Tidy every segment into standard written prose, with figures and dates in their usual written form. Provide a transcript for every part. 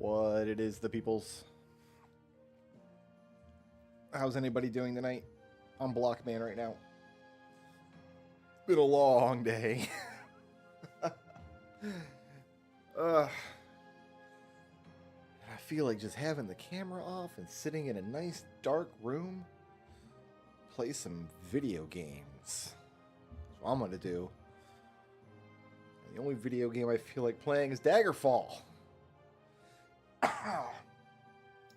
What it is, the peoples. How's anybody doing tonight? I'm Blockman right now. It's been a long day. I feel like just having the camera off and sitting in a nice dark room, play some video games. That's what I'm gonna do. And the only video game I feel like playing is Daggerfall.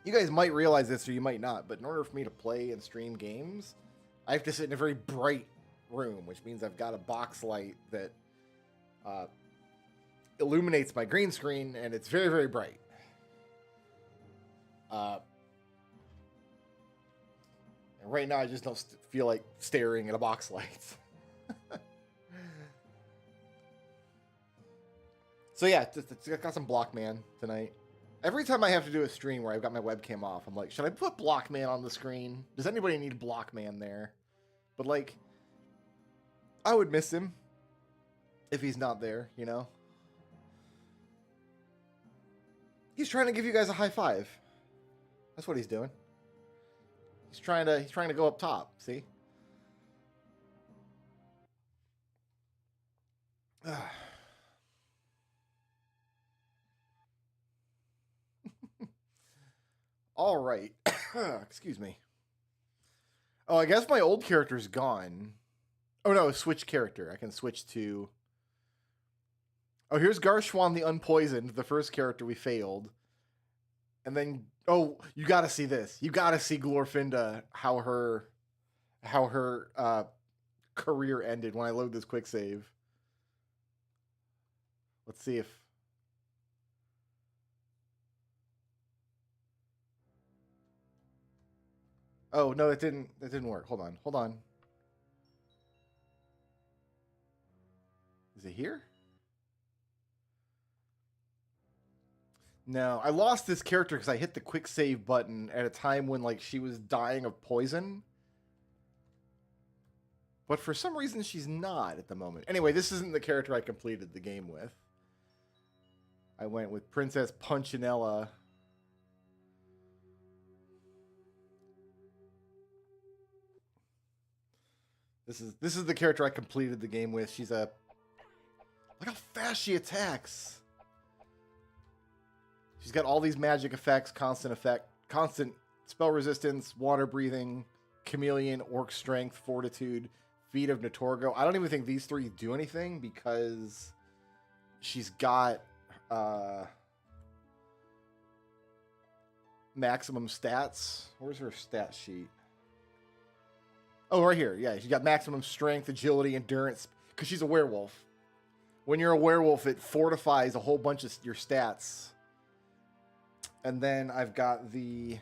You guys might realize this or you might not, but in order for me to play and stream games, I have to sit in a very bright room, which means I've got a box light that illuminates my green screen, and it's very, very bright. And right now I just don't feel like staring at a box light. So yeah, just got some Blockman tonight. Every time I have to do a stream where I've got my webcam off, I'm like, should I put Blockman on the screen? Does anybody need Blockman there? But like, I would miss him if he's not there, you know? He's trying to give you guys a high five. That's what he's doing. He's trying to go up top, see? All right. Excuse me. Oh, I guess my old character's gone. Oh, no, switch character. I can switch to... Oh, here's Garshwan the Unpoisoned, the first character we failed. And then... Oh, you gotta see this. You gotta see Glorfinda, how her career ended when I load this quick save. Let's see if... Oh, no, it didn't work. Hold on. Is it here? No, I lost this character because I hit the quick save button at a time when, like, she was dying of poison. But for some reason, she's not at the moment. Anyway, this isn't the character I completed the game with. I went with Princess Punchinella. This is the character I completed the game with. She's a... Look how fast she attacks. She's got all these magic effects, constant spell resistance, water breathing, chameleon, orc strength, fortitude, feet of Natorgo. I don't even think these three do anything because she's got maximum stats. Where's her stat sheet? Oh, right here. Yeah, she's got maximum strength, agility, endurance, because she's a werewolf. When you're a werewolf, it fortifies a whole bunch of your stats. And then I've got the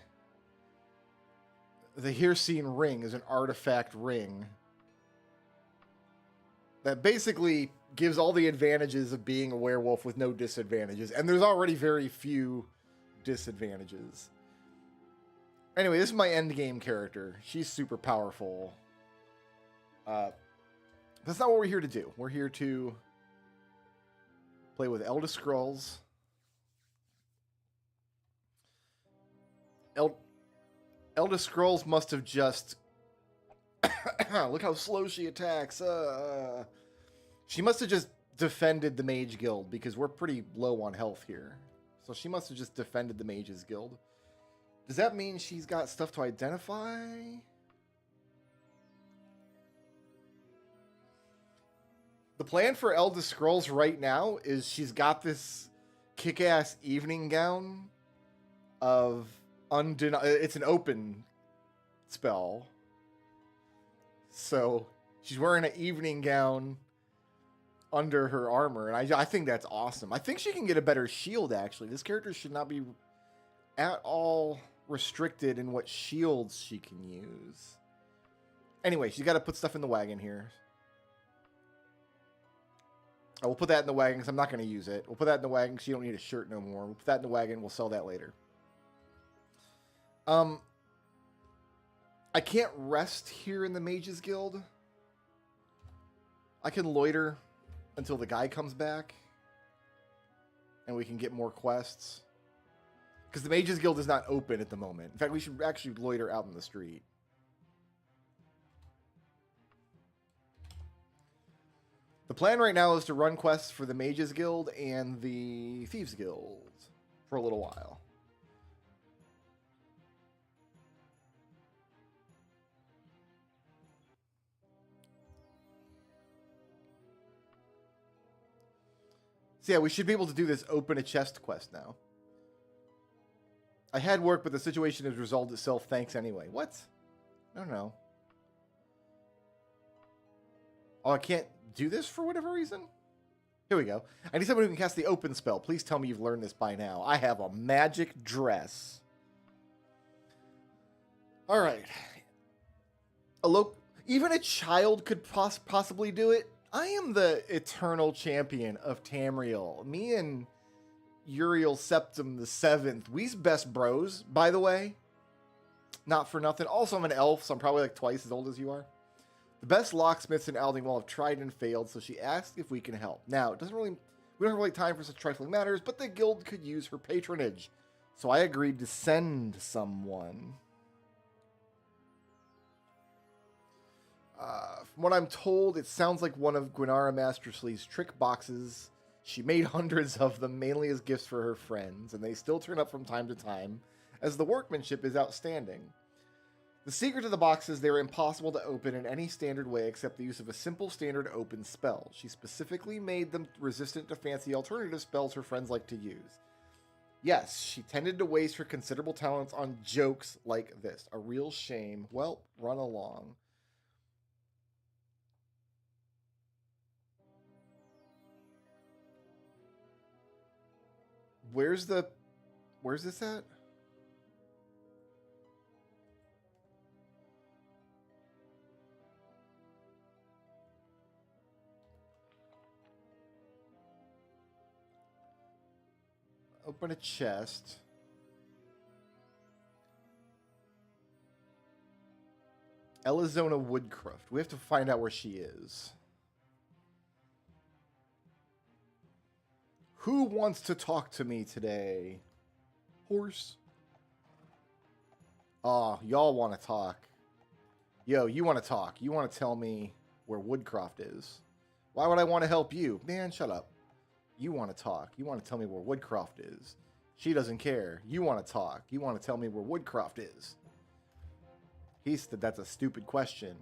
Hircine ring is an artifact ring that basically gives all the advantages of being a werewolf with no disadvantages. And there's already very few disadvantages. Anyway, this is my endgame character. She's super powerful. That's not what we're here to do. We're here to play with Elda Scrulz. Elda Scrulz must have just... Look how slow she attacks. She must have just defended the Mage Guild because we're pretty low on health here. So she must have just defended the Mages Guild. Does that mean she's got stuff to identify? The plan for Elda Scrulz right now is she's got this kick-ass evening gown of it's an open spell. So she's wearing an evening gown under her armor, and I think that's awesome. I think she can get a better shield, actually. This character should not be at all restricted in what shields she can use. Anyway, she's got to put stuff in the wagon here. I will put that in the wagon because I'm not going to use it. We'll put that in the wagon because you don't need a shirt no more. We'll put that in the wagon. We'll sell that later. I can't rest here in the Mages Guild. I can loiter until the guy comes back and we can get more quests. Because the Mages Guild is not open at the moment. In fact, we should actually loiter out in the street. The plan right now is to run quests for the Mages Guild and the Thieves Guild for a little while. So yeah, we should be able to do this open a chest quest now. I had work, but the situation has resolved itself. Thanks anyway. What? I don't know. Oh, I can't do this for whatever reason? Here we go. I need someone who can cast the open spell. Please tell me you've learned this by now. I have a magic dress. All right. Even a child could possibly do it. I am the eternal champion of Tamriel. Me and Uriel Septim the 7th. We's best bros, by the way. Not for nothing. Also, I'm an elf, so I'm probably like twice as old as you are. The best locksmiths in Aldingwall have tried and failed, so she asked if we can help. Now, we don't have really time for such trifling matters, but the guild could use her patronage. So I agreed to send someone. From what I'm told, it sounds like one of Gwenara Masterslee's trick boxes. She made hundreds of them, mainly as gifts for her friends, and they still turn up from time to time, as the workmanship is outstanding. The secret to the boxes, they are impossible to open in any standard way except the use of a simple standard open spell. She specifically made them resistant to fancy alternative spells her friends like to use. Yes, she tended to waste her considerable talents on jokes like this. A real shame. Well, run along. Where's this at? Open a chest. Elizona Woodcroft. We have to find out where she is. Who wants to talk to me today? Horse. Oh, y'all want to talk. Yo, you want to talk. You want to tell me where Woodcroft is. Why would I want to help you? Man, shut up. You want to talk. You want to tell me where Woodcroft is. She doesn't care. You want to talk. You want to tell me where Woodcroft is. He said that's a stupid question.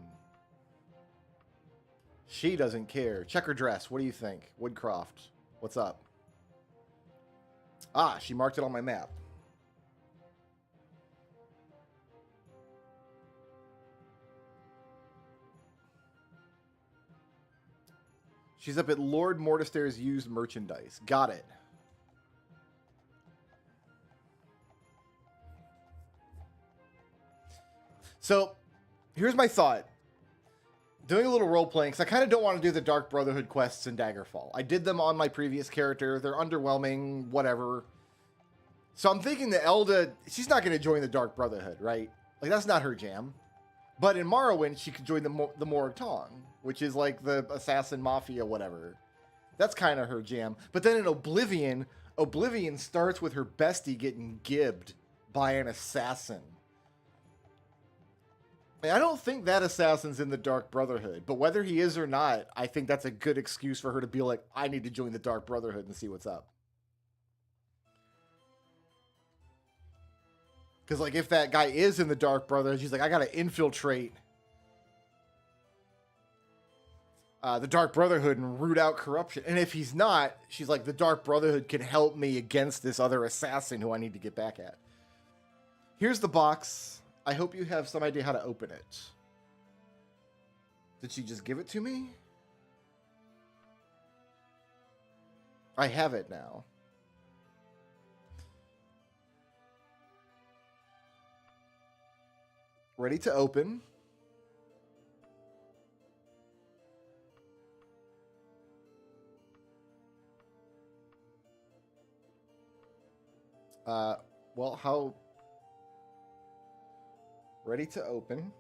She doesn't care. Check her dress. What do you think? Woodcroft. What's up? Ah, she marked it on my map. She's up at Lord Mortister's used merchandise. Got it. So, here's my thought. Doing a little role-playing, because I kind of don't want to do the Dark Brotherhood quests in Daggerfall. I did them on my previous character. They're underwhelming, whatever. So I'm thinking that Elda, she's not going to join the Dark Brotherhood, right? Like, that's not her jam. But in Morrowind, she could join the Morag Tong, which is like the assassin mafia, whatever. That's kind of her jam. But then in Oblivion starts with her bestie getting gibbed by an assassin. I don't think that assassin's in the Dark Brotherhood, but whether he is or not, I think that's a good excuse for her to be like, I need to join the Dark Brotherhood and see what's up. Because, like, if that guy is in the Dark Brotherhood, she's like, I gotta infiltrate the Dark Brotherhood and root out corruption. And if he's not, she's like, the Dark Brotherhood can help me against this other assassin who I need to get back at. Here's the box. I hope you have some idea how to open it. Did she just give it to me? I have it now. Ready to open. Well, how... Ready to open.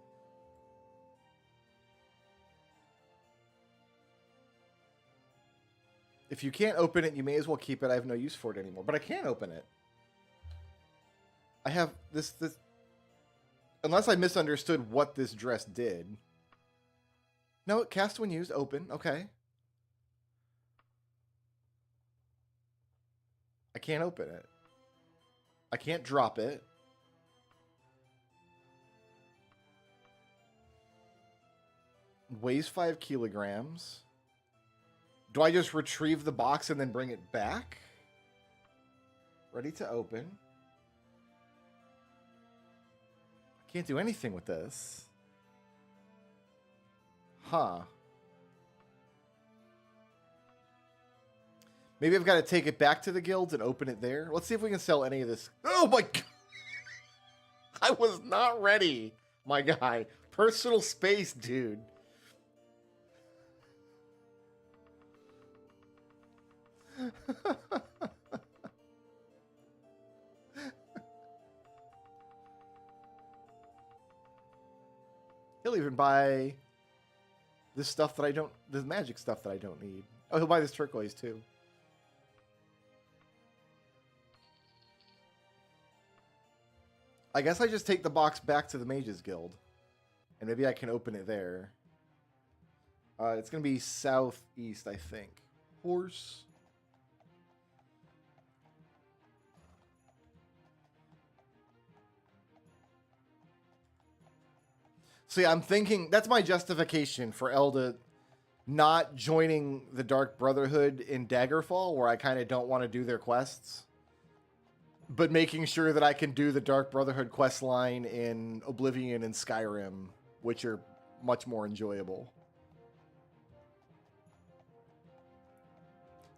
If you can't open it, you may as well keep it. I have no use for it anymore. But I can open it. I have this. Unless I misunderstood what this dress did. No, cast when used, open. Okay. I can't open it. I can't drop it. Weighs 5 kilograms. Do I just retrieve the box and then bring it back? Ready to open. I can't do anything with this. Huh. Maybe I've got to take it back to the guilds and open it there. Let's see if we can sell any of this. Oh my God. I was not ready, my guy. Personal space, dude. He'll even buy this stuff that I don't, the magic stuff that I don't need. Oh, he'll buy this turquoise too. I guess I just take the box back to the Mages Guild. And maybe I can open it there. It's going to be southeast, I think. Horse. See, I'm thinking that's my justification for Elda not joining the Dark Brotherhood in Daggerfall, where I kind of don't want to do their quests, but making sure that I can do the Dark Brotherhood quest line in Oblivion and Skyrim, which are much more enjoyable.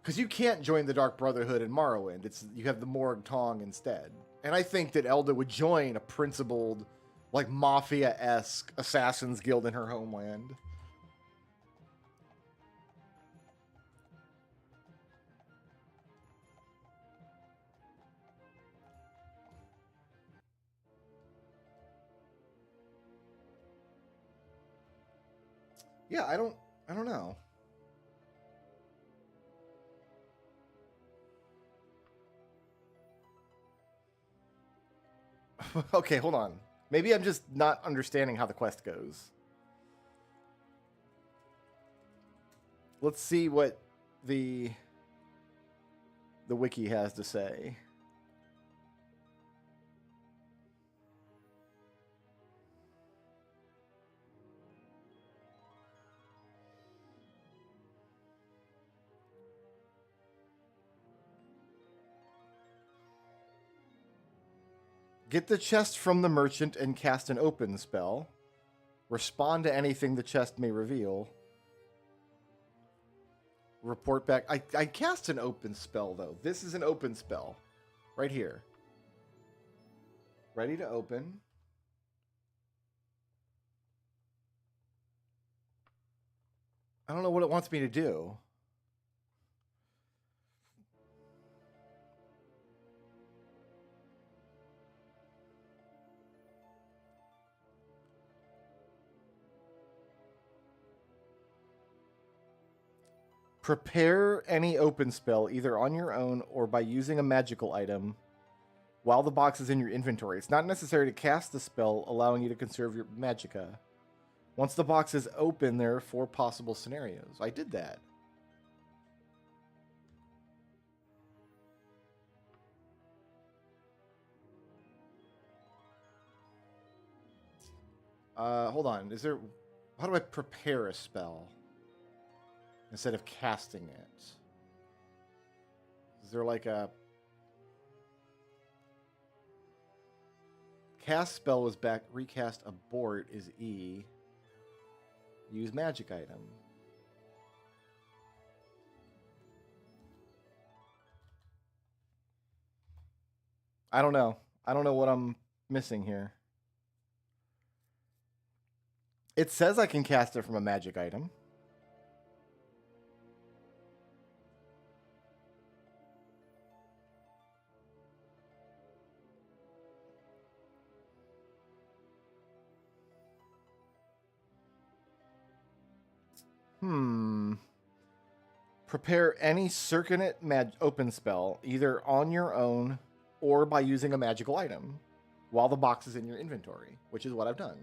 Because you can't join the Dark Brotherhood in Morrowind. You have the Morg Tong instead. And I think that Elda would join a principled, like, mafia-esque Assassin's Guild in her homeland. Yeah, I don't know. Okay, hold on. Maybe I'm just not understanding how the quest goes. Let's see what the wiki has to say. Get the chest from the merchant and cast an open spell. Respond to anything the chest may reveal. Report back. I cast an open spell, though. This is an open spell. Right here. Ready to open. I don't know what it wants me to do. Prepare any open spell either on your own or by using a magical item while the box is in your inventory. It's not necessary to cast the spell, allowing you to conserve your magicka. Once the box is open, there are 4 possible scenarios. I did that. Hold on. How do I prepare a spell instead of casting it? Is there like a cast spell was back, recast abort is E. Use magic item. I don't know. I don't know what I'm missing here. It says I can cast it from a magic item. Prepare any circuit open spell, either on your own or by using a magical item. while the box is in your inventory, which is what I've done.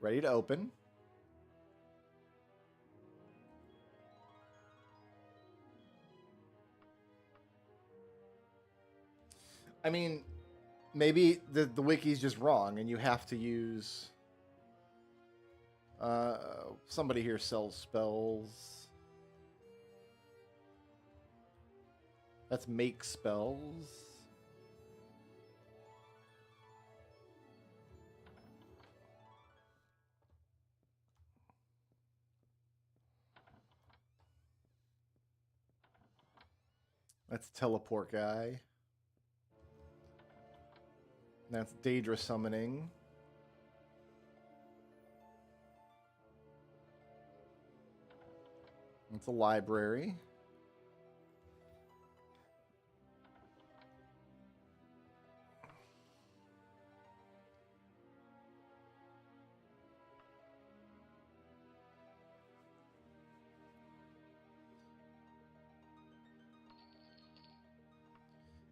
Ready to open. I mean, maybe the wiki's just wrong and you have to use... somebody here sells spells. That's make spells. That's teleport guy. That's Daedra summoning. It's a library.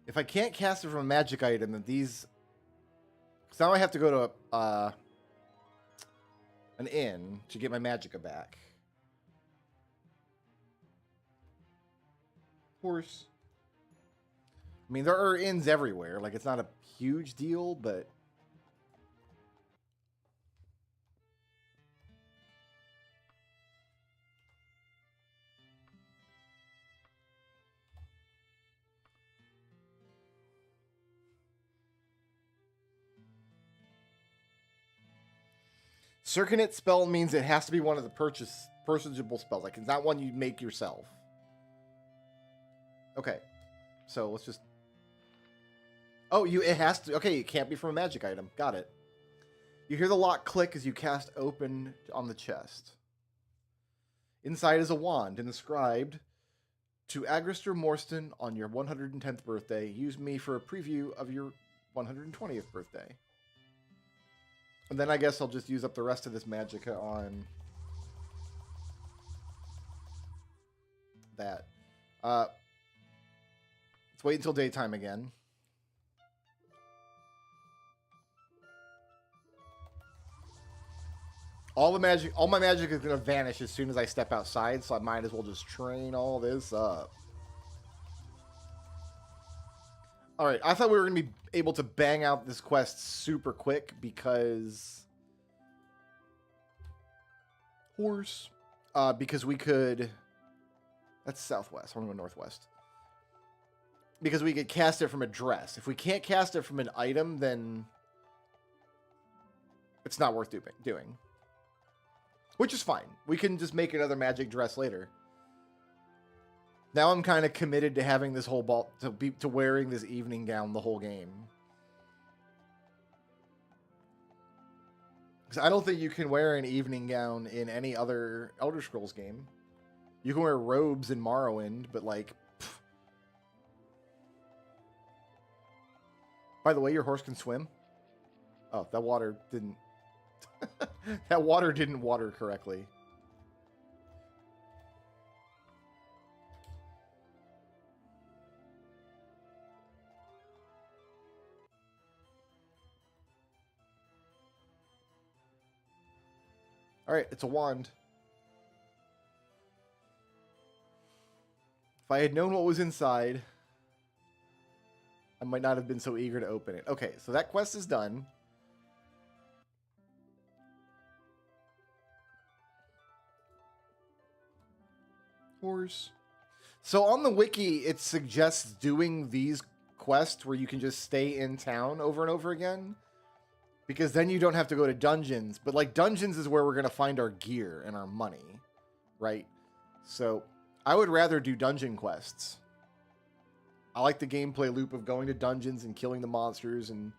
If I can't cast it from a magic item, then these... Because now I have to go to an inn to get my magicka back. Horse. I mean, there are inns everywhere. Like, it's not a huge deal, but... Circuit spell means it has to be one of the purchasable spells. Like, it's not one you make yourself. Okay. So, let's just... Oh, it has to... Okay, it can't be from a magic item. Got it. You hear the lock click as you cast open on the chest. Inside is a wand inscribed, "To Agrister Morstan on your 110th birthday. Use me for a preview of your 120th birthday." And then I guess I'll just use up the rest of this magicka on that. Let's wait until daytime again. All my magic is gonna vanish as soon as I step outside, so I might as well just train all this up. Alright, I thought we were gonna be able to bang out this quest super quick because... Horse. Because we could... That's southwest. I want to go northwest. Because we could cast it from a dress. If we can't cast it from an item, then... It's not worth doing. Which is fine. We can just make another magic dress later. Now I'm kind of committed to having this whole ball... To wearing this evening gown the whole game. Because I don't think you can wear an evening gown in any other Elder Scrolls game. You can wear robes in Morrowind, but like... Pff. By the way, your horse can swim? Oh, that water didn't... that water didn't water correctly. Alright, it's a wand. If I had known what was inside, I might not have been so eager to open it. Okay, so that quest is done. Horse. So on the wiki, it suggests doing these quests where you can just stay in town over and over again. Because then you don't have to go to dungeons. But like dungeons is where we're going to find our gear and our money. Right? So I would rather do dungeon quests. I like the gameplay loop of going to dungeons and killing the monsters and...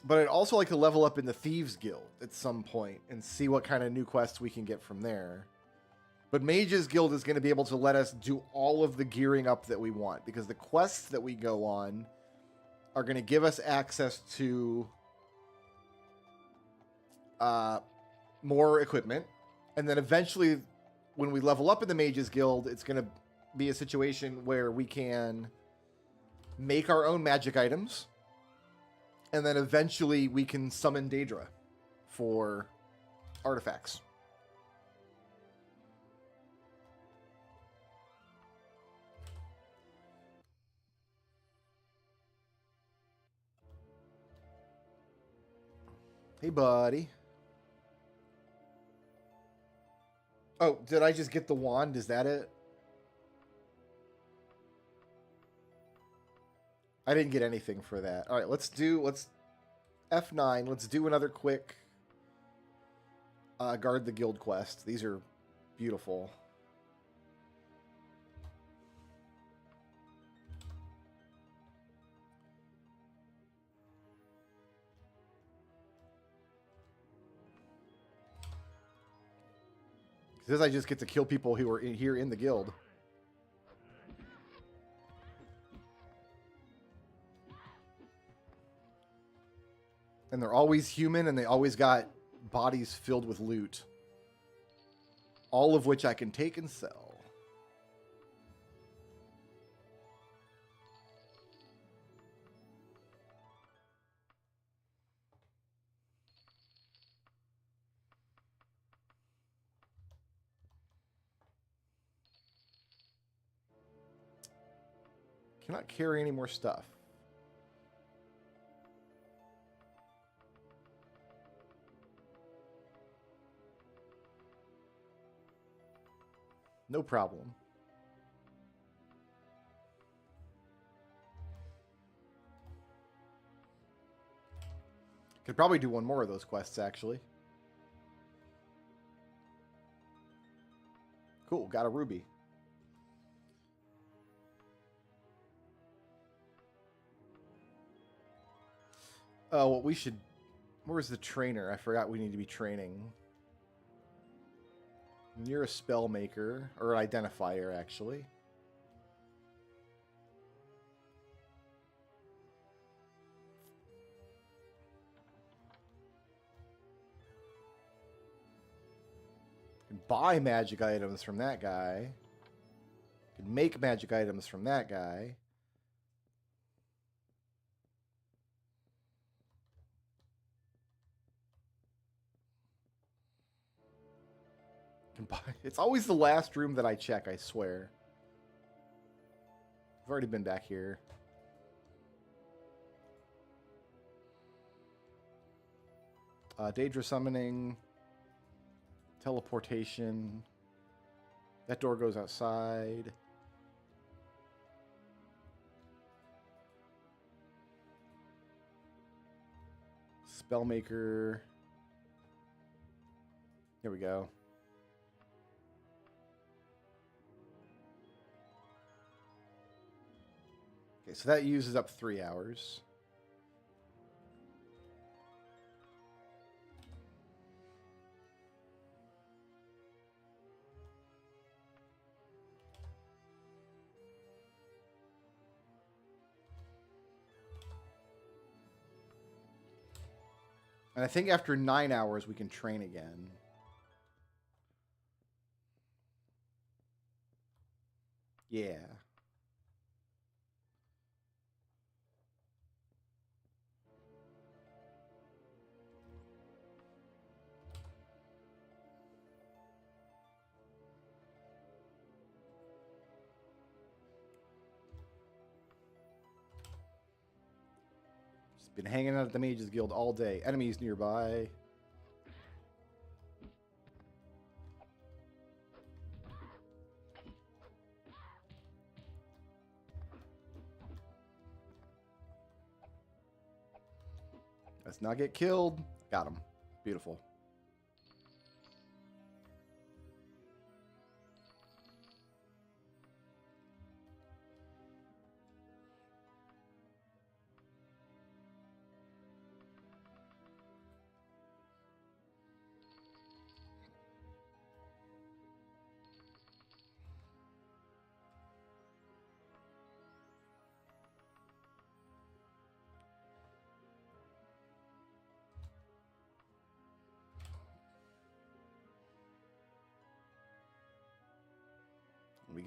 But I'd also like to level up in the Thieves Guild at some point and see what kind of new quests we can get from there. But Mage's Guild is going to be able to let us do all of the gearing up that we want, because the quests that we go on are going to give us access to more equipment. And then eventually, when we level up in the Mage's Guild, it's going to be a situation where we can make our own magic items, and then eventually we can summon Daedra for artifacts. Hey, buddy. Oh, did I just get the wand? Is that it? I didn't get anything for that. All right, let's F9. Let's do another quick guard the guild quest. These are beautiful. Because I just get to kill people who are here in the guild. And they're always human, and they always got bodies filled with loot. All of which I can take and sell. Cannot carry any more stuff. No problem. Could probably do one more of those quests, actually. Cool, got a ruby. Oh, well, we should... Where's the trainer? I forgot we need to be training. You're a spell maker, or an identifier, actually. You can buy magic items from that guy. You can make magic items from that guy. It's always the last room that I check, I swear. I've already been back here. Daedra summoning. Teleportation. That door goes outside. Spellmaker. Here we go. Okay, so that uses up 3 hours. And I think after 9 hours, we can train again. Yeah. Just been hanging out at the Mages Guild all day. Enemies nearby. Let's not get killed. Got him. Beautiful.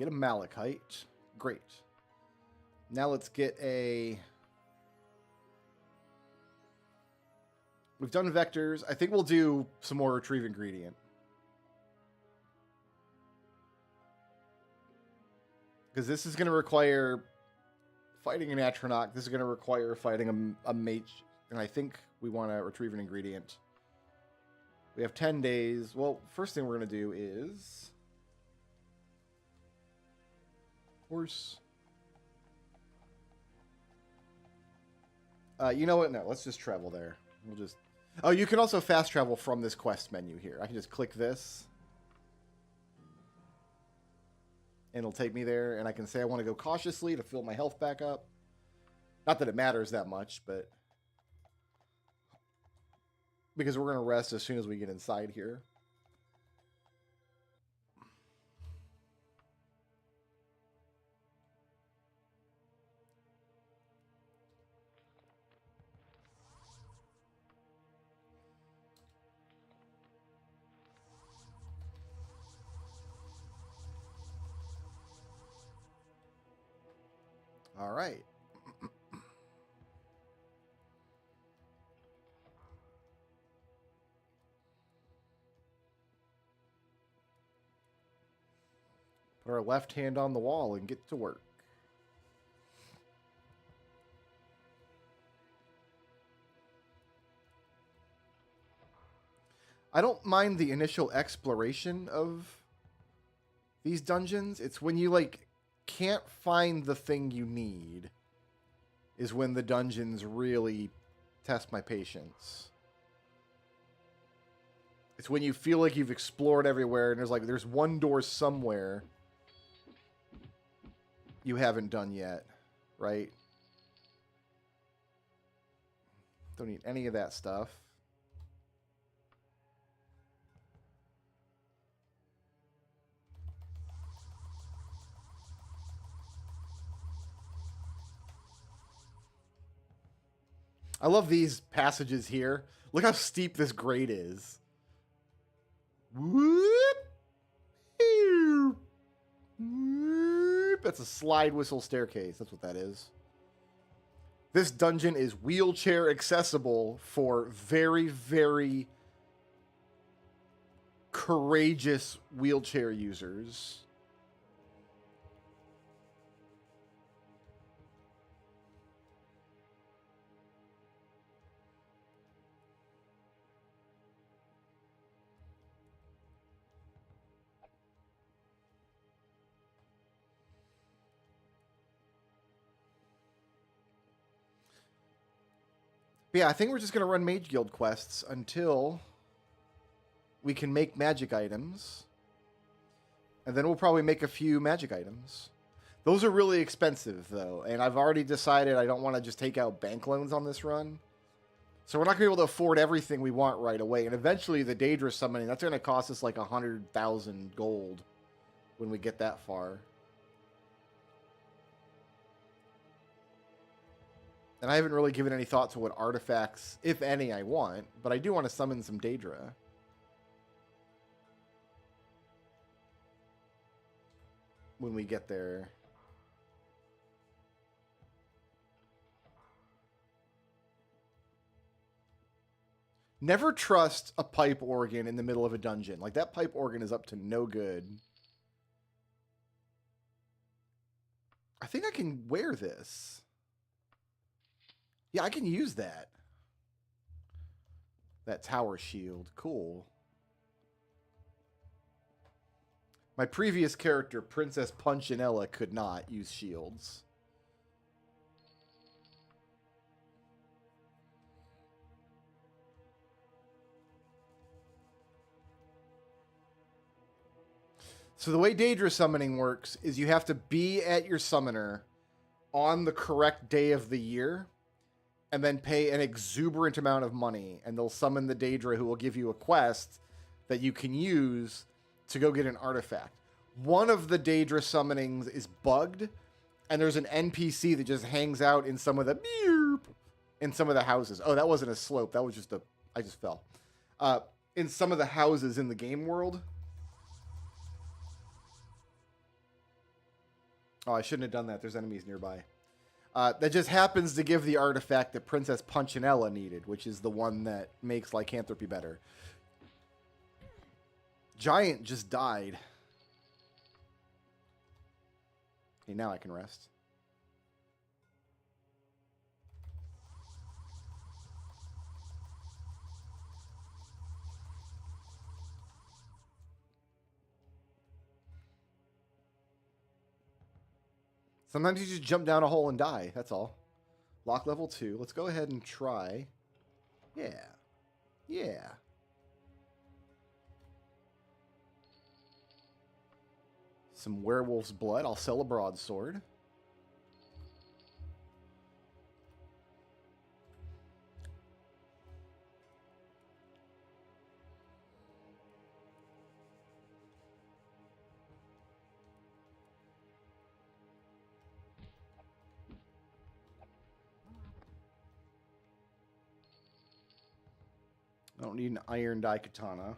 get a malachite. Great. Now let's get a... We've done vectors. I think we'll do some more retrieve ingredient. Because this is going to require fighting an Atronach. This is going to require fighting a mage. And I think we want to retrieve an ingredient. We have 10 days. Well, first thing we're going to do is... Horse. You know what? No, let's just travel there. We'll just... Oh, you can also fast travel from this quest menu here. I can just click this. And it'll take me there. And I can say I want to go cautiously to fill my health back up. Not that it matters that much, but... Because we're going to rest as soon as we get inside here. All right. Put our left hand on the wall and get to work. I don't mind the initial exploration of these dungeons. It's when you, like, can't find the thing you need is when the dungeons really test my patience. It's when you feel like you've explored everywhere and there's one door somewhere you haven't done yet, right? Don't need any of that stuff. I love these passages here. Look how steep this grade is. Whoop. That's a slide whistle staircase. That's what that is. This dungeon is wheelchair accessible for very, very courageous wheelchair users. But yeah, I think we're just going to run Mage Guild quests until we can make magic items. And then we'll probably make a few magic items. Those are really expensive, though. And I've already decided I don't want to just take out bank loans on this run. So we're not going to be able to afford everything we want right away. And eventually the Daedra summoning, that's going to cost us like 100,000 gold when we get that far. And I haven't really given any thought to what artifacts, if any, I want. But I do want to summon some Daedra. When we get there. Never trust a pipe organ in the middle of a dungeon. Like, that pipe organ is up to no good. I think I can wear this. Yeah, I can use that. That tower shield. Cool. My previous character, Princess Punchinella, could not use shields. So the way Daedra summoning works is you have to be at your summoner on the correct day of the year and then pay an exuberant amount of money, and they'll summon the Daedra who will give you a quest that you can use to go get an artifact. One of the Daedra summonings is bugged, and there's an NPC that just hangs out in some of the houses. Oh, that wasn't a slope. That was just I just fell. In some of the houses in the game world. Oh, I shouldn't have done that. There's enemies nearby. That just happens to give the artifact that Princess Punchinella needed, which is the one that makes lycanthropy better. Giant just died. Okay, now I can rest. Sometimes you just jump down a hole and die. That's all. Lock level 2. Let's go ahead and try. Yeah. Yeah. Some werewolf's blood. I'll sell a broadsword. I don't need an iron dye katana.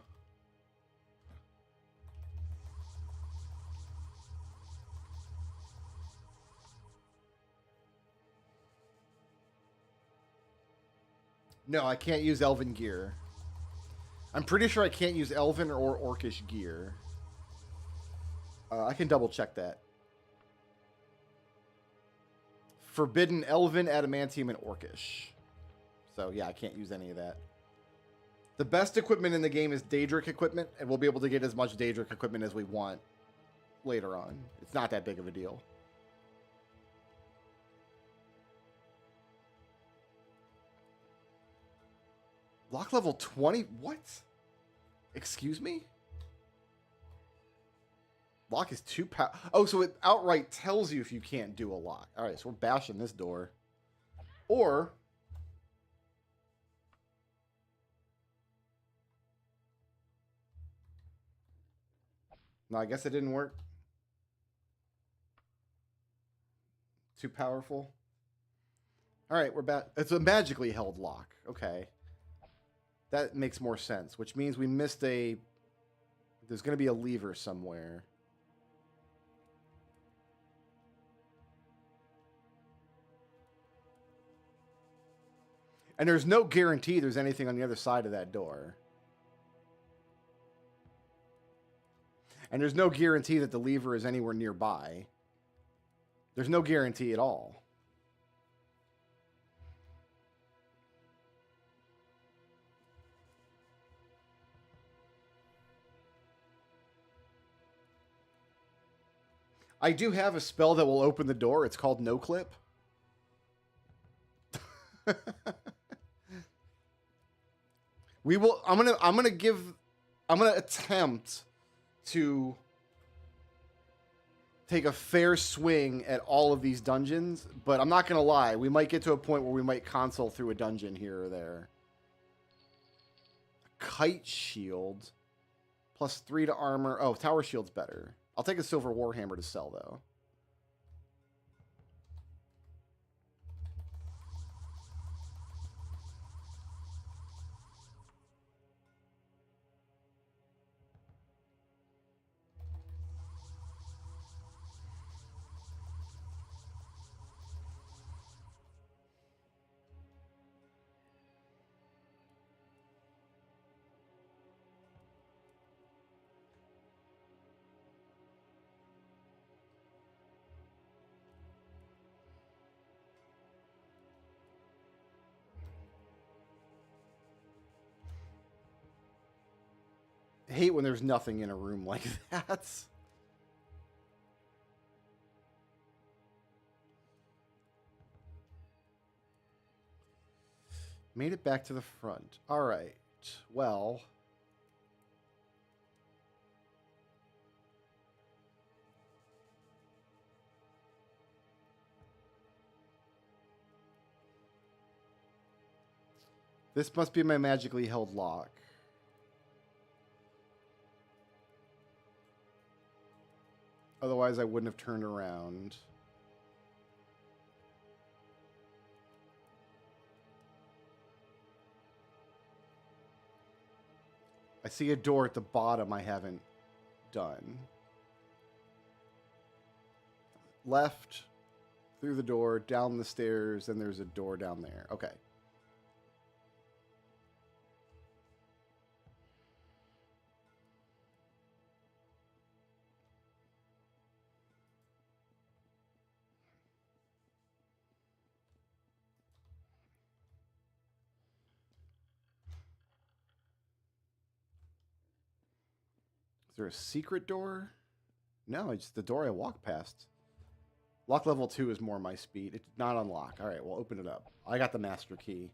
No, I can't use elven gear. I'm pretty sure I can't use elven or orcish gear. I can double check that. Forbidden elven, adamantium, and orcish. So yeah, I can't use any of that. The best equipment in the game is Daedric equipment, and we'll be able to get as much Daedric equipment as we want later on. It's not that big of a deal. Lock level 20? What? Excuse me? Lock is 2 power. Oh, so it outright tells you if you can't do a lock. All right, so we're bashing this door. Or... no, I guess it didn't work. Too powerful. All right, we're back. It's a magically held lock. Okay. That makes more sense, which means we missed a... there's going to be a lever somewhere. And there's no guarantee there's anything on the other side of that door. And there's no guarantee that the lever is anywhere nearby. There's no guarantee at all. I do have a spell that will open the door. It's called No Clip. We will. I'm gonna attempt to take a fair swing at all of these dungeons, but I'm not gonna lie. We might get to a point where we might console through a dungeon here or there. Kite shield, +3 to armor. Oh, tower shield's better. I'll take a silver warhammer to sell though. I hate when there's nothing in a room like that. Made it back to the front. All right. Well... this must be my magically held lock. Otherwise, I wouldn't have turned around. I see a door at the bottom I haven't done. left, through the door, down the stairs, and there's a door down there. Okay. Is there a secret door? No, it's the door I walked past. Lock level 2 is more my speed. It did not unlock. All right, we'll open it up. I got the master key.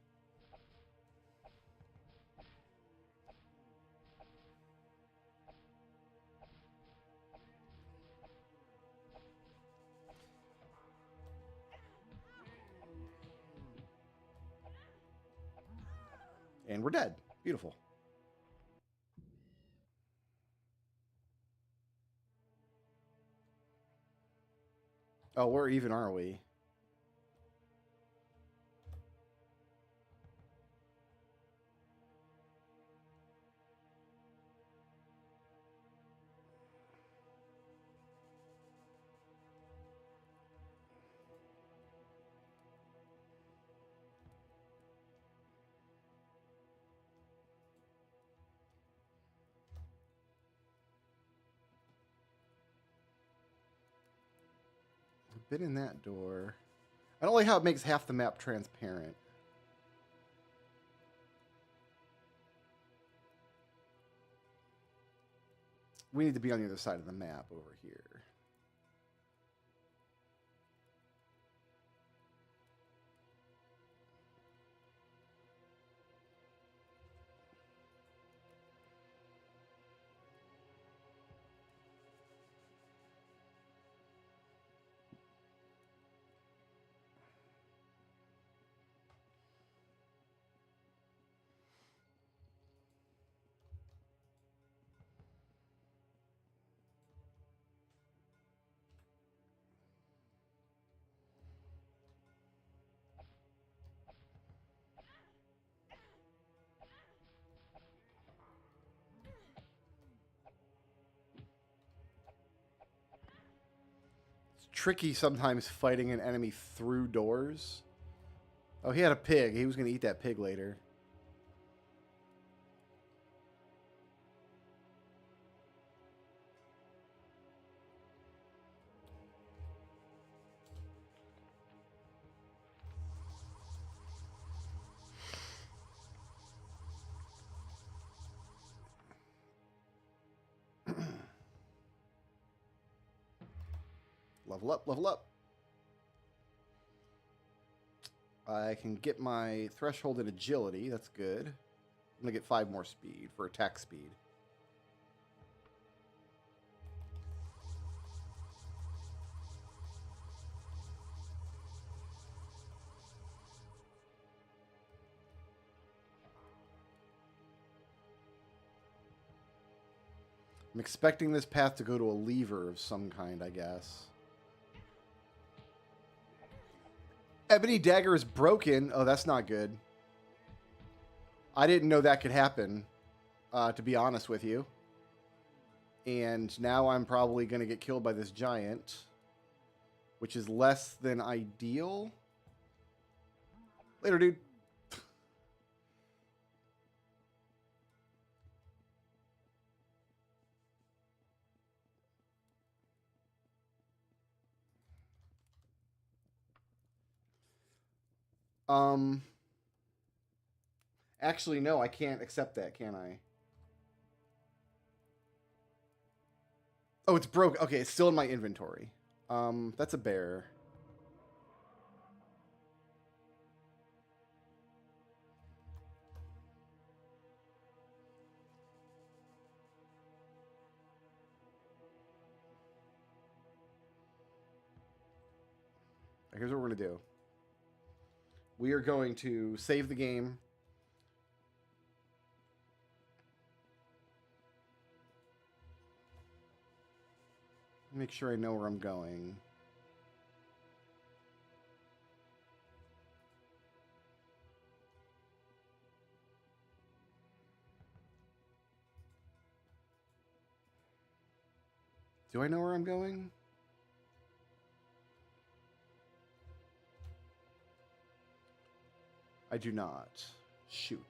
And we're dead. Beautiful. Oh, where even are we? I've been in that door. I don't like how it makes half the map transparent. We need to be on the other side of the map over here. Tricky sometimes fighting an enemy through doors. Oh, he had a pig. He was going to eat that pig later. Level up, level up. I can get my threshold in agility. That's good. I'm going to get 5 more speed for attack speed. I'm expecting this path to go to a lever of some kind, I guess. Ebony dagger is broken. Oh, that's not good. I didn't know that could happen, to be honest with you. And now I'm probably going to get killed by this giant, which is less than ideal. Later, dude. Actually, no, I can't accept that, can I? Oh, it's broke. Okay, it's still in my inventory. That's a bear. Here's what we're going to do. We are going to save the game. Make sure I know where I'm going. Do I know where I'm going? I do not. Shoot.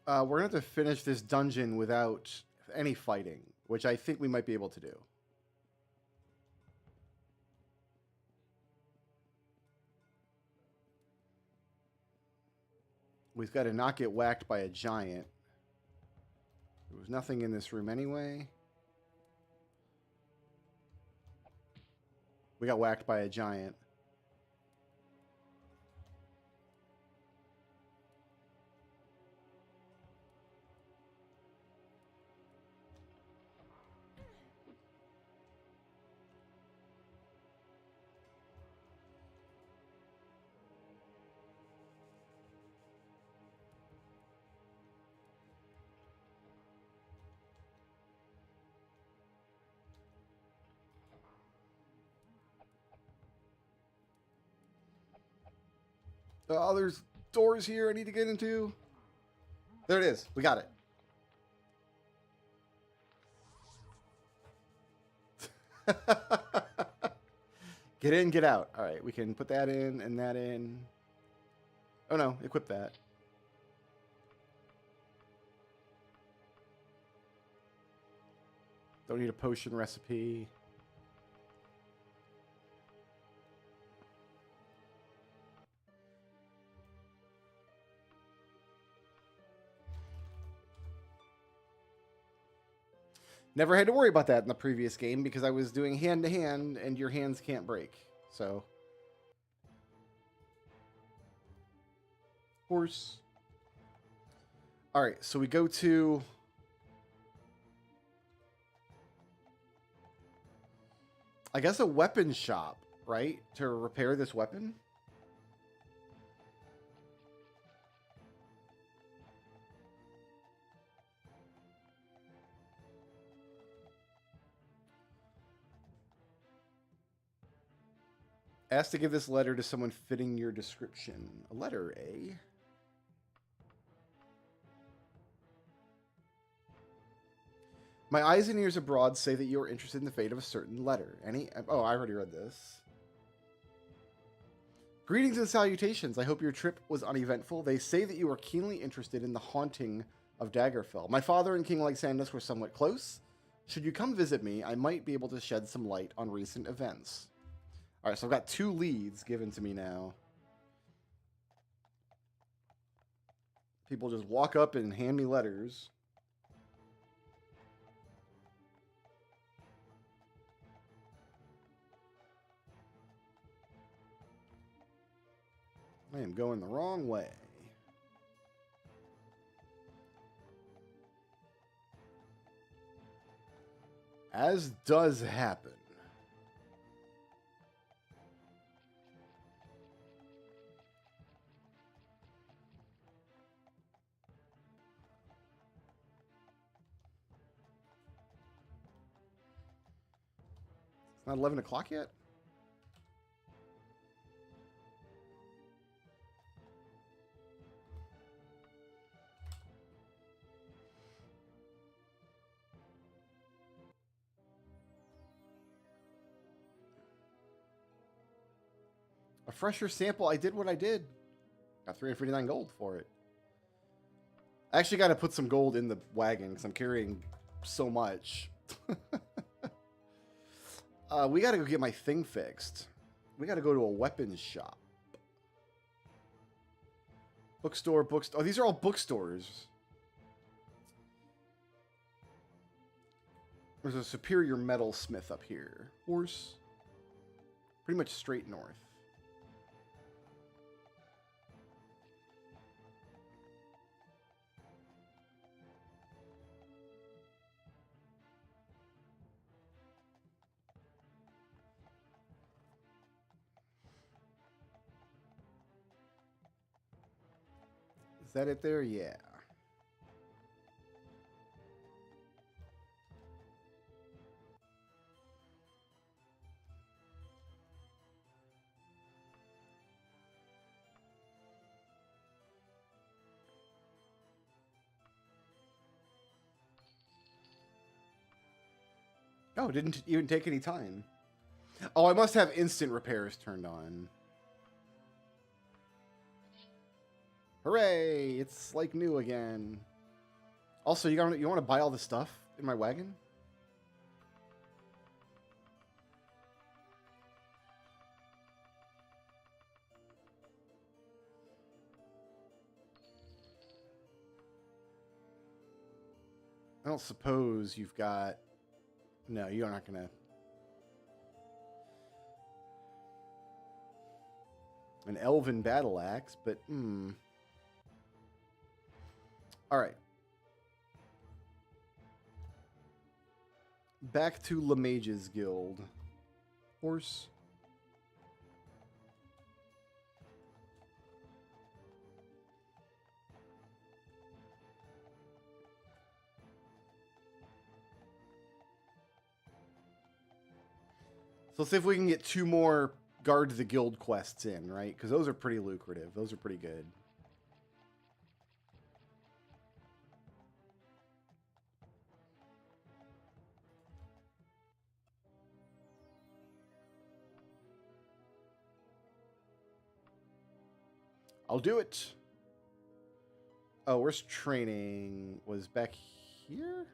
We're going to have to finish this dungeon without any fighting, which I think we might be able to do. We've got to not get whacked by a giant. There was nothing in this room anyway. We got whacked by a giant. Oh, there's doors here I need to get into. There it is. We got it. Get in, get out. All right, we can put that in and that in. Oh, no. Equip that. Don't need a potion recipe. Never had to worry about that in the previous game because I was doing hand-to-hand and your hands can't break. So. Horse. All right, so we go to... I guess a weapon shop, right? To repair this weapon? Ask to give this letter to someone fitting your description. A letter, eh? My eyes and ears abroad say that you are interested in the fate of a certain letter. Any? Oh, I already read this. Greetings and salutations. I hope your trip was uneventful. They say that you are keenly interested in the haunting of Daggerfall. My father and King Lyxandus were somewhat close. Should you come visit me, I might be able to shed some light on recent events. All right, so I've got 2 leads given to me now. People just walk up and hand me letters. I am going the wrong way. As does happen. It's not 11 o'clock yet? A fresher sample. I did what I did. Got 359 gold for it. I actually got to put some gold in the wagon because I'm carrying so much. We got to go get my thing fixed. We got to go to a weapons shop. Bookstore, bookstore. Oh, these are all bookstores. There's a superior metal smith up here. Horse. Pretty much straight north. Is that it there? Yeah. Oh, it didn't even take any time. Oh, I must have instant repairs turned on. Hooray! It's like new again. Also, you want to buy all the stuff in my wagon? I don't suppose you've got... No, you're not going to... An elven battle axe, but... Alright. Back to Lemage's Guild. Horse. So let's see if we can get 2 more Guard the Guild quests in, right? Because those are pretty lucrative. Those are pretty good. I'll do it. Oh, where's training? Was back here?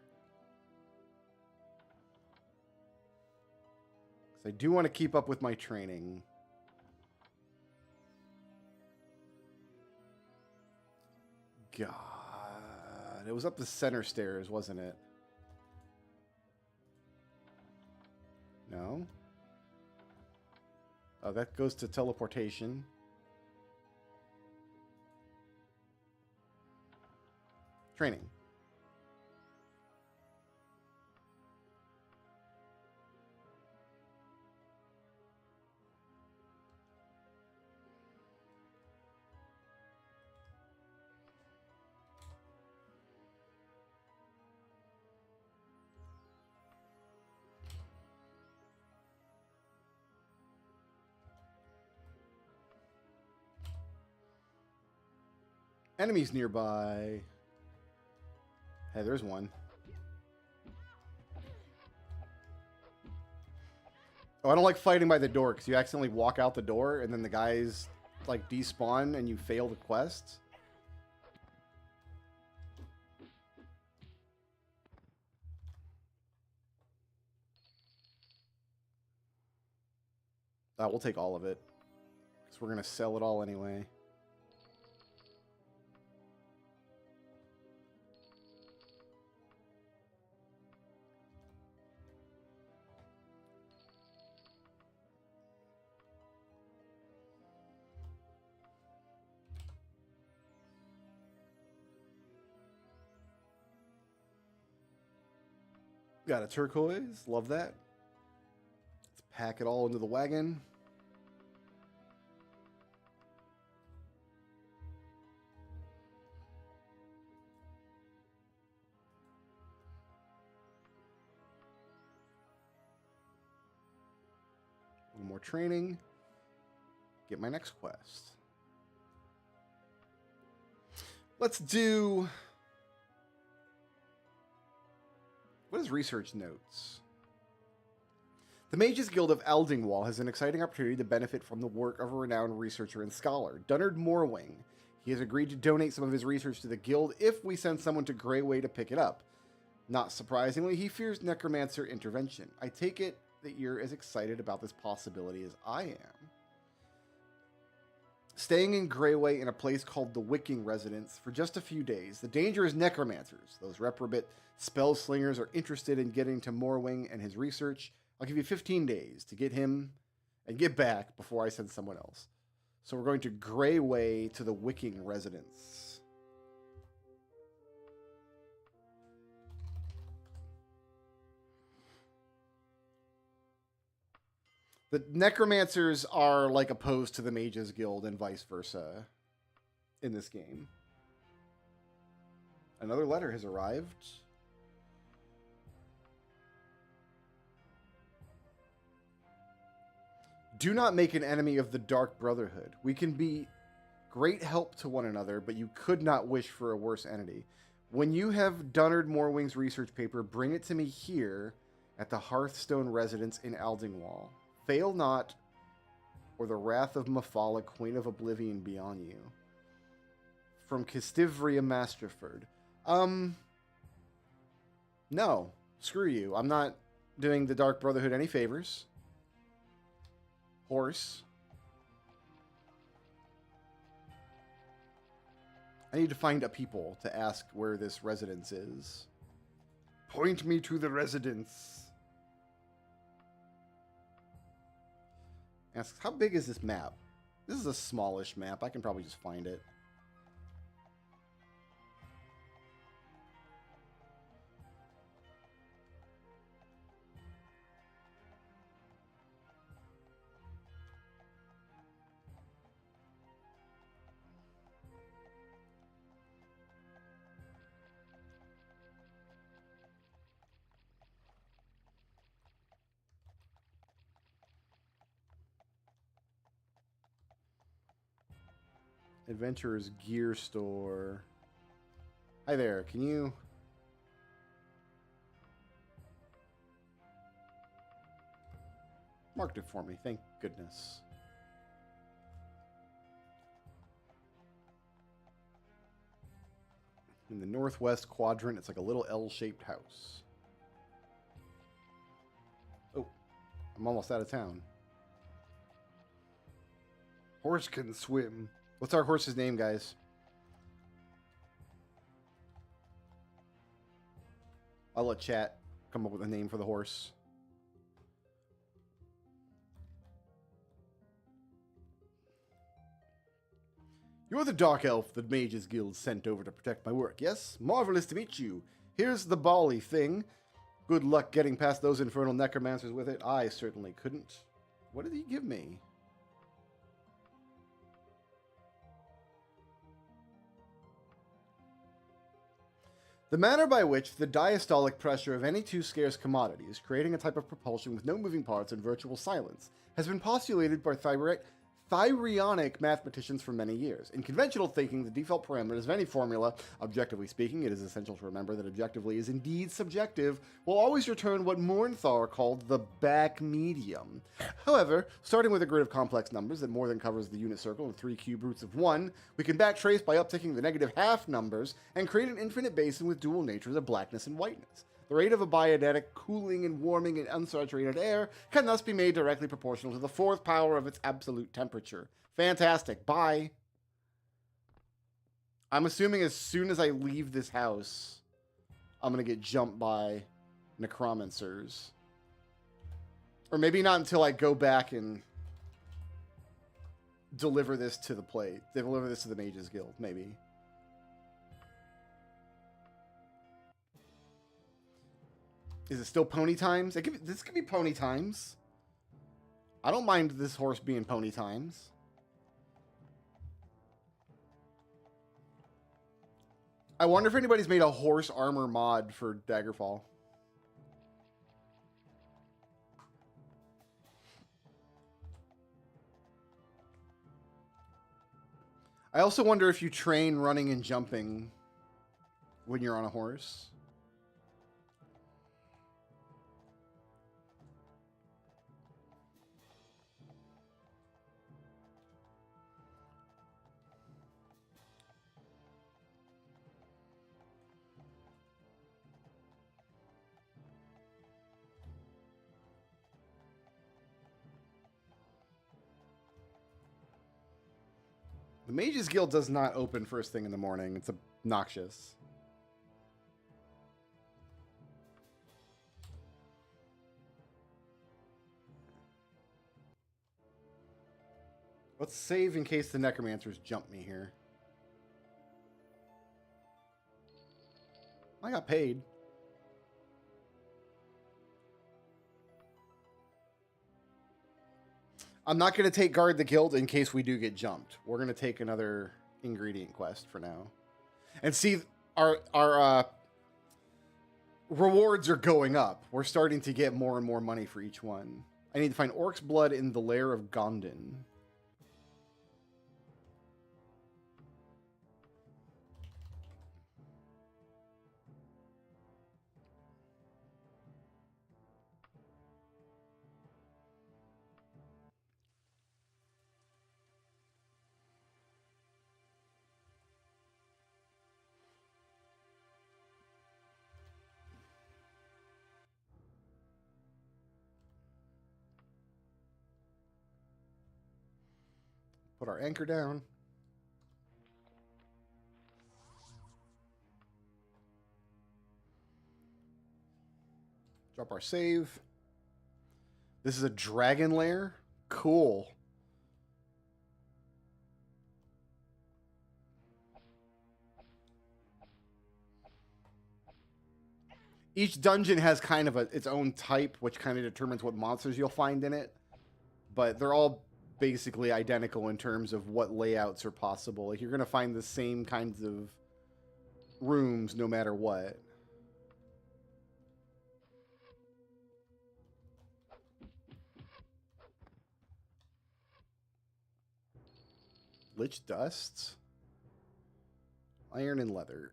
I do want to keep up with my training. God. It was up the center stairs, wasn't it? No? Oh, that goes to teleportation. Training. Enemies nearby. Hey, there's one. Oh, I don't like fighting by the door because you accidentally walk out the door and then the guys like despawn and you fail the quest. We'll take all of it because we're going to sell it all anyway. Got a turquoise. Love that. Let's pack it all into the wagon. One more training. Get my next quest. Let's do... What is research notes? The Mages Guild of Aldingwall has an exciting opportunity to benefit from the work of a renowned researcher and scholar, Dunnard Morwing. He has agreed to donate some of his research to the guild if we send someone to Greyway to pick it up. Not surprisingly, he fears necromancer intervention. I take it that you're as excited about this possibility as I am. Staying in Greyway in a place called the Wicking Residence for just a few days. The danger is necromancers. Those reprobate spell slingers are interested in getting to Morwing and his research. I'll give you 15 days to get him and get back before I send someone else. So we're going to Greyway to the Wicking Residence. The necromancers are like opposed to the Mages Guild and vice versa in this game. Another letter has arrived. Do not make an enemy of the Dark Brotherhood. We can be great help to one another, but you could not wish for a worse entity. When you have Dunnard Morwing's research paper, bring it to me here, at the Hearthstone residence in Aldingwall. Fail not, or the wrath of Mephala, Queen of Oblivion, be on you. From Kistivria Masterford. No. Screw you. I'm not doing the Dark Brotherhood any favors. Horse. I need to find a people to ask where this residence is. Point me to the residence. Asks, how big is this map? This is a smallish map. I can probably just find it. Adventurer's Gear Store. Hi there, can you... Marked it for me, thank goodness. In the northwest quadrant, it's like a little L-shaped house. Oh, I'm almost out of town. Horse can swim. What's our horse's name, guys? I'll let chat come up with a name for the horse. You're the Dark Elf the Mages Guild sent over to protect my work, yes? Marvelous to meet you. Here's the bally thing. Good luck getting past those infernal necromancers with it. I certainly couldn't. What did he give me? The manner by which the diastolic pressure of any two scarce commodities, creating a type of propulsion with no moving parts and virtual silence, has been postulated by Thyrionic mathematicians for many years. In conventional thinking, the default parameters of any formula, objectively speaking, it is essential to remember that objectively is indeed subjective, will always return what Mornthar called the back medium. However, starting with a grid of complex numbers that more than covers the unit circle of 3 cube roots of 1, we can backtrace by uptaking the negative half numbers and create an infinite basin with dual natures of blackness and whiteness. The rate of a biodetic cooling and warming in unsaturated air can thus be made directly proportional to the fourth power of its absolute temperature. Fantastic. Bye. I'm assuming as soon as I leave this house, I'm going to get jumped by necromancers. Or maybe not until I go back and deliver this to the plate. Deliver this to the Mages Guild, maybe. Is it still pony times? This could be pony times. I don't mind this horse being pony times. I wonder if anybody's made a horse armor mod for Daggerfall. I also wonder if you train running and jumping when you're on a horse. The Mages Guild does not open first thing in the morning. It's obnoxious. Let's save in case the necromancers jump me here. I got paid. I'm not going to take Guard the Guild in case we do get jumped. We're going to take another ingredient quest for now. And see, our rewards are going up. We're starting to get more and more money for each one. I need to find Orc's Blood in the Lair of Gondon. Put our anchor down. Drop our save. This is a dragon lair? Cool. Each dungeon has kind of its own type, which kind of determines what monsters you'll find in it. But they're all basically identical in terms of what layouts are possible. Like, you're going to find the same kinds of rooms no matter what. Lich dust. Iron and leather.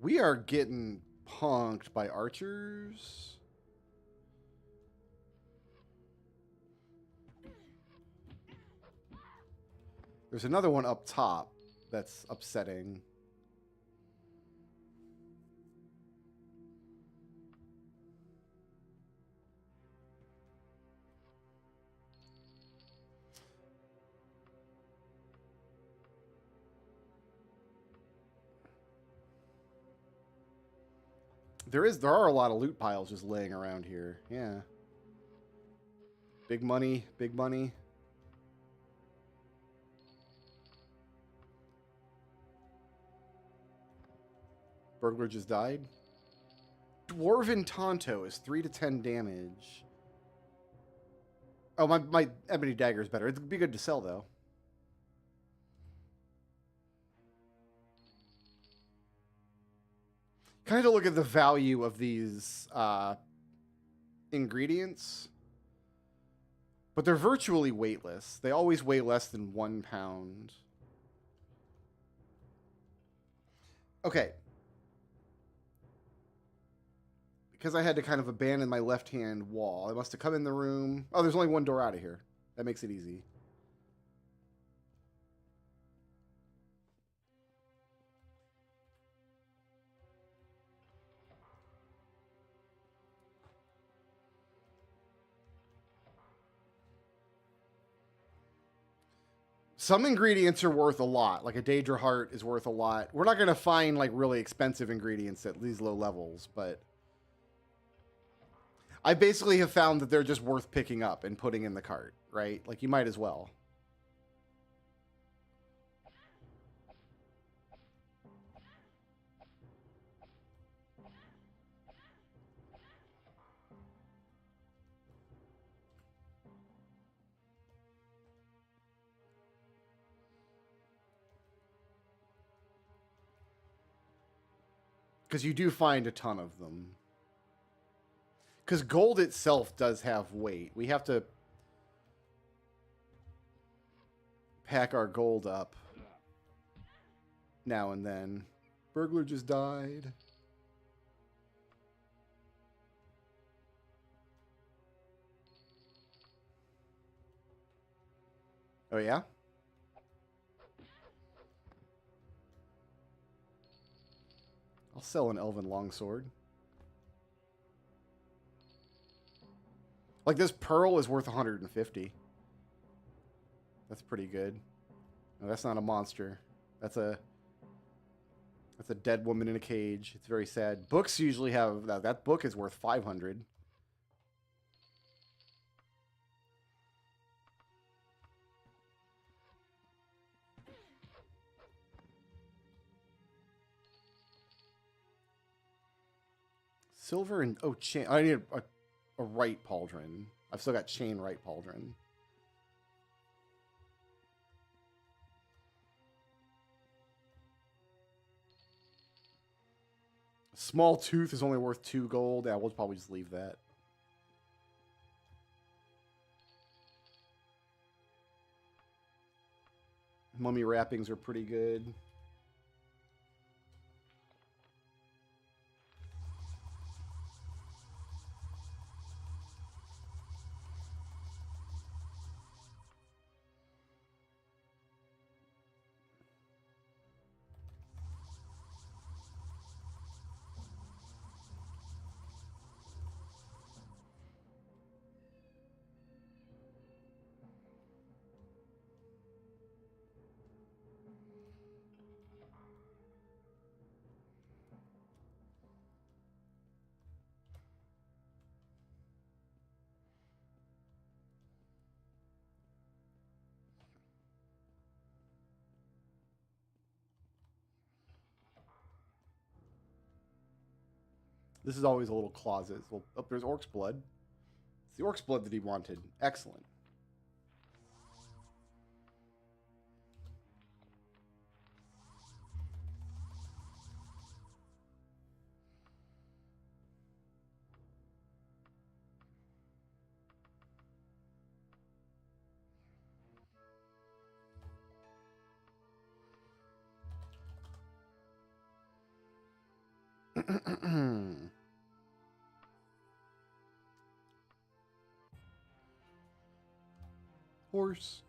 We are getting punked by archers. There's another one up top that's upsetting. There are a lot of loot piles just laying around here. Yeah. Big money, big money. Burglar just died. Dwarven Tonto is 3 to 10 damage. Oh, my ebony dagger is better. It'd be good to sell, though. Kind of look at the value of these ingredients. But they're virtually weightless. They always weigh less than 1 pound. Okay. Because I had to kind of abandon my left-hand wall, I must have come in the room. Oh, there's only one door out of here. That makes it easy. Some ingredients are worth a lot. Like a Daedra heart is worth a lot. We're not going to find like really expensive ingredients at these low levels, but I basically have found that they're just worth picking up and putting in the cart, right? Like, you might as well. Because you do find a ton of them. Because gold itself does have weight. We have to pack our gold up now and then. Burglar just died. Oh, yeah? I'll sell an elven longsword. Like, this pearl is worth 150. That's pretty good. No, that's not a monster. That's a dead woman in a cage. It's very sad. Books usually have... That book is worth 500. Silver and... Oh, chain. I need a right pauldron. I've still got chain right pauldron. Small tooth is only worth 2 gold. Yeah, we'll probably just leave that. Mummy wrappings are pretty good. This is always a little closet. Oh, there's Orc's blood. It's the Orc's blood that he wanted. Excellent. Horse.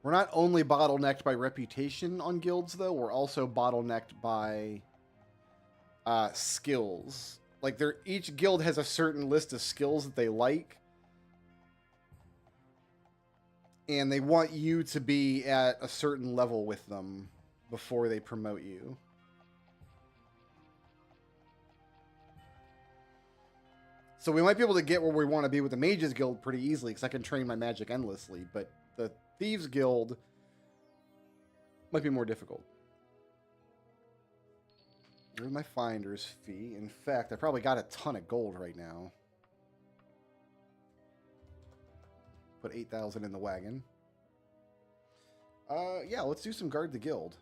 We're not only bottlenecked by reputation on guilds, though. We're also bottlenecked by skills. Like, each guild has a certain list of skills that they like. And they want you to be at a certain level with them before they promote you. So we might be able to get where we want to be with the Mages Guild pretty easily, because I can train my magic endlessly. But the Thieves Guild might be more difficult. Where's my finder's fee? In fact, I probably got a ton of gold right now. Put 8,000 in the wagon. Yeah, let's do some guard the guild.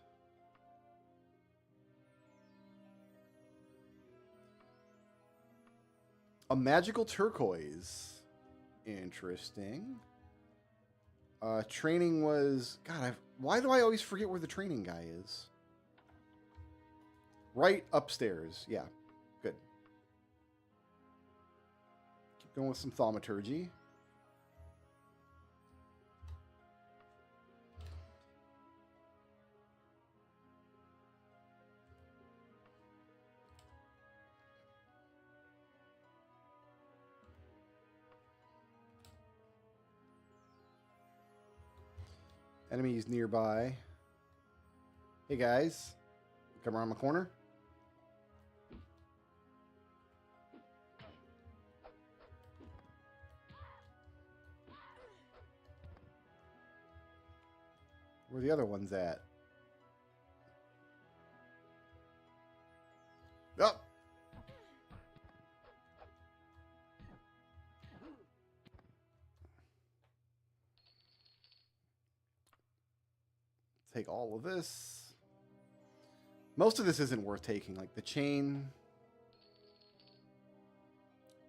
A magical turquoise. Interesting. Training was... God, why do I always forget where the training guy is? Right upstairs. Yeah, good. Keep going with some thaumaturgy. Enemies nearby. Hey guys, come around the corner. Where are the other ones at? Oh! Take all of this. Most of this isn't worth taking, like the chain.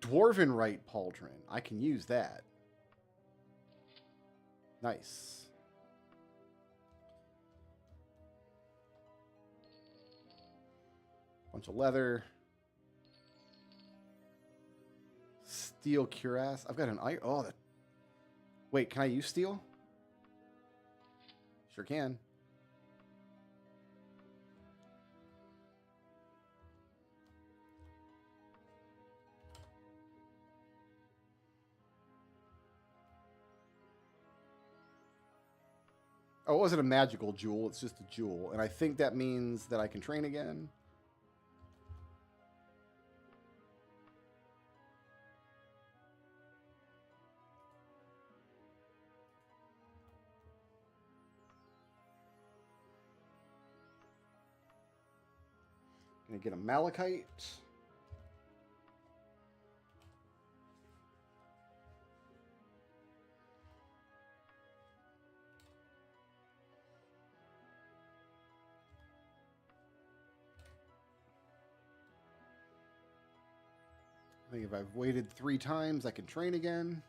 Dwarven Right Pauldron. I can use that. Nice. Bunch of leather. Steel cuirass. I've got an iron. Oh, that. Wait, can I use steel? Sure can. Oh, it wasn't a magical jewel. It's just a jewel. And I think that means that I can train again. Gonna get a malachite. I think if I've waited 3 times, I can train again.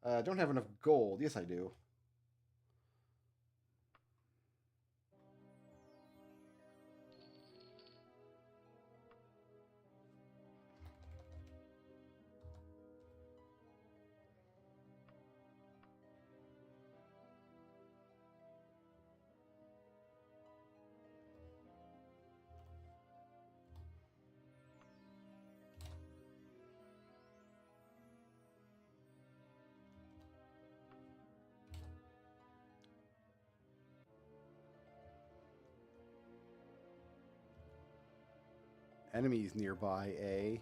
I don't have enough gold. Yes, I do. Enemies nearby, eh?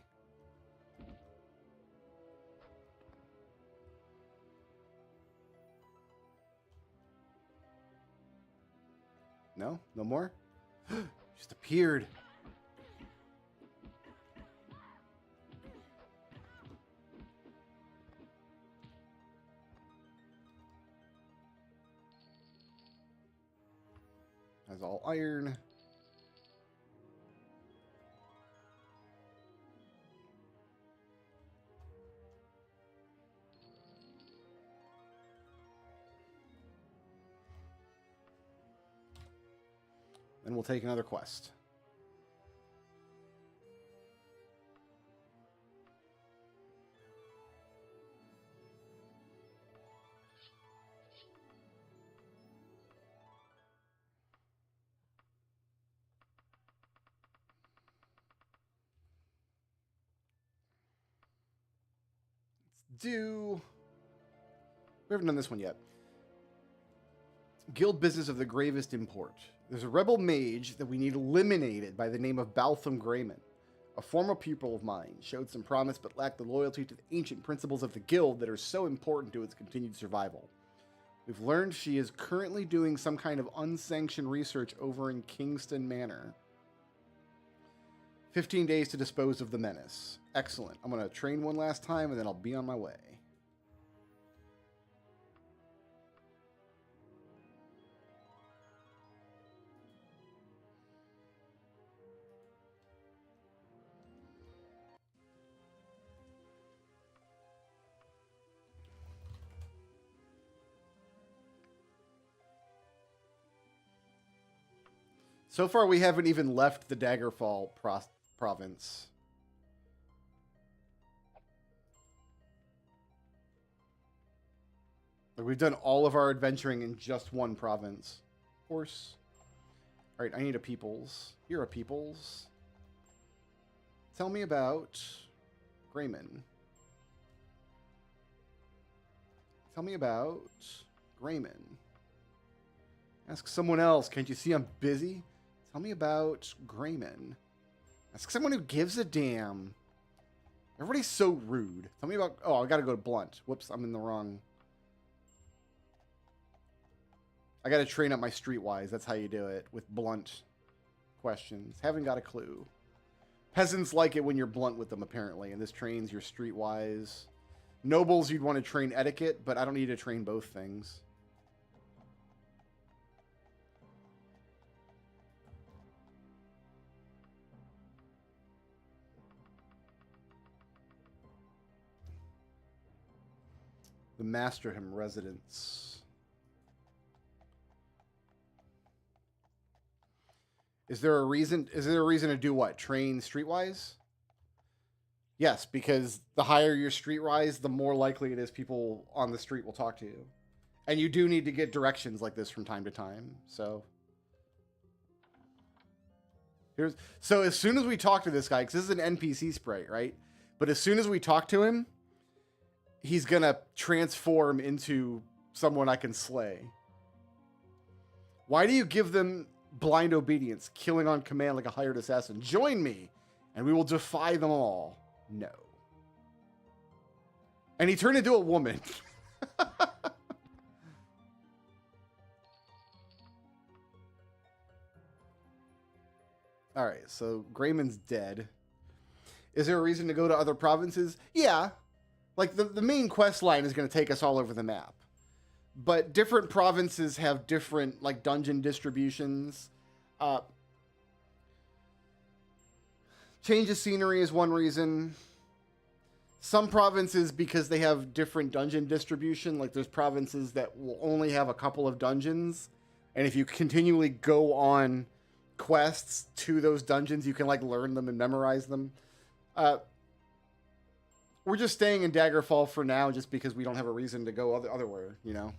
No? No more? Just appeared. Has all iron. And we'll take another quest. We haven't done this one yet. Guild business of the gravest import. There's a rebel mage that we need eliminated by the name of Baltham Grayman. A former pupil of mine, showed some promise but lacked the loyalty to the ancient principles of the guild that are so important to its continued survival. We've learned she is currently doing some kind of unsanctioned research over in Kingston Manor. 15 days to dispose of the menace. Excellent. I'm going to train one last time and then I'll be on my way. So far, we haven't even left the Daggerfall province. Like, we've done all of our adventuring in just one province. Horse. All right, I need a peoples. Here are peoples. Tell me about Grayman. Tell me about Grayman. Ask someone else. Can't you see I'm busy? Tell me about Grayman. Ask someone who gives a damn. Everybody's so rude. Tell me about... Oh, I gotta go to Blunt. Whoops, I'm in the wrong... I gotta train up my streetwise. That's how you do it. With blunt questions. Haven't got a clue. Peasants like it when you're blunt with them, apparently. And this trains your streetwise. Nobles, you'd want to train etiquette, but I don't need to train both things. The Masterham residence. Is there a reason? Is there a reason to do what? Train streetwise? Yes, because the higher your streetwise, the more likely it is people on the street will talk to you. And you do need to get directions like this from time to time. So as soon as we talk to this guy, because this is an NPC sprite, right? But as soon as we talk to him, he's gonna transform into someone I can slay. Why do you give them blind obedience, killing on command like a hired assassin? Join me, and we will defy them all. No. And he turned into a woman. All right, so Grayman's dead. Is there a reason to go to other provinces? Yeah. Like, the main quest line is going to take us all over the map. But different provinces have different, like, dungeon distributions. Change of scenery is one reason. Some provinces, because they have different dungeon distribution, like there's provinces that will only have a couple of dungeons. And if you continually go on quests to those dungeons, you can, like, learn them and memorize them. We're just staying in Daggerfall for now just because we don't have a reason to go otherwhere, you know?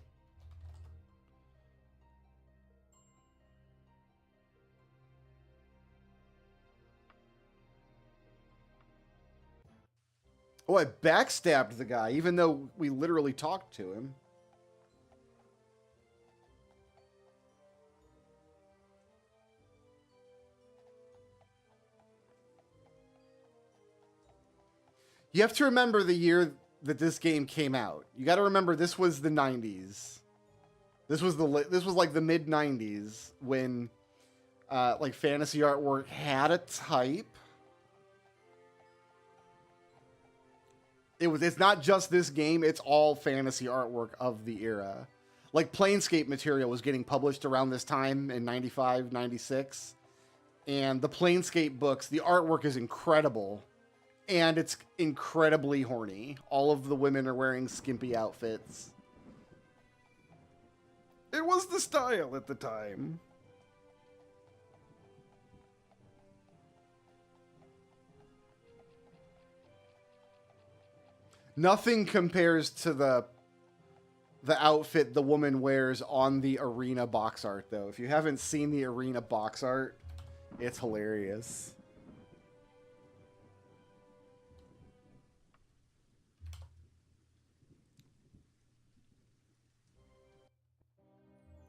Oh, I backstabbed the guy, even though we literally talked to him. You have to remember the year that this game came out. You got to remember this was the 90s. This was like the mid 90s when like fantasy artwork had a type. It's not just this game, it's all fantasy artwork of the era. Like Planescape material was getting published around this time in 95, 96. And the Planescape books, the artwork is incredible. And it's incredibly horny. All of the women are wearing skimpy outfits. It was the style at the time. Nothing compares to the outfit the woman wears on the arena box art, though. If you haven't seen the arena box art, it's hilarious.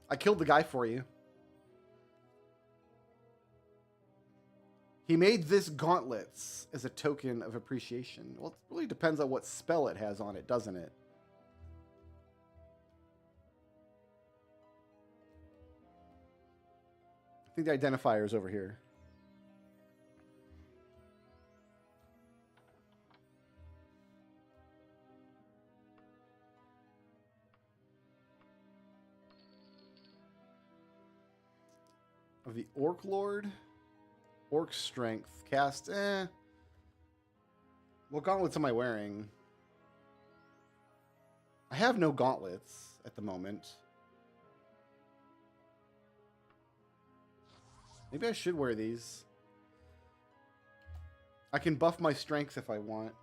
I killed the guy for you. He made this gauntlets as a token of appreciation. Well, it really depends on what spell it has on it, doesn't it? I think the identifier is over here. Of the Orc Lord. Orc Strength. Cast, What gauntlets am I wearing? I have no gauntlets at the moment. Maybe I should wear these. I can buff my strength if I want.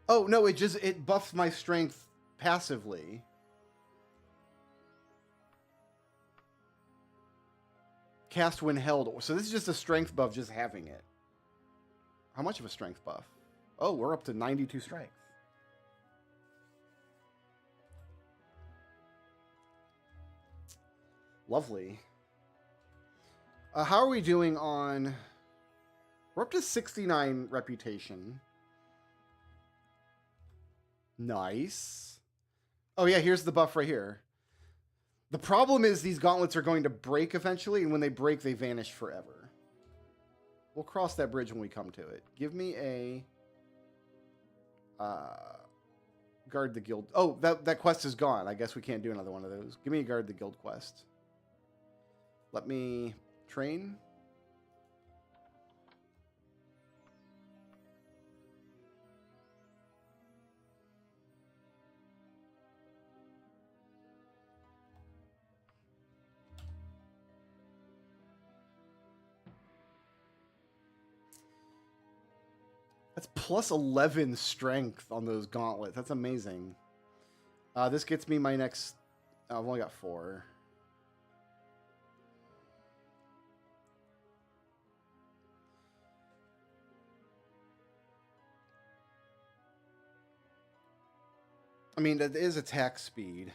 Oh, no, it buffs my strength passively. Cast when held. So this is just a strength buff, just having it. How much of a strength buff? Oh, we're up to 92 strength. Lovely. How are we doing on... We're up to 69 reputation. Nice. Oh yeah, here's the buff right here. The problem is these gauntlets are going to break eventually, and when they break, they vanish forever. We'll cross that bridge when we come to it. Give me a... guard the guild. Oh, that quest is gone. I guess we can't do another one of those. Give me a guard the guild quest. Let me train. That's plus 11 strength on those gauntlets. That's amazing. This gets me my next... I've only got 4. I mean, that is attack speed.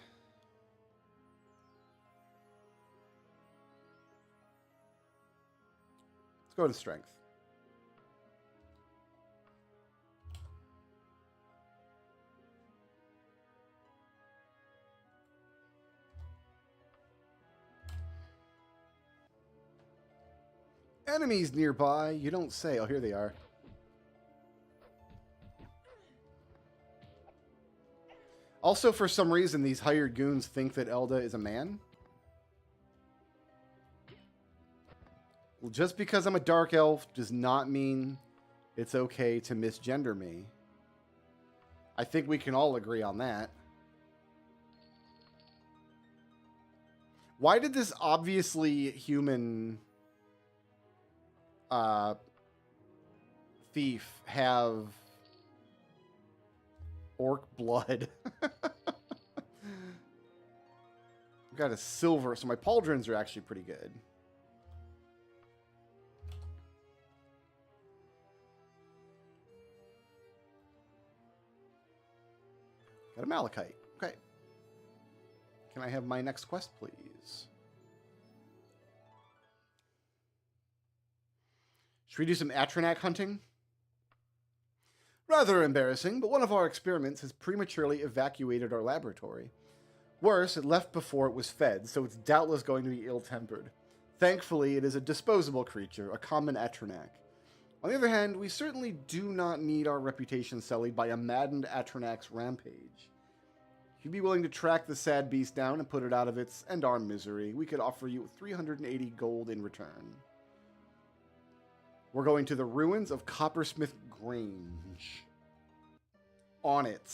Let's go to strength. Enemies nearby. You don't say. Oh, here they are. Also, for some reason, these hired goons think that Elda is a man. Well, just because I'm a dark elf does not mean it's okay to misgender me. I think we can all agree on that. Why did this obviously human thief have orc blood? I've got a silver, so my pauldrons are actually pretty good. Got a malachite. Okay. Can I have my next quest, please? Should we do some Atronak hunting? Rather embarrassing, but one of our experiments has prematurely evacuated our laboratory. Worse, it left before it was fed, so it's doubtless going to be ill-tempered. Thankfully, it is a disposable creature, a common Atronak. On the other hand, we certainly do not need our reputation sullied by a maddened Atronach's rampage. If you'd be willing to track the sad beast down and put it out of its and our misery, we could offer you 380 gold in return. We're going to the ruins of Coppersmith Grange. On it.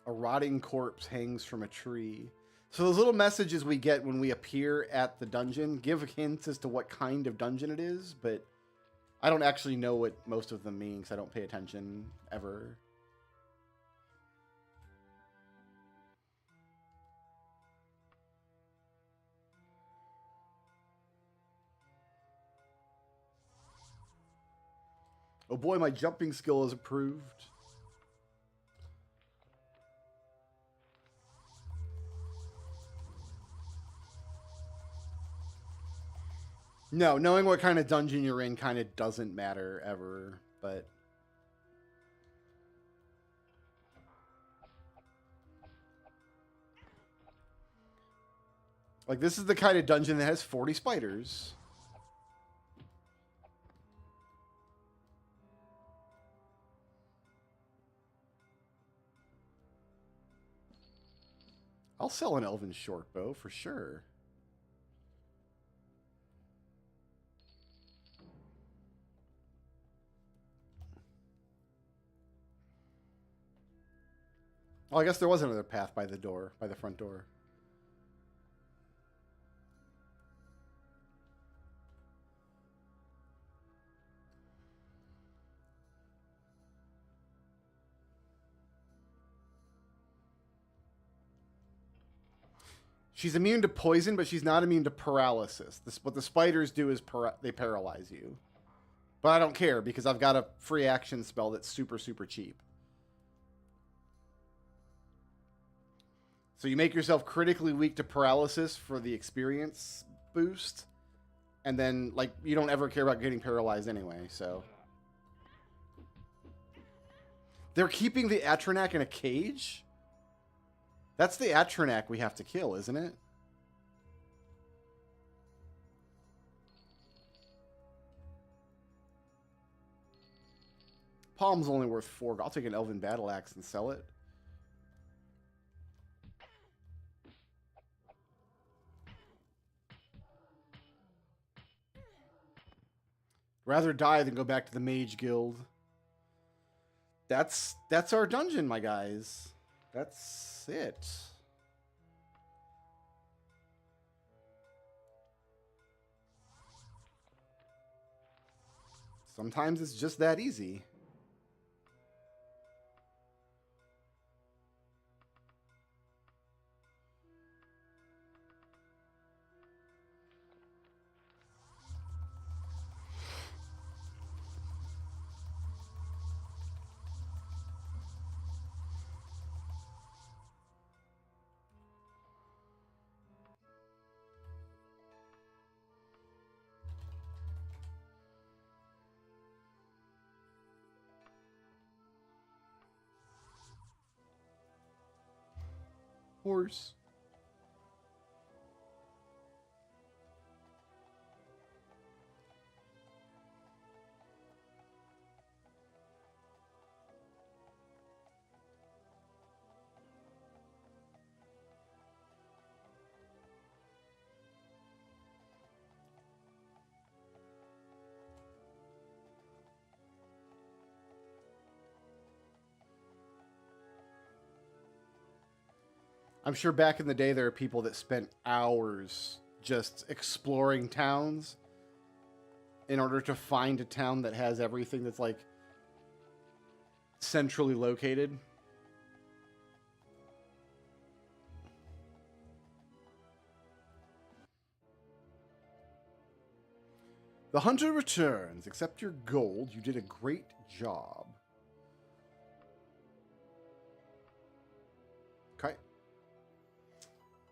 A rotting corpse hangs from a tree. So those little messages we get when we appear at the dungeon give hints as to what kind of dungeon it is, but I don't actually know what most of them mean because I don't pay attention ever. Oh boy, my jumping skill is improved. No, knowing what kind of dungeon you're in kind of doesn't matter ever, but... Like, this is the kind of dungeon that has 40 spiders. I'll sell an elven shortbow for sure. Oh, I guess there was another path by the door, by the front door. She's immune to poison, but she's not immune to paralysis. What the spiders do is they paralyze you. But I don't care because I've got a free action spell that's super, super cheap. So you make yourself critically weak to paralysis for the experience boost. And then, like, you don't ever care about getting paralyzed anyway, so. They're keeping the Atronak in a cage? That's the Atronak we have to kill, isn't it? Palm's only worth 4. I'll take an Elven Battle Axe and sell it. Rather die than go back to the Mage Guild. That's our dungeon, my guys. That's it. Sometimes it's just that easy. Horse. I'm sure back in the day there are people that spent hours just exploring towns in order to find a town that has everything that's like centrally located. The hunter returns. Accept your gold. You did a great job. Okay.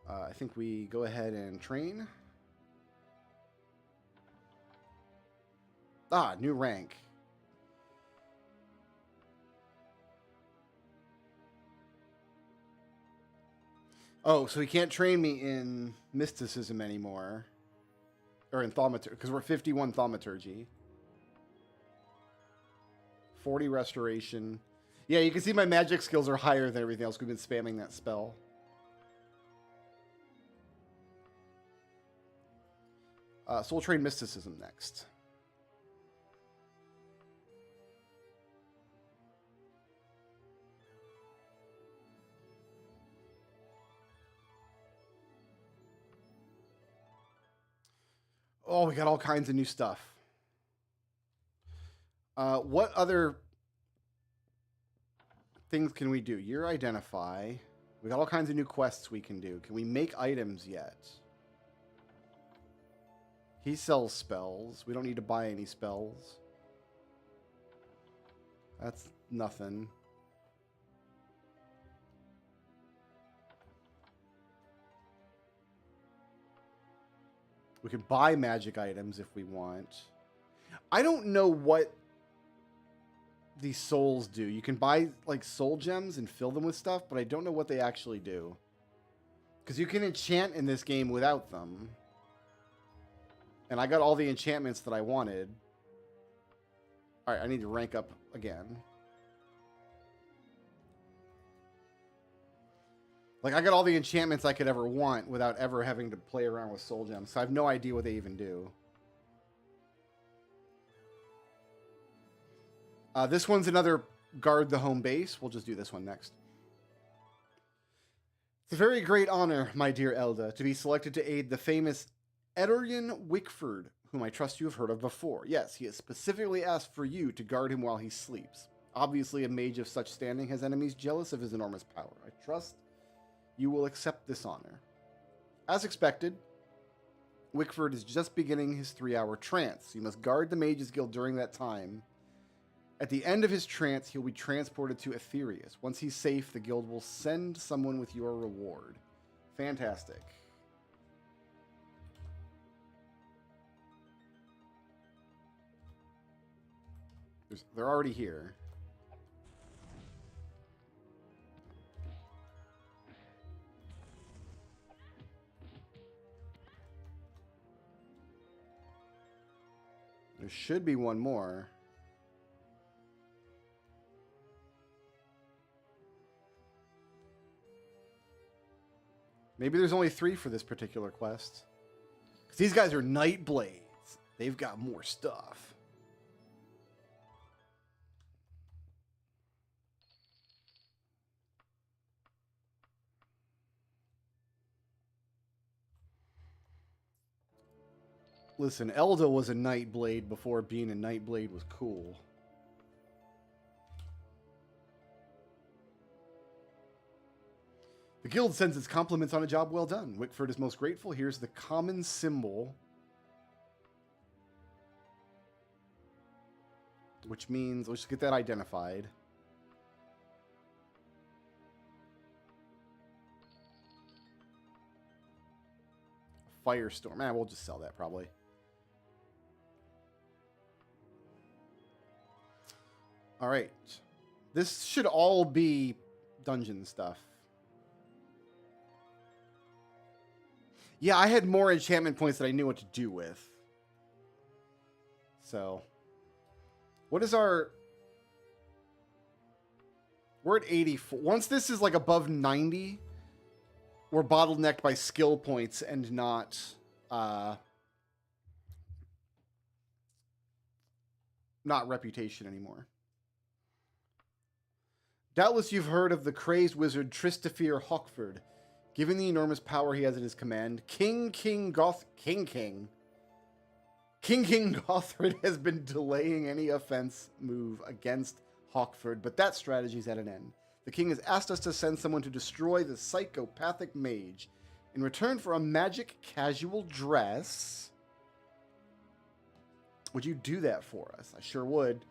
I think we go ahead and train. Ah, new rank. Oh, so he can't train me in mysticism anymore. Or in thaumaturgy, because we're 51 thaumaturgy. 40 restoration. Yeah, you can see my magic skills are higher than everything else. We've been spamming that spell. So we'll train mysticism next. Oh, we got all kinds of new stuff. What other things can we do? Year identify. We got all kinds of new quests we can do. Can we make items yet? He sells spells. We don't need to buy any spells. That's nothing. We can buy magic items if we want. I don't know what these souls do. You can buy like soul gems and fill them with stuff, but I don't know what they actually do. Because you can enchant in this game without them. And I got all the enchantments that I wanted. Alright, I need to rank up again. Like, I got all the enchantments I could ever want without ever having to play around with soul gems. So I have no idea what they even do. This one's another guard the home base. We'll just do this one next. It's a very great honor, my dear Elda, to be selected to aid the famous Edorian Wickford, whom I trust you have heard of before. Yes, he has specifically asked for you to guard him while he sleeps. Obviously, a mage of such standing has enemies jealous of his enormous power. I trust you will accept this honor. As expected, Wickford is just beginning his 3-hour trance. You must guard the Mages Guild during that time. At the end of his trance, he'll be transported to Aetherius. Once he's safe, the guild will send someone with your reward. Fantastic. They're already here. There should be one more. Maybe there's only 3 for this particular quest. Because these guys are Nightblades. They've got more stuff. Listen, Elda was a Nightblade before being a Nightblade was cool. The guild sends its compliments on a job well done. Wickford is most grateful. Here's the common symbol. Which means, let's just get that identified. Firestorm. We'll just sell that probably. All right. This should all be dungeon stuff. Yeah, I had more enchantment points that I knew what to do with. So, what is our... We're at 84. Once this is like above 90, we're bottlenecked by skill points and not... not reputation anymore. Doubtless you've heard of the crazed wizard Tristafir Hawkford. Given the enormous power he has at his command, King Gothred has been delaying any offense move against Hawkford, but that strategy's at an end. The king has asked us to send someone to destroy the psychopathic mage. In return for a magic casual dress, Would you do that for us? I sure would.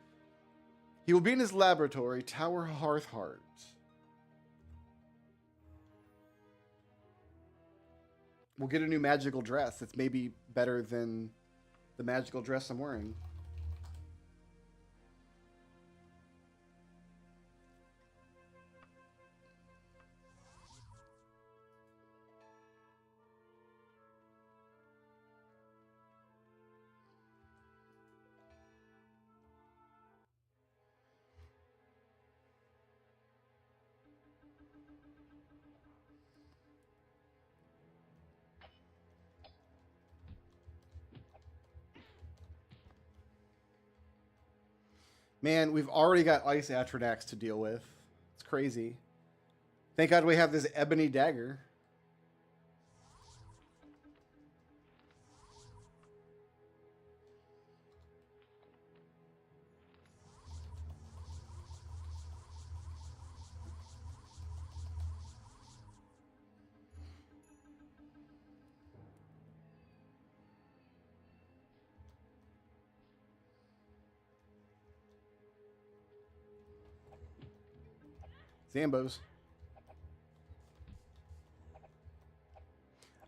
He will be in his laboratory, Tower Hearthheart. We'll get a new magical dress that's maybe better than the magical dress I'm wearing. Man, we've already got Ice Atronax to deal with. It's crazy. Thank God we have this Ebony Dagger. Zambos.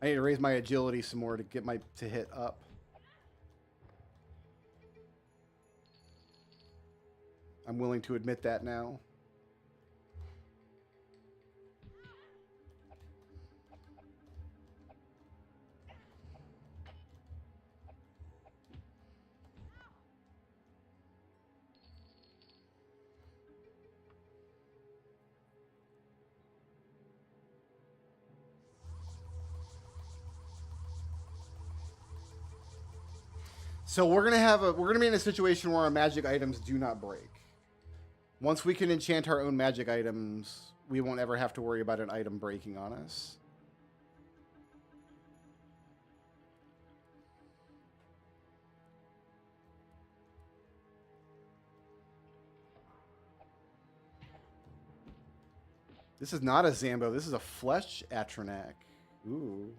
I need to raise my agility some more to get my to hit up. I'm willing to admit that now. So we're gonna be in a situation where our magic items do not break. Once we can enchant our own magic items, we won't ever have to worry about an item breaking on us. This is not a Zambo. This is a Flesh Atronac. Ooh.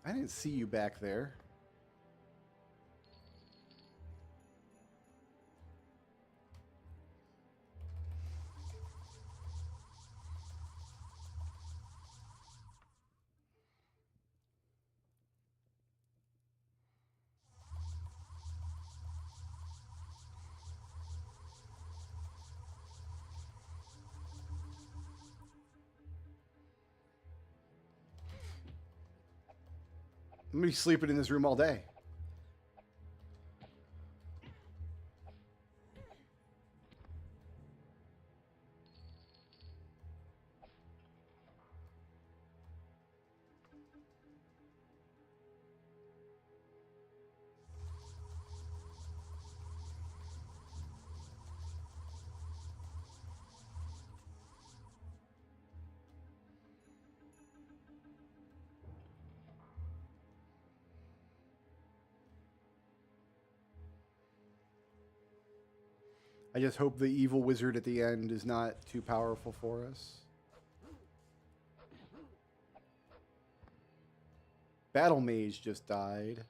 I didn't see you back there. I'm gonna be sleeping in this room all day. I just hope the evil wizard at the end is not too powerful for us. Battle Mage just died.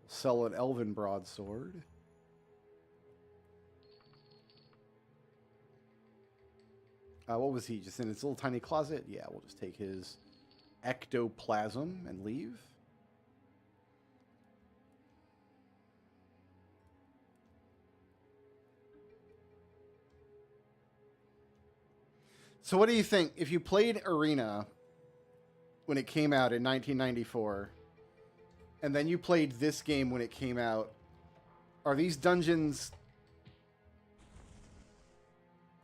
Sell an Elven Broadsword. What was he? Just in his little tiny closet? Yeah, we'll just take his ectoplasm and leave. So what do you think? If you played Arena when it came out in 1994, and then you played this game when it came out, are these dungeons...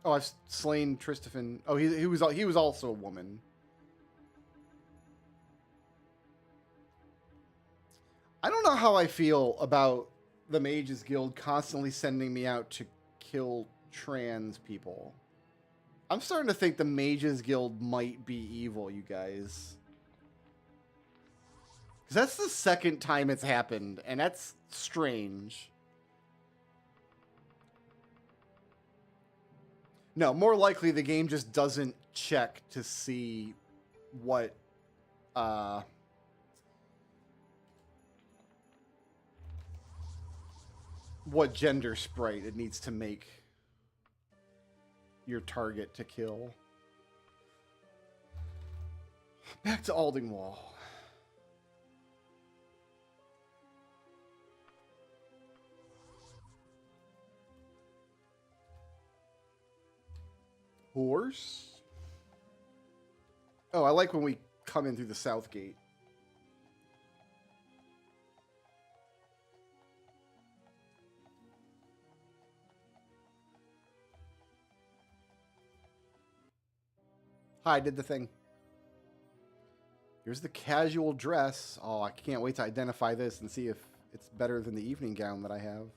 Oh, I've slain Tristafin. Oh, he was also a woman. I don't know how I feel about the Mages Guild constantly sending me out to kill trans people. I'm starting to think the Mages Guild might be evil, you guys. Because that's the second time it's happened, and that's strange. No, more likely the game just doesn't check to see what gender sprite it needs to make your target to kill. Back to Aldingwall. Horse? Oh, I like when we come in through the south gate. Hi, I did the thing. Here's the casual dress. Oh, I can't wait to identify this and see if it's better than the evening gown that I have.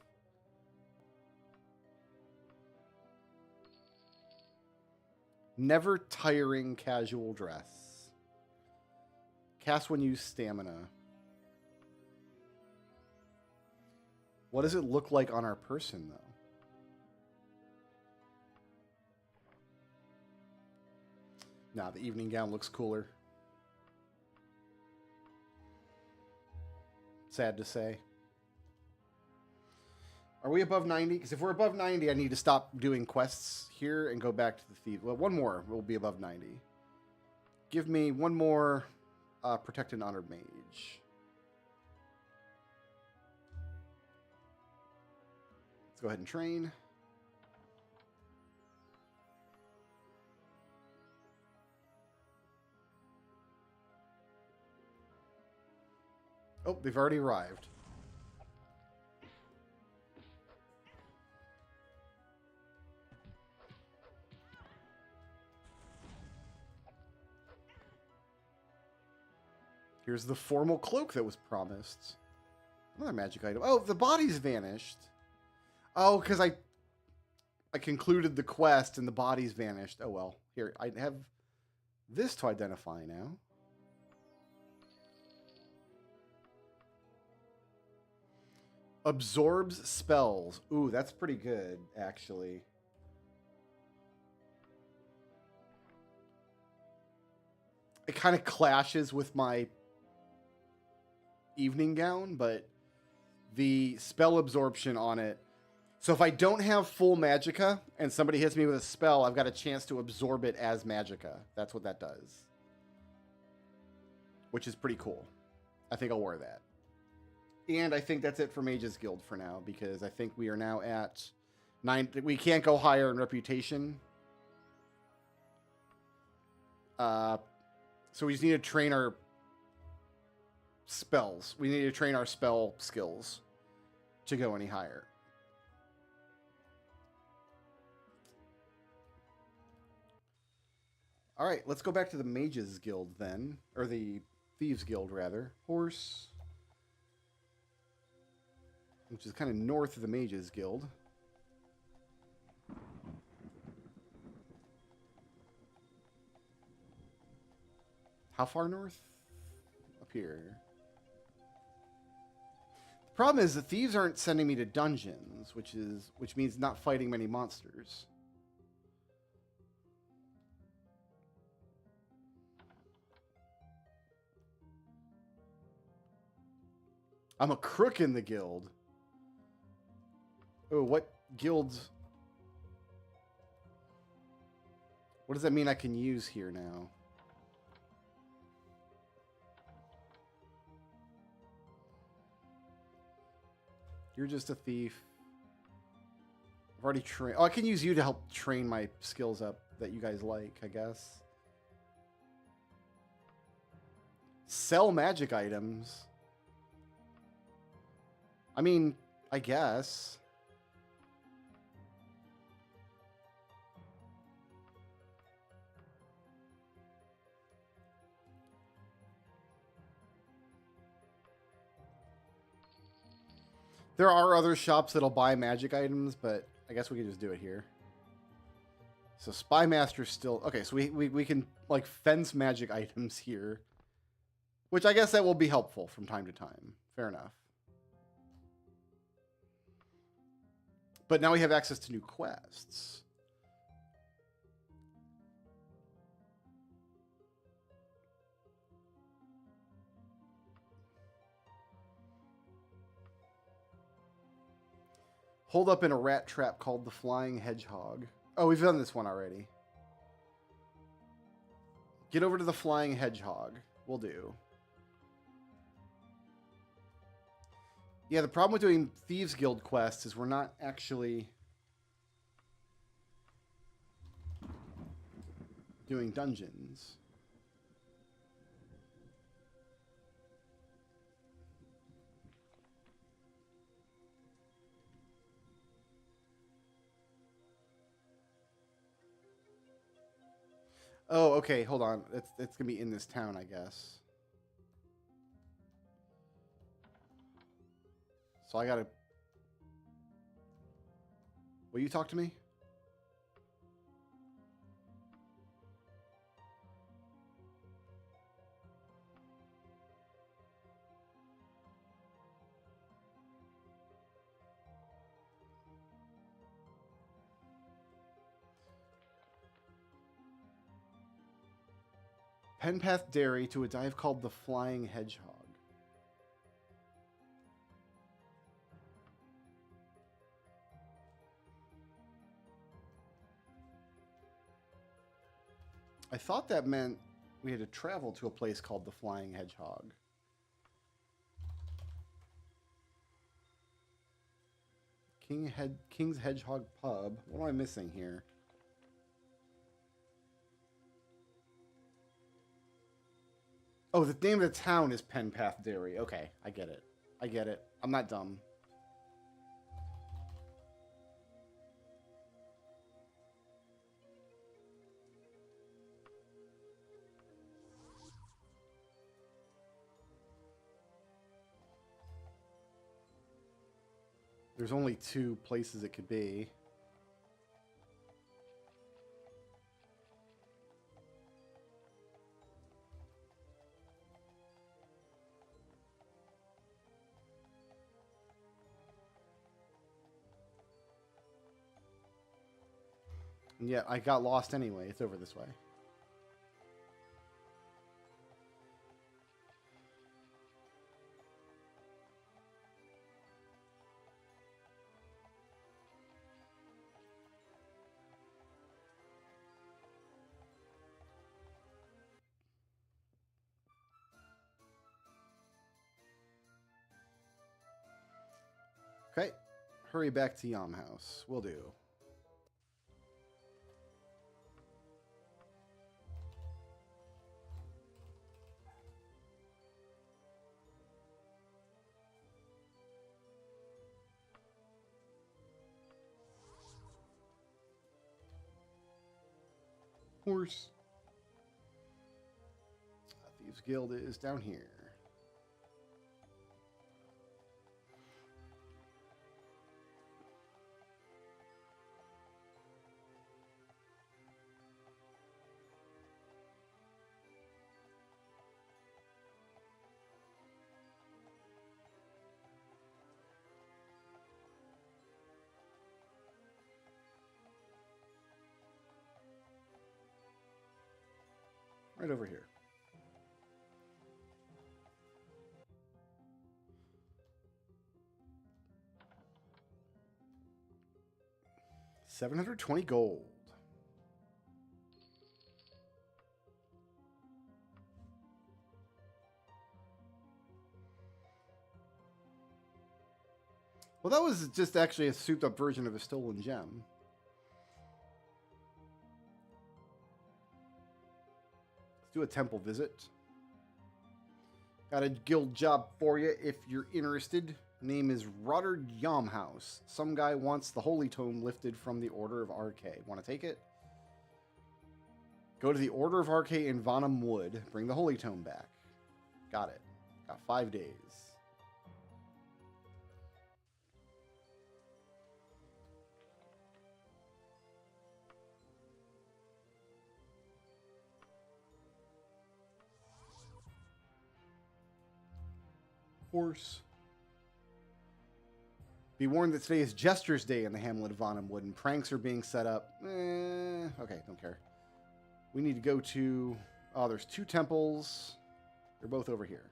Never tiring casual dress. Cast when used stamina. What does it look like on our person, though? Nah, the evening gown looks cooler. Sad to say. Are we above 90? Because if we're above 90, I need to stop doing quests here and go back to the thief. Well, one more will be above 90. Give me one more Protect and Honored Mage. Let's go ahead and train. Oh, they've already arrived. Here's the formal cloak that was promised. Another magic item. Oh, the body's vanished. Oh, because I concluded the quest and the body's vanished. Oh, well. Here, I have this to identify now. Absorbs spells. Ooh, that's pretty good, actually. It kind of clashes with my evening gown, but the spell absorption on it. So if I don't have full magicka and somebody hits me with a spell, I've got a chance to absorb it as magicka. That's what that does. Which is pretty cool. I think I'll wear that. And I think that's it for Mages Guild for now, because I think we are now at 9. We can't go higher in reputation. So we just need to train our spells. We need to train our spell skills to go any higher. All right, let's go back to the Mages Guild then, or the Thieves Guild rather. Horse, which is kind of north of the Mages Guild. How far north? Up here. The problem is the thieves aren't sending me to dungeons, which means not fighting many monsters. I'm a crook in the guild. Oh, what guilds? What does that mean I can use here now? You're just a thief. I've already trained. Oh, I can use you to help train my skills up that you guys like, I guess. Sell magic items. I mean, I guess. There are other shops that'll buy magic items, but I guess we can just do it here. So Spy Master's still... Okay, so we can, like, fence magic items here. Which I guess that will be helpful from time to time. Fair enough. But now we have access to new quests. Hold up in a rat trap called the Flying Hedgehog. Oh, we've done this one already. Get over to the Flying Hedgehog. Will do. Yeah, the problem with doing Thieves Guild quests is we're not actually doing dungeons. Oh, okay, hold on. It's gonna be in this town, I guess. So I gotta... Will you talk to me? Penpath Dairy to a dive called the Flying Hedgehog. I thought that meant we had to travel to a place called the Flying Hedgehog. King's Hedgehog Pub. What am I missing here? Oh, the name of the town is Penpath Dairy. Okay, I get it. I get it. I'm not dumb. There's only 2 places it could be. And yet I got lost anyway. It's over this way. Okay. Hurry back to Yam House. Will do. Horse. Thieves Guild is down here. Right over here. $720 gold. Well, that was just actually a souped up version of a stolen gem. Let's do a temple visit. Got a guild job for you if you're interested. Name is Rotter Yamhouse. Some guy wants the Holy Tome lifted from the Order of RK. Want to take it? Go to the Order of RK in Vonham Wood. Bring the Holy Tome back. Got it. Got 5 days. Horse. Be warned that today is Jester's Day in the hamlet of Vonham Wood, and pranks are being set up. Okay, don't care. We need to go to... Oh, there's 2 temples. They're both over here.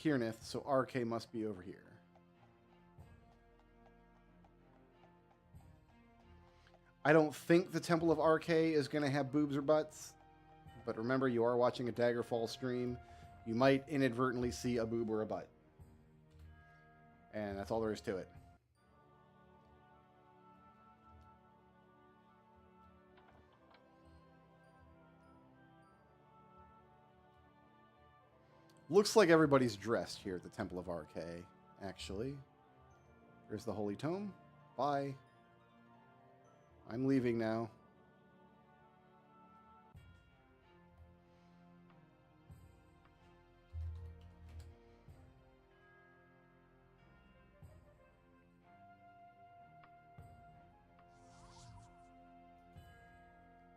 Hirnith, so RK must be over here. I don't think the Temple of RK is going to have boobs or butts. But remember, you are watching a Daggerfall stream. You might inadvertently see a boob or a butt. And that's all there is to it. Looks like everybody's dressed here at the Temple of RK, actually. There's the Holy Tome. Bye. I'm leaving now.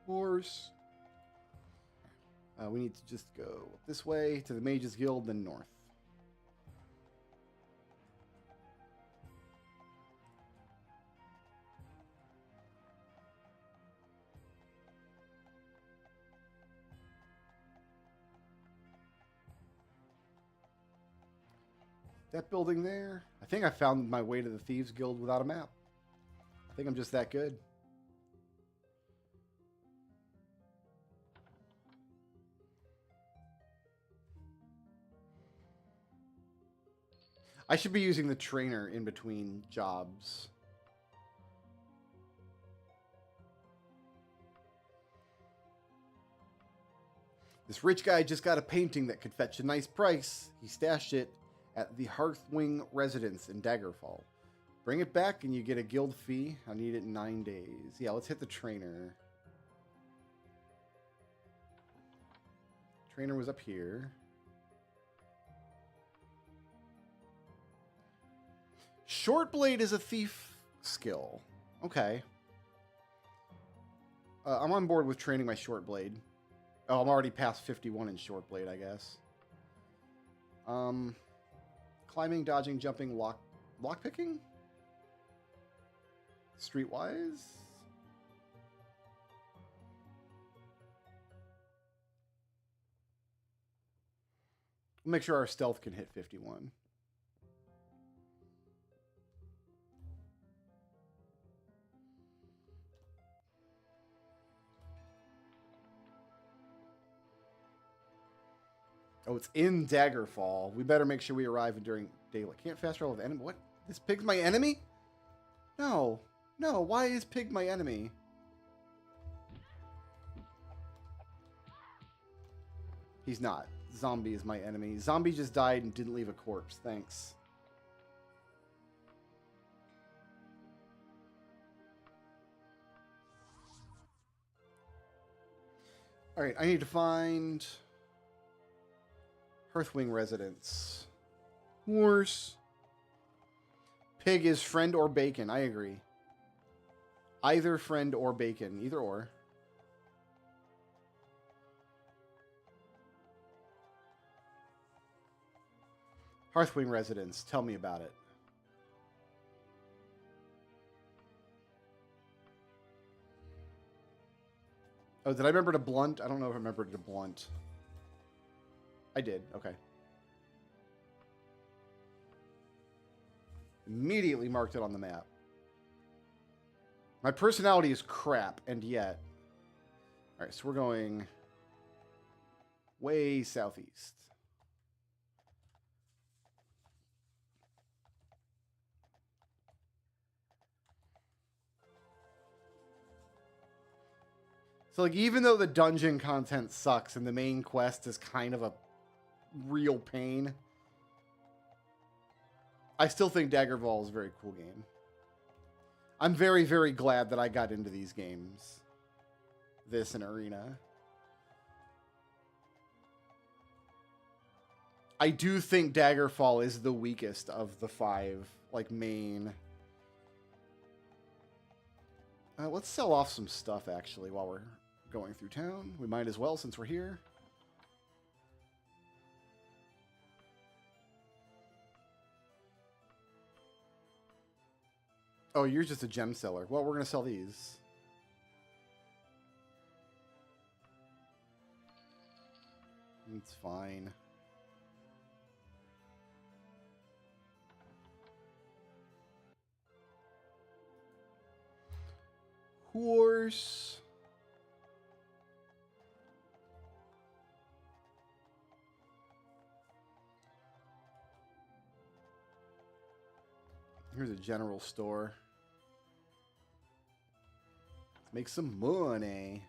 Horse. We need to just go this way to the Mages Guild, then north. That building there. I think I found my way to the Thieves Guild without a map. I think I'm just that good. I should be using the trainer in between jobs. This rich guy just got a painting that could fetch a nice price. He stashed it at the Hearthwing residence in Daggerfall. Bring it back and you get a guild fee. I need it in 9 days. Yeah, let's hit the trainer. Trainer was up here. Shortblade is a thief skill. Okay. I'm on board with training my Shortblade. Oh, I'm already past 51 in Shortblade, I guess. Climbing, dodging, jumping, lockpicking? Streetwise? We'll make sure our stealth can hit 51. Oh, it's in Daggerfall. We better make sure we arrive during daylight. Can't fast travel with enemy. What? This pig's my enemy? No. No, why is pig my enemy? He's not. Zombie is my enemy. Zombie just died and didn't leave a corpse. Thanks. Alright, I need to find Hearthwing residence. Horse. Pig is friend or bacon. I agree. Either friend or bacon. Either or. Hearthwing residence. Tell me about it. Oh, did I remember to blunt? I don't know if I remembered to blunt. I did. Okay. Immediately marked it on the map. My personality is crap, and yet... Alright, so we're going way southeast. So, like, even though the dungeon content sucks and the main quest is kind of a real pain, I still think Daggerfall is a very cool game. I'm very, very glad that I got into these games. This and Arena. I do think Daggerfall is the weakest of the 5, like, main. Let's sell off some stuff, actually, while we're going through town. We might as well, since we're here. Oh, you're just a gem seller. Well, we're going to sell these. It's fine. Horse. Here's a general store. Let's make some money.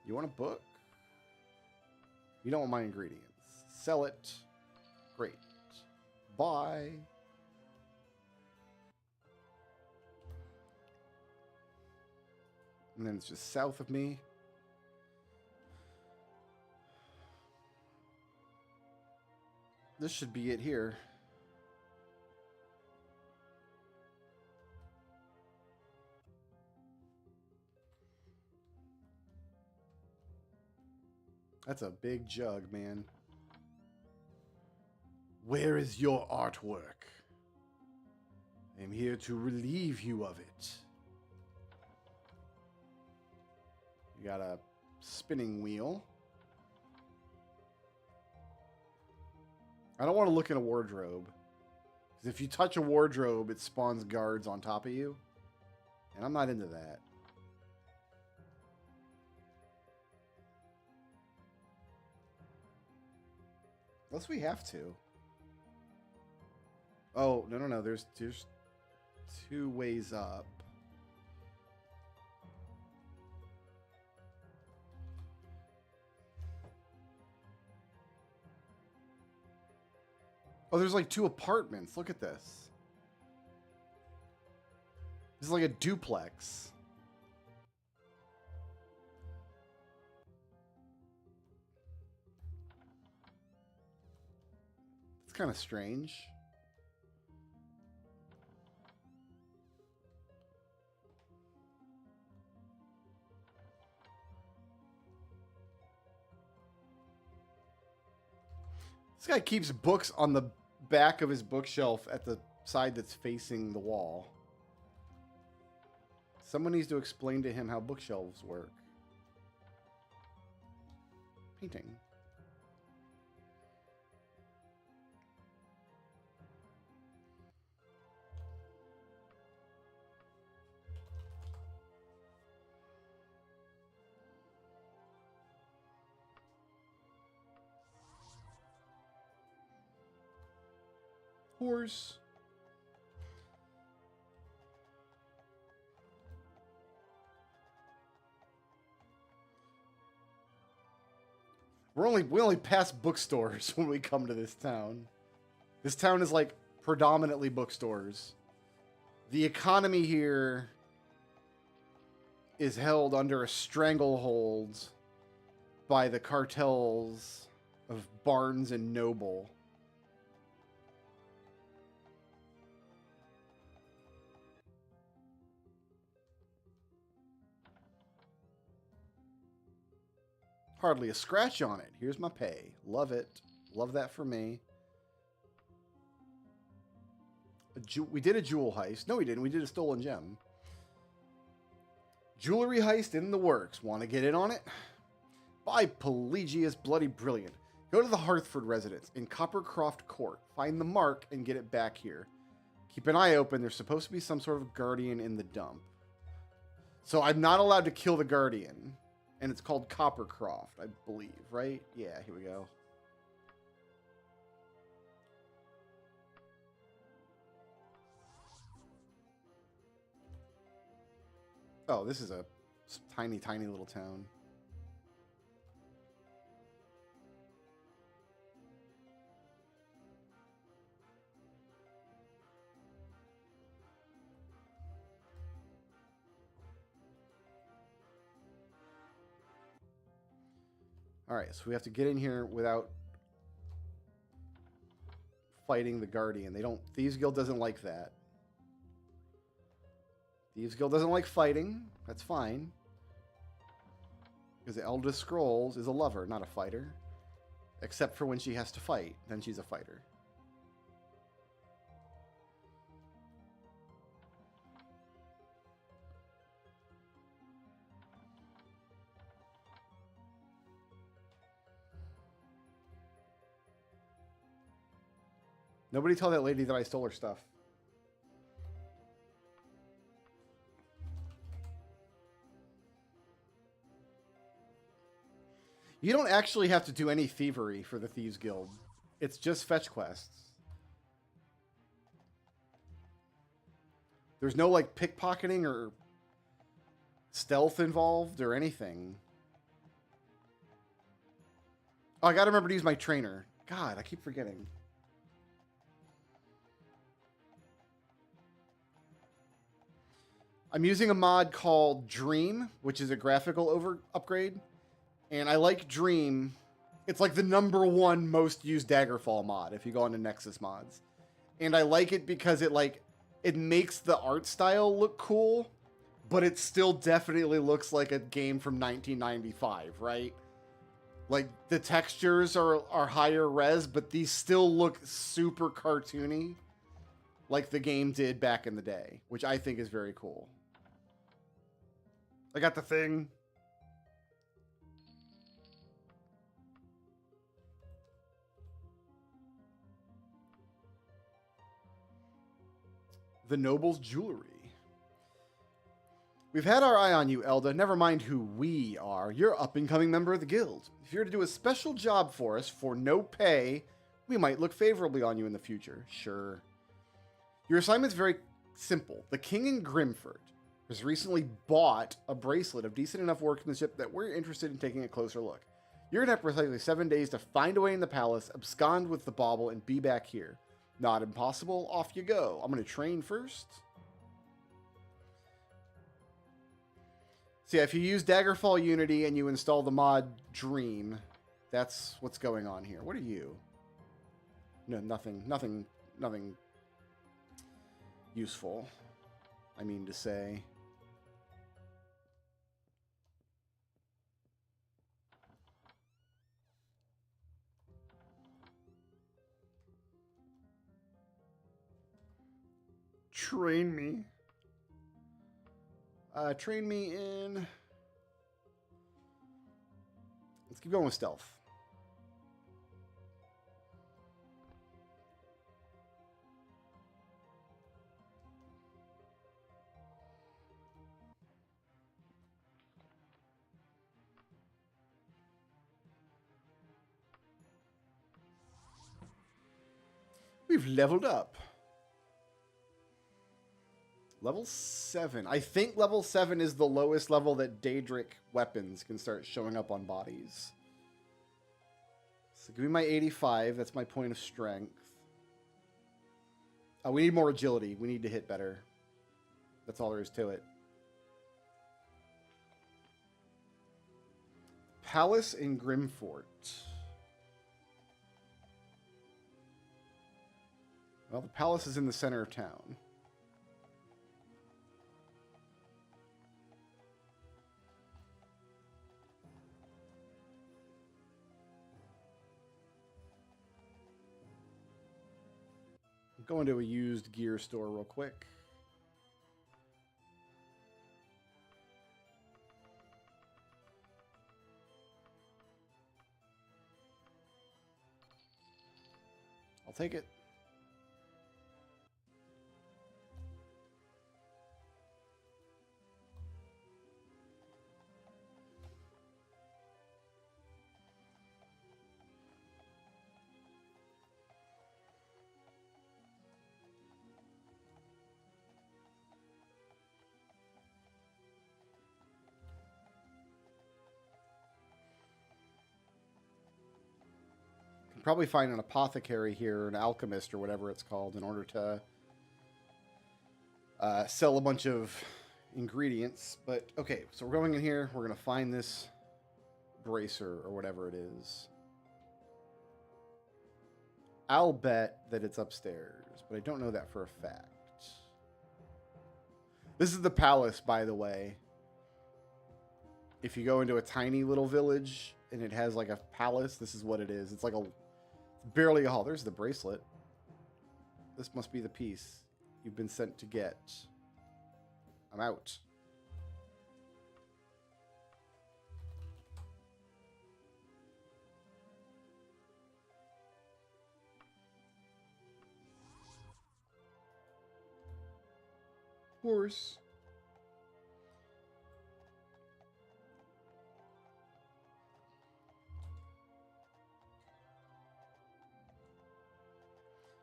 You want a book? You don't want my ingredients. Sell it. Great. Buy. And then it's just south of me. This should be it here. That's a big jug, man. Where is your artwork? I'm here to relieve you of it. You got a spinning wheel. I don't want to look in a wardrobe. Because if you touch a wardrobe, it spawns guards on top of you. And I'm not into that. Unless we have to. Oh, no. There's two ways up. Oh, there's like two apartments. Look at this. This is like a duplex. It's kind of strange. This guy keeps books on the back of his bookshelf at the side that's facing the wall. Someone needs to explain to him how bookshelves work. Painting. Horse. We only pass bookstores when we come to this town. This town is like predominantly bookstores. The economy here is held under a stranglehold by the cartels of Barnes and Noble. Hardly a scratch on it. Here's my pay. Love it. Love that for me. We did a jewel heist. No, we didn't. We did a stolen gem. Jewelry heist in the works. Want to get in on it? By Pelagius Bloody Brilliant. Go to the Hartford residence in Coppercroft Court. Find the mark and get it back here. Keep an eye open. There's supposed to be some sort of guardian in the dump. So I'm not allowed to kill the guardian. And it's called Coppercroft, I believe, right? Yeah, here we go. Oh, this is a tiny, tiny little town. All right, so we have to get in here without fighting the Guardian. Thieves Guild doesn't like that. Thieves Guild doesn't like fighting. That's fine. Because the Elda Scrulz is a lover, not a fighter. Except for when she has to fight. Then she's a fighter. Nobody tell that lady that I stole her stuff. You don't actually have to do any thievery for the Thieves Guild. It's just fetch quests. There's no, like, pickpocketing or stealth involved or anything. Oh, I gotta remember to use my trainer. God, I keep forgetting. I'm using a mod called Dream, which is a graphical upgrade. And I like Dream. It's like the #1 most used Daggerfall mod if you go into Nexus mods. And I like it because it makes the art style look cool, but it still definitely looks like a game from 1995, right? Like, the textures are higher res, but these still look super cartoony, like the game did back in the day, which I think is very cool. I got the thing. The Noble's Jewelry. We've had our eye on you, Elda. Never mind who we are. You're an up-and-coming member of the guild. If you're to do a special job for us for no pay, we might look favorably on you in the future. Sure. Your assignment's very simple. The King in Grimford has recently bought a bracelet of decent enough workmanship that we're interested in taking a closer look. You're going to have precisely 7 days to find a way in the palace, abscond with the bauble, and be back here. Not impossible. Off you go. I'm going to train first. So yeah, if you use Daggerfall Unity and you install the mod Dream, that's what's going on here. What are you? No, nothing useful, I mean to say. Train me. Train me in... Let's keep going with stealth. We've leveled up. Level 7. I think level 7 is the lowest level that Daedric weapons can start showing up on bodies. So give me my 85. That's my point of strength. Oh, we need more agility. We need to hit better. That's all there is to it. Palace in Grimfort. Well, the palace is in the center of town. Go into a used gear store real quick. I'll take it. Probably find an apothecary here, an alchemist or whatever it's called, in order to sell a bunch of ingredients. But okay, so we're going in here. We're going to find this bracer or whatever it is. I'll bet that it's upstairs, but I don't know that for a fact. This is the palace, by the way. If you go into a tiny little village and it has like a palace, this is what it is. It's like barely a hall. There's the bracelet. This must be the piece you've been sent to get. I'm out. course.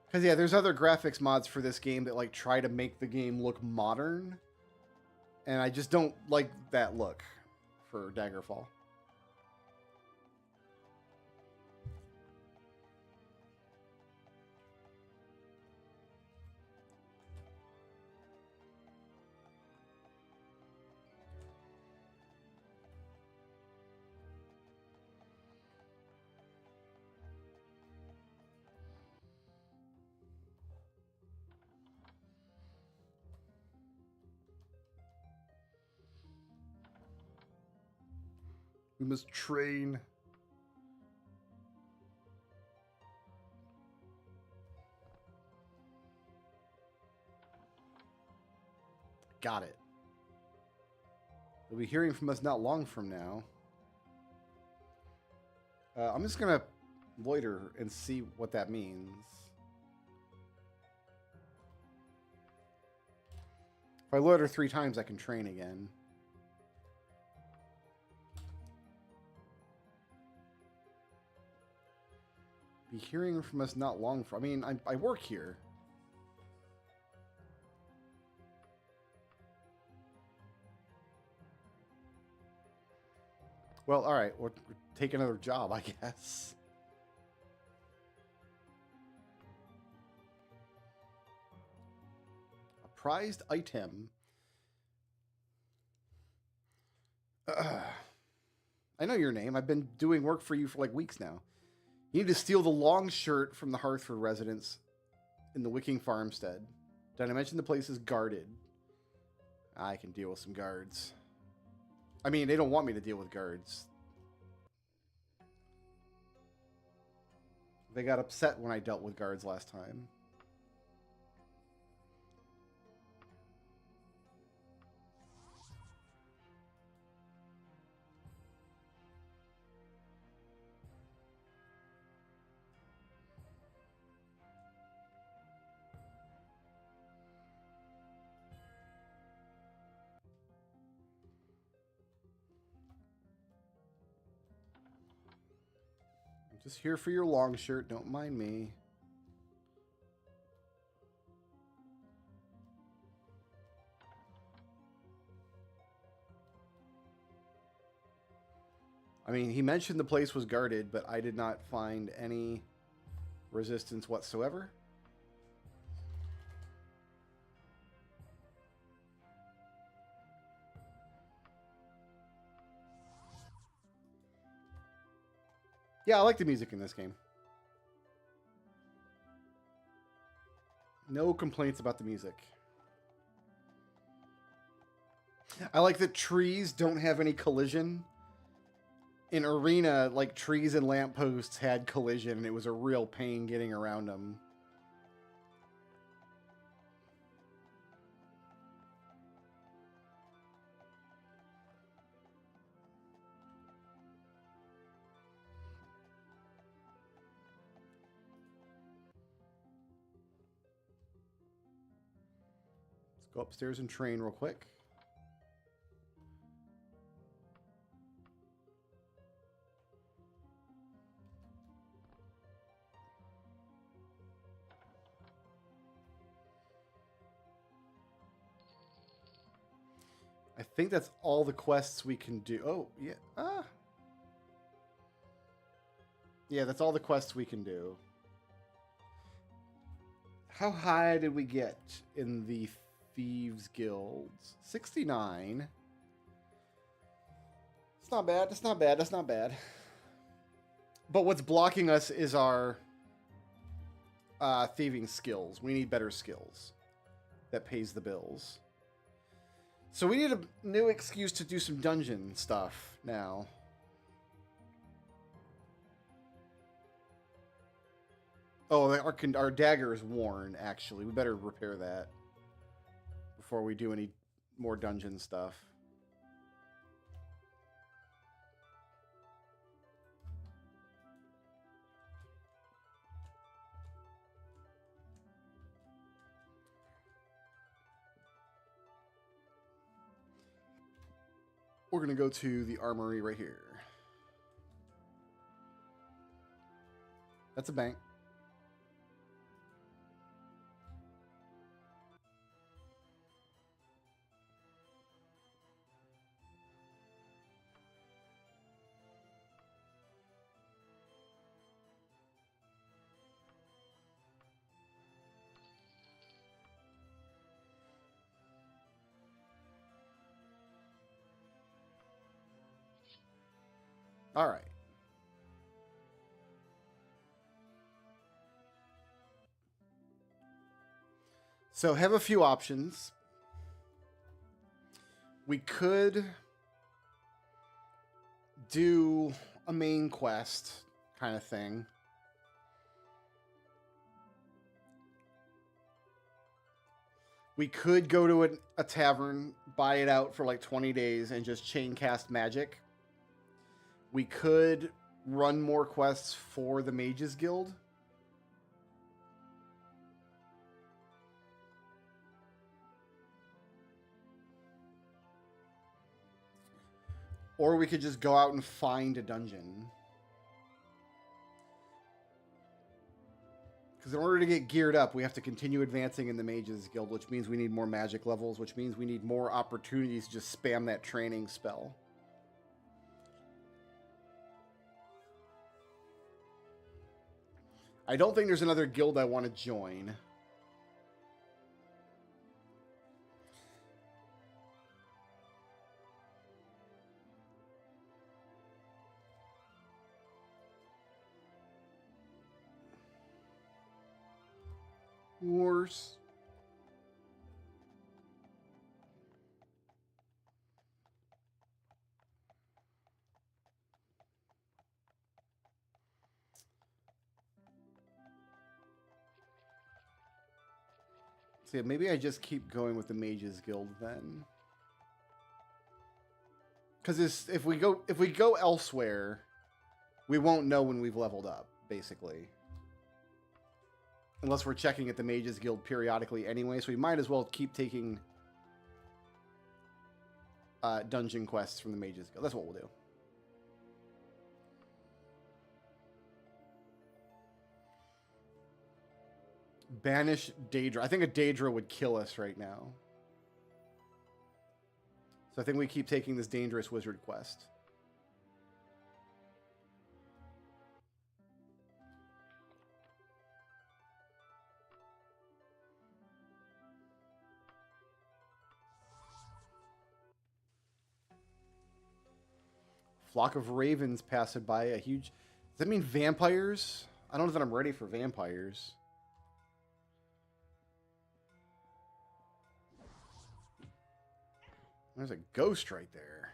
Because, yeah, there's other graphics mods for this game that, like, try to make the game look modern. And I just don't like that look for Daggerfall. We must train. Got it. You'll be hearing from us not long from now. I'm just going to loiter and see what that means. If I loiter 3 times, I can train again. Be hearing from us not long from... I mean, I work here. Well, all right. We'll take another job, I guess. A prized item. I know your name. I've been doing work for you for like weeks now. You need to steal the long shirt from the Hartford residence in the Wicking Farmstead. Did I mention the place is guarded? I can deal with some guards. I mean, they don't want me to deal with guards. They got upset when I dealt with guards last time. Just here for your long shirt. Don't mind me. I mean, he mentioned the place was guarded, but I did not find any resistance whatsoever. Yeah, I like the music in this game. No complaints about the music. I like that trees don't have any collision. In Arena, like, trees and lampposts had collision, and it was a real pain getting around them. Let's go upstairs and train real quick. I think that's all the quests we can do. Oh, yeah. Yeah, that's all the quests we can do. How high did we get in the Thieves Guilds? 69. It's not bad. That's not bad. That's not bad. But what's blocking us is our thieving skills. We need better skills that pays the bills. So we need a new excuse to do some dungeon stuff now. Oh, our dagger is worn, actually. We better repair that before we do any more dungeon stuff. We're going to go to the armory right here. That's a bank. All right. So have a few options. We could do a main quest kind of thing. We could go to a tavern, buy it out for like 20 days, and just chain cast magic. We could run more quests for the Mages Guild. Or we could just go out and find a dungeon. Because in order to get geared up, we have to continue advancing in the Mages Guild, which means we need more magic levels, which means we need more opportunities to just spam that training spell. I don't think there's another guild I want to join. Wars. See, maybe I just keep going with the Mages Guild then. Because if we go elsewhere, we won't know when we've leveled up, basically. Unless we're checking at the Mages Guild periodically anyway, so we might as well keep taking dungeon quests from the Mages Guild. That's what we'll do. Banish Daedra. I think a Daedra would kill us right now. So I think we keep taking this dangerous wizard quest. Flock of ravens passed by a huge... Does that mean vampires? I don't know that I'm ready for vampires. There's a ghost right there.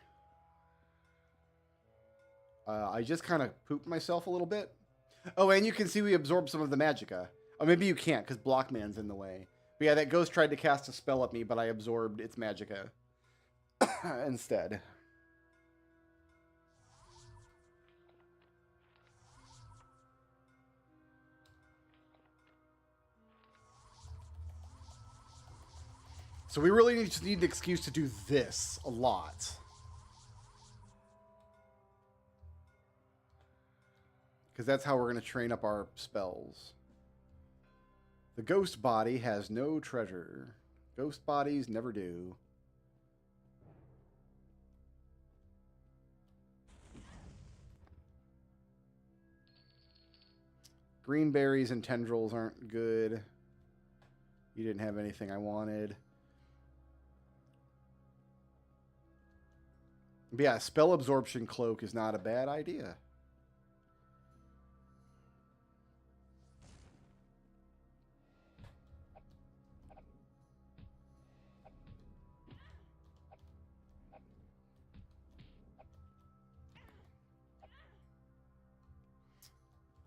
I just kind of pooped myself a little bit. Oh, and you can see we absorbed some of the magicka. Oh, maybe you can't because Blockman's in the way. But yeah, that ghost tried to cast a spell at me, but I absorbed its magicka instead. So we really just need an excuse to do this a lot. Because that's how we're going to train up our spells. The ghost body has no treasure. Ghost bodies never do. Green berries and tendrils aren't good. You didn't have anything I wanted. But yeah, spell absorption cloak is not a bad idea.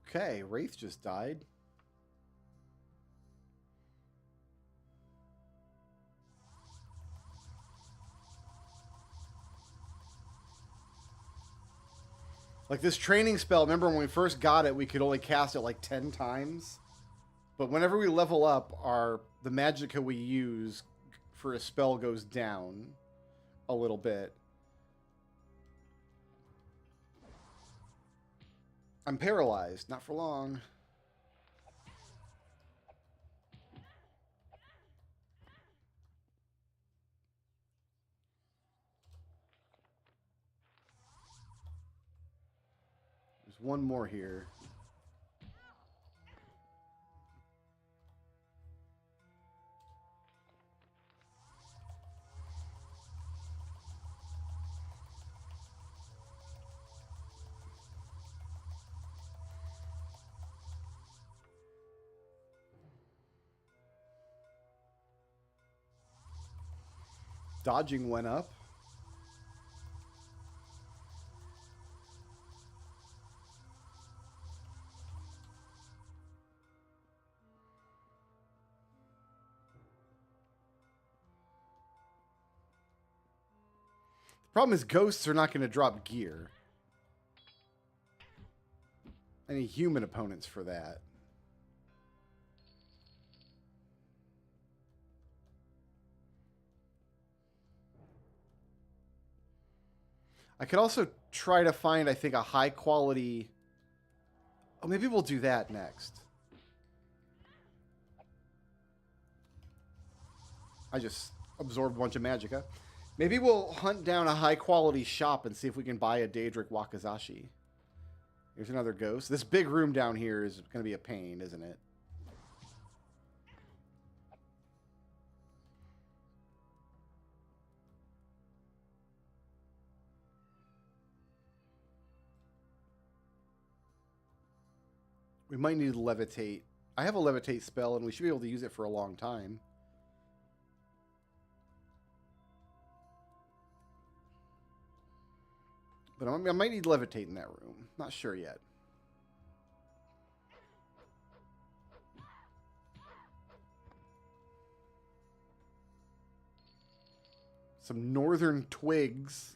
Okay, Wraith just died. Like this training spell, remember when we first got it, we could only cast it like 10 times. But whenever we level up, the magicka we use for a spell goes down a little bit. I'm paralyzed. Not for long. There's one more here. Dodging went up. Problem is, ghosts are not going to drop gear. Any human opponents for that. I could also try to find, I think, a high quality... Oh, maybe we'll do that next. I just absorbed a bunch of magicka. Maybe we'll hunt down a high-quality shop and see if we can buy a Daedric Wakizashi. Here's another ghost. This big room down here is going to be a pain, isn't it? We might need to levitate. I have a levitate spell, and we should be able to use it for a long time. But I might need levitate in that room. Not sure yet. Some northern twigs.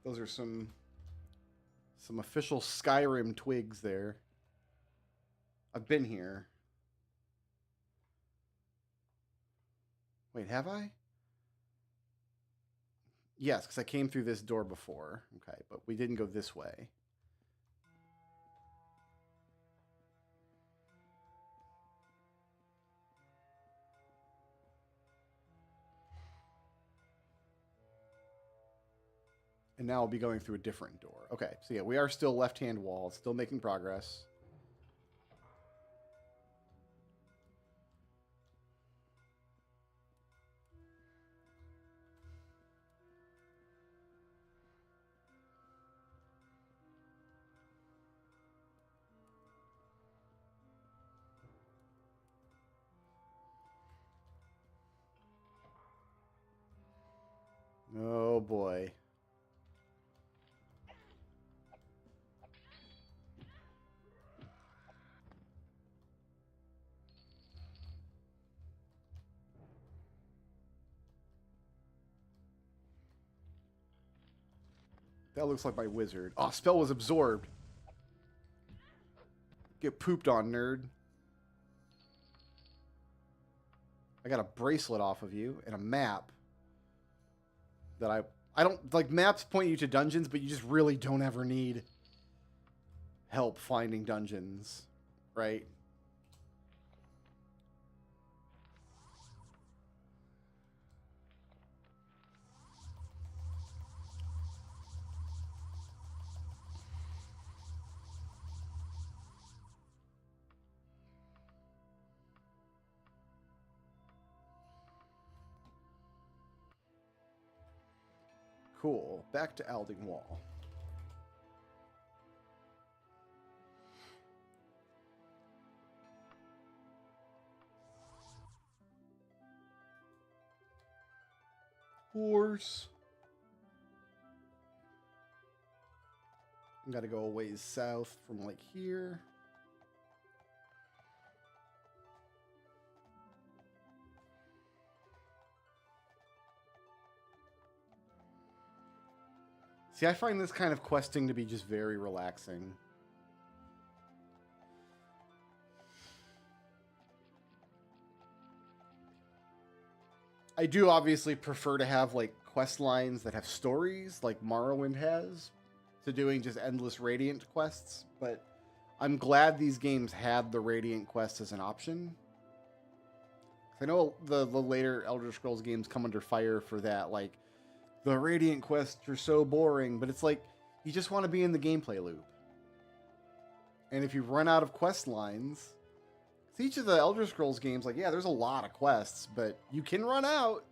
Those are some official Skyrim twigs there. I've been here. Wait, have I? Yes, because I came through this door before. Okay, but we didn't go this way. And now I'll be going through a different door. Okay, so yeah, we are still left-hand wall. Still making progress. Oh boy. That looks like my wizard. Oh, spell was absorbed. Get pooped on, nerd. I got a bracelet off of you and a map that I don't like. Maps point you to dungeons, but you just really don't ever need help finding dungeons, right? Cool. Back to Alding Wall. Horse. Got to go a ways south from like here. See, I find this kind of questing to be just very relaxing. I do obviously prefer to have like quest lines that have stories like Morrowind has. to doing just endless Radiant quests, but I'm glad these games had the Radiant quest as an option. I know the later Elder Scrolls games come under fire for that, like, the Radiant quests are so boring, but it's like, you just want to be in the gameplay loop. And if you run out of quest lines, each of the Elder Scrolls games, like, yeah, there's a lot of quests, but you can run out.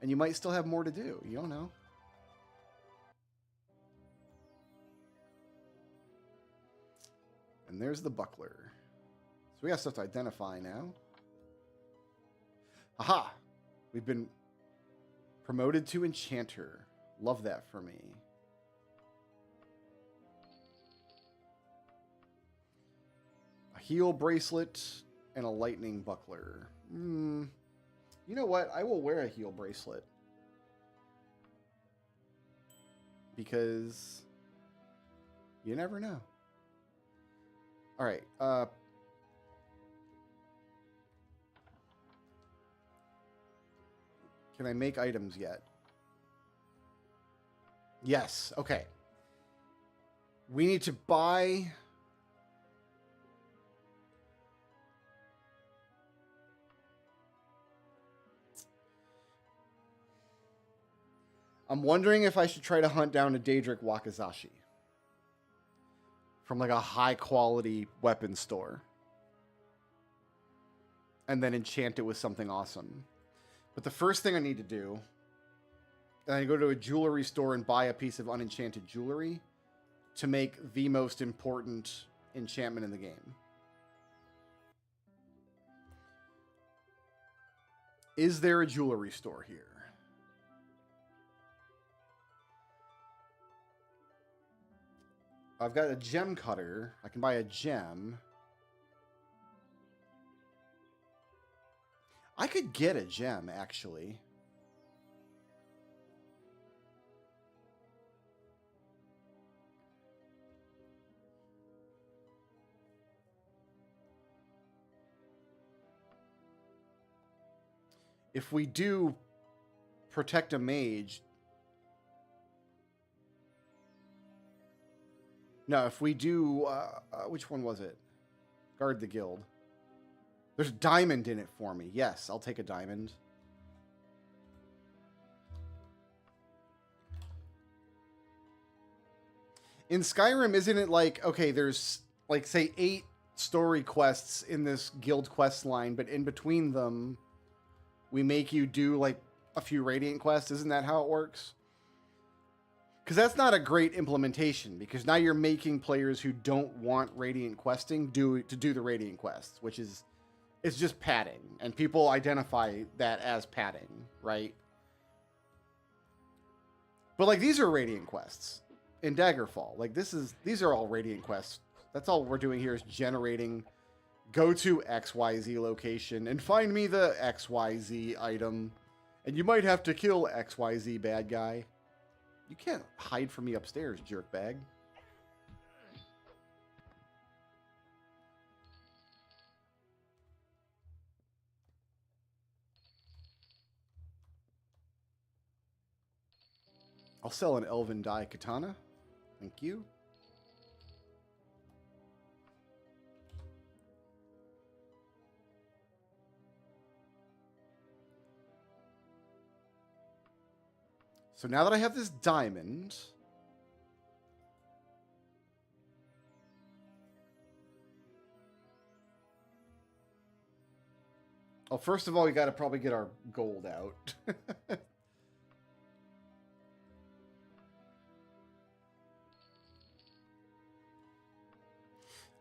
And you might still have more to do. You don't know. And there's the buckler. So we got stuff to identify now. Aha! We've been promoted to Enchanter. Love that for me. A heal bracelet and a lightning buckler. You know what? I will wear a heal bracelet. Because you never know. All right. Can I make items yet? Yes. Okay. We need to buy... I'm wondering if I should try to hunt down a Daedric Wakizashi from like a high quality weapon store and then enchant it with something awesome. But the first thing I need to do is I go to a jewelry store and buy a piece of unenchanted jewelry to make the most important enchantment in the game. Is there a jewelry store here? I've got a gem cutter. I can buy a gem. I could get a gem, actually. If we do protect a mage... No, if we do... which one was it? Guard the guild. There's a diamond in it for me. Yes, I'll take a diamond. In Skyrim, isn't it like... Okay, there's, like, say, 8 story quests in this guild quest line, but in between them, we make you do, like, a few Radiant quests. Isn't that how it works? Because that's not a great implementation, because now you're making players who don't want Radiant questing to do the Radiant quests, which is, it's just padding, and people identify that as padding, right? But like, these are Radiant quests in Daggerfall. Like, these are all Radiant quests. That's all we're doing here is generating, go to XYZ location and find me the XYZ item, and you might have to kill XYZ bad guy. You can't hide from me upstairs, jerkbag. I'll sell an elven dye katana. Thank you. So now that I have this diamond... Oh, first of all, we got to probably get our gold out.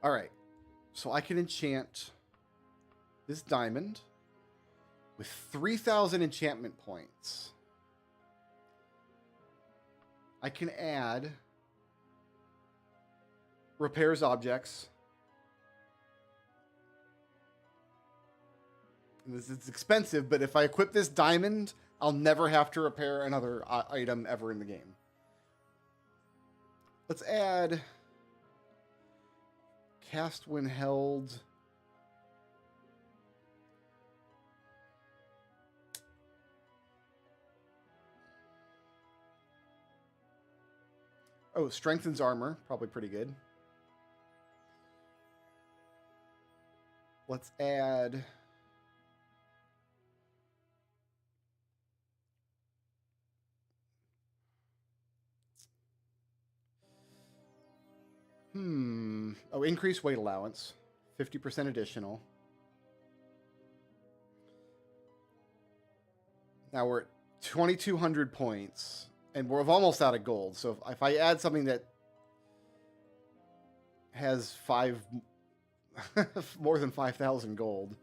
All right. So I can enchant this diamond with 3,000 enchantment points. I can add repairs objects. And this is expensive, but if I equip this diamond, I'll never have to repair another item ever in the game. Let's add cast when held. Oh, strengthens armor. Probably pretty good. Let's add... Oh, increased weight allowance. 50% additional. Now we're at 2,200 points. And we're almost out of gold. So if I add something that has more than 5,000 gold.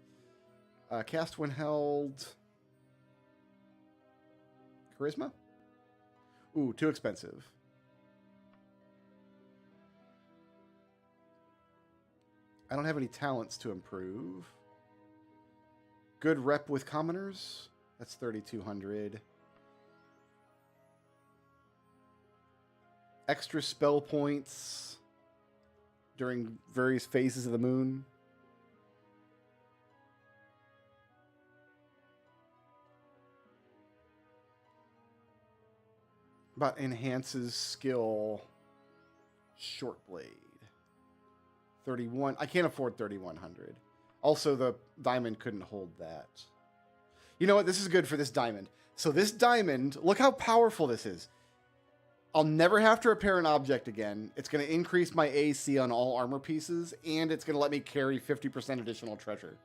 Cast when held. Charisma? Ooh, too expensive. I don't have any talents to improve. Good rep with commoners. That's 3,200. Extra spell points during various phases of the moon. But enhances skill. Short blade. 31. I can't afford 3,100. Also, the diamond couldn't hold that. You know what? This is good for this diamond. So this diamond, look how powerful this is. I'll never have to repair an object again. It's going to increase my AC on all armor pieces, and it's going to let me carry 50% additional treasure.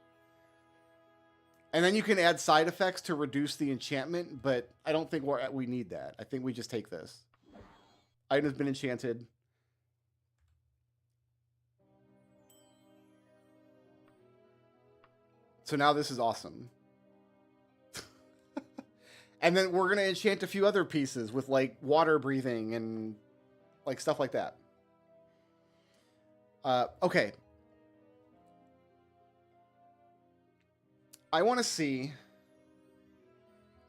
And then you can add side effects to reduce the enchantment, but I don't think we need that. I think we just take this. Item has been enchanted. So now this is awesome. And then we're going to enchant a few other pieces with like water breathing and like stuff like that. Okay. I want to see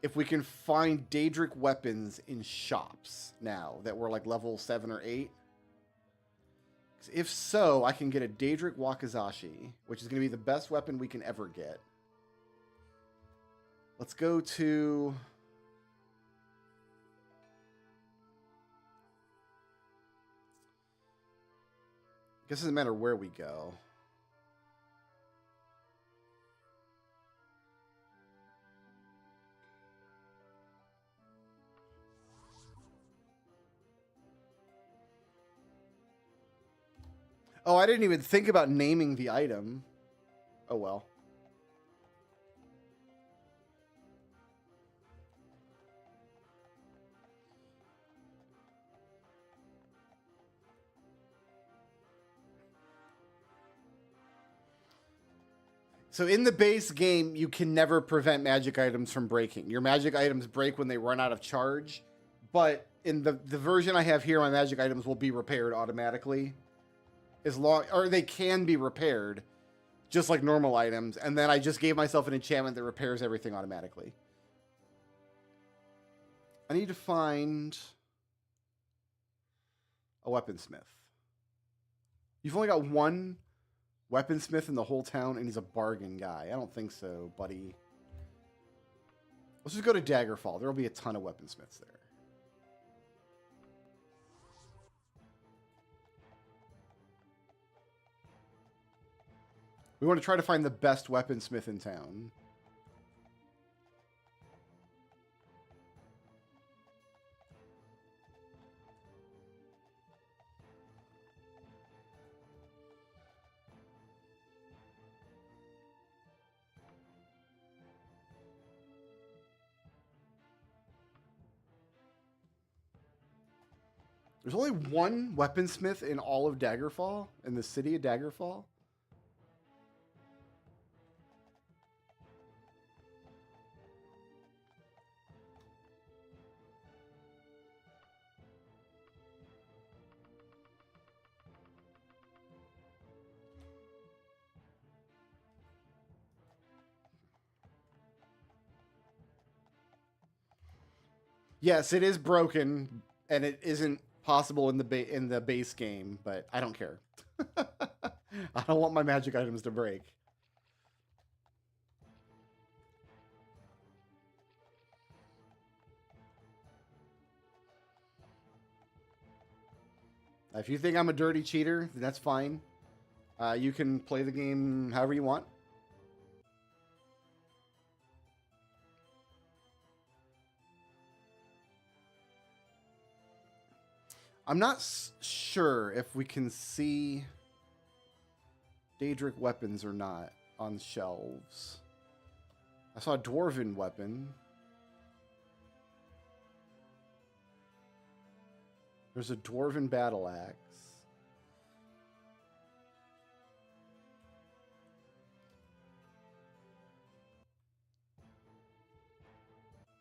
if we can find Daedric weapons in shops now that we're like level 7 or 8. If so, I can get a Daedric Wakizashi, which is going to be the best weapon we can ever get. Let's go to... I guess it doesn't matter where we go. Oh, I didn't even think about naming the item. Oh, well. So in the base game, you can never prevent magic items from breaking. Your magic items break when they run out of charge. But in the version I have here, my magic items will be repaired automatically. Or they can be repaired, just like normal items. And then I just gave myself an enchantment that repairs everything automatically. I need to find a weaponsmith. You've only got one weaponsmith in the whole town, and he's a bargain guy. I don't think so, buddy. Let's just go to Daggerfall. There will be a ton of weaponsmiths there. We want to try to find the best weaponsmith in town. There's only one weaponsmith in all of Daggerfall, in the city of Daggerfall. Yes, it is broken, and it isn't possible in the base game, but I don't care. I don't want my magic items to break. If you think I'm a dirty cheater, then that's fine. You can play the game however you want. I'm not sure if we can see Daedric weapons or not on shelves. I saw a dwarven weapon. There's a dwarven battle axe.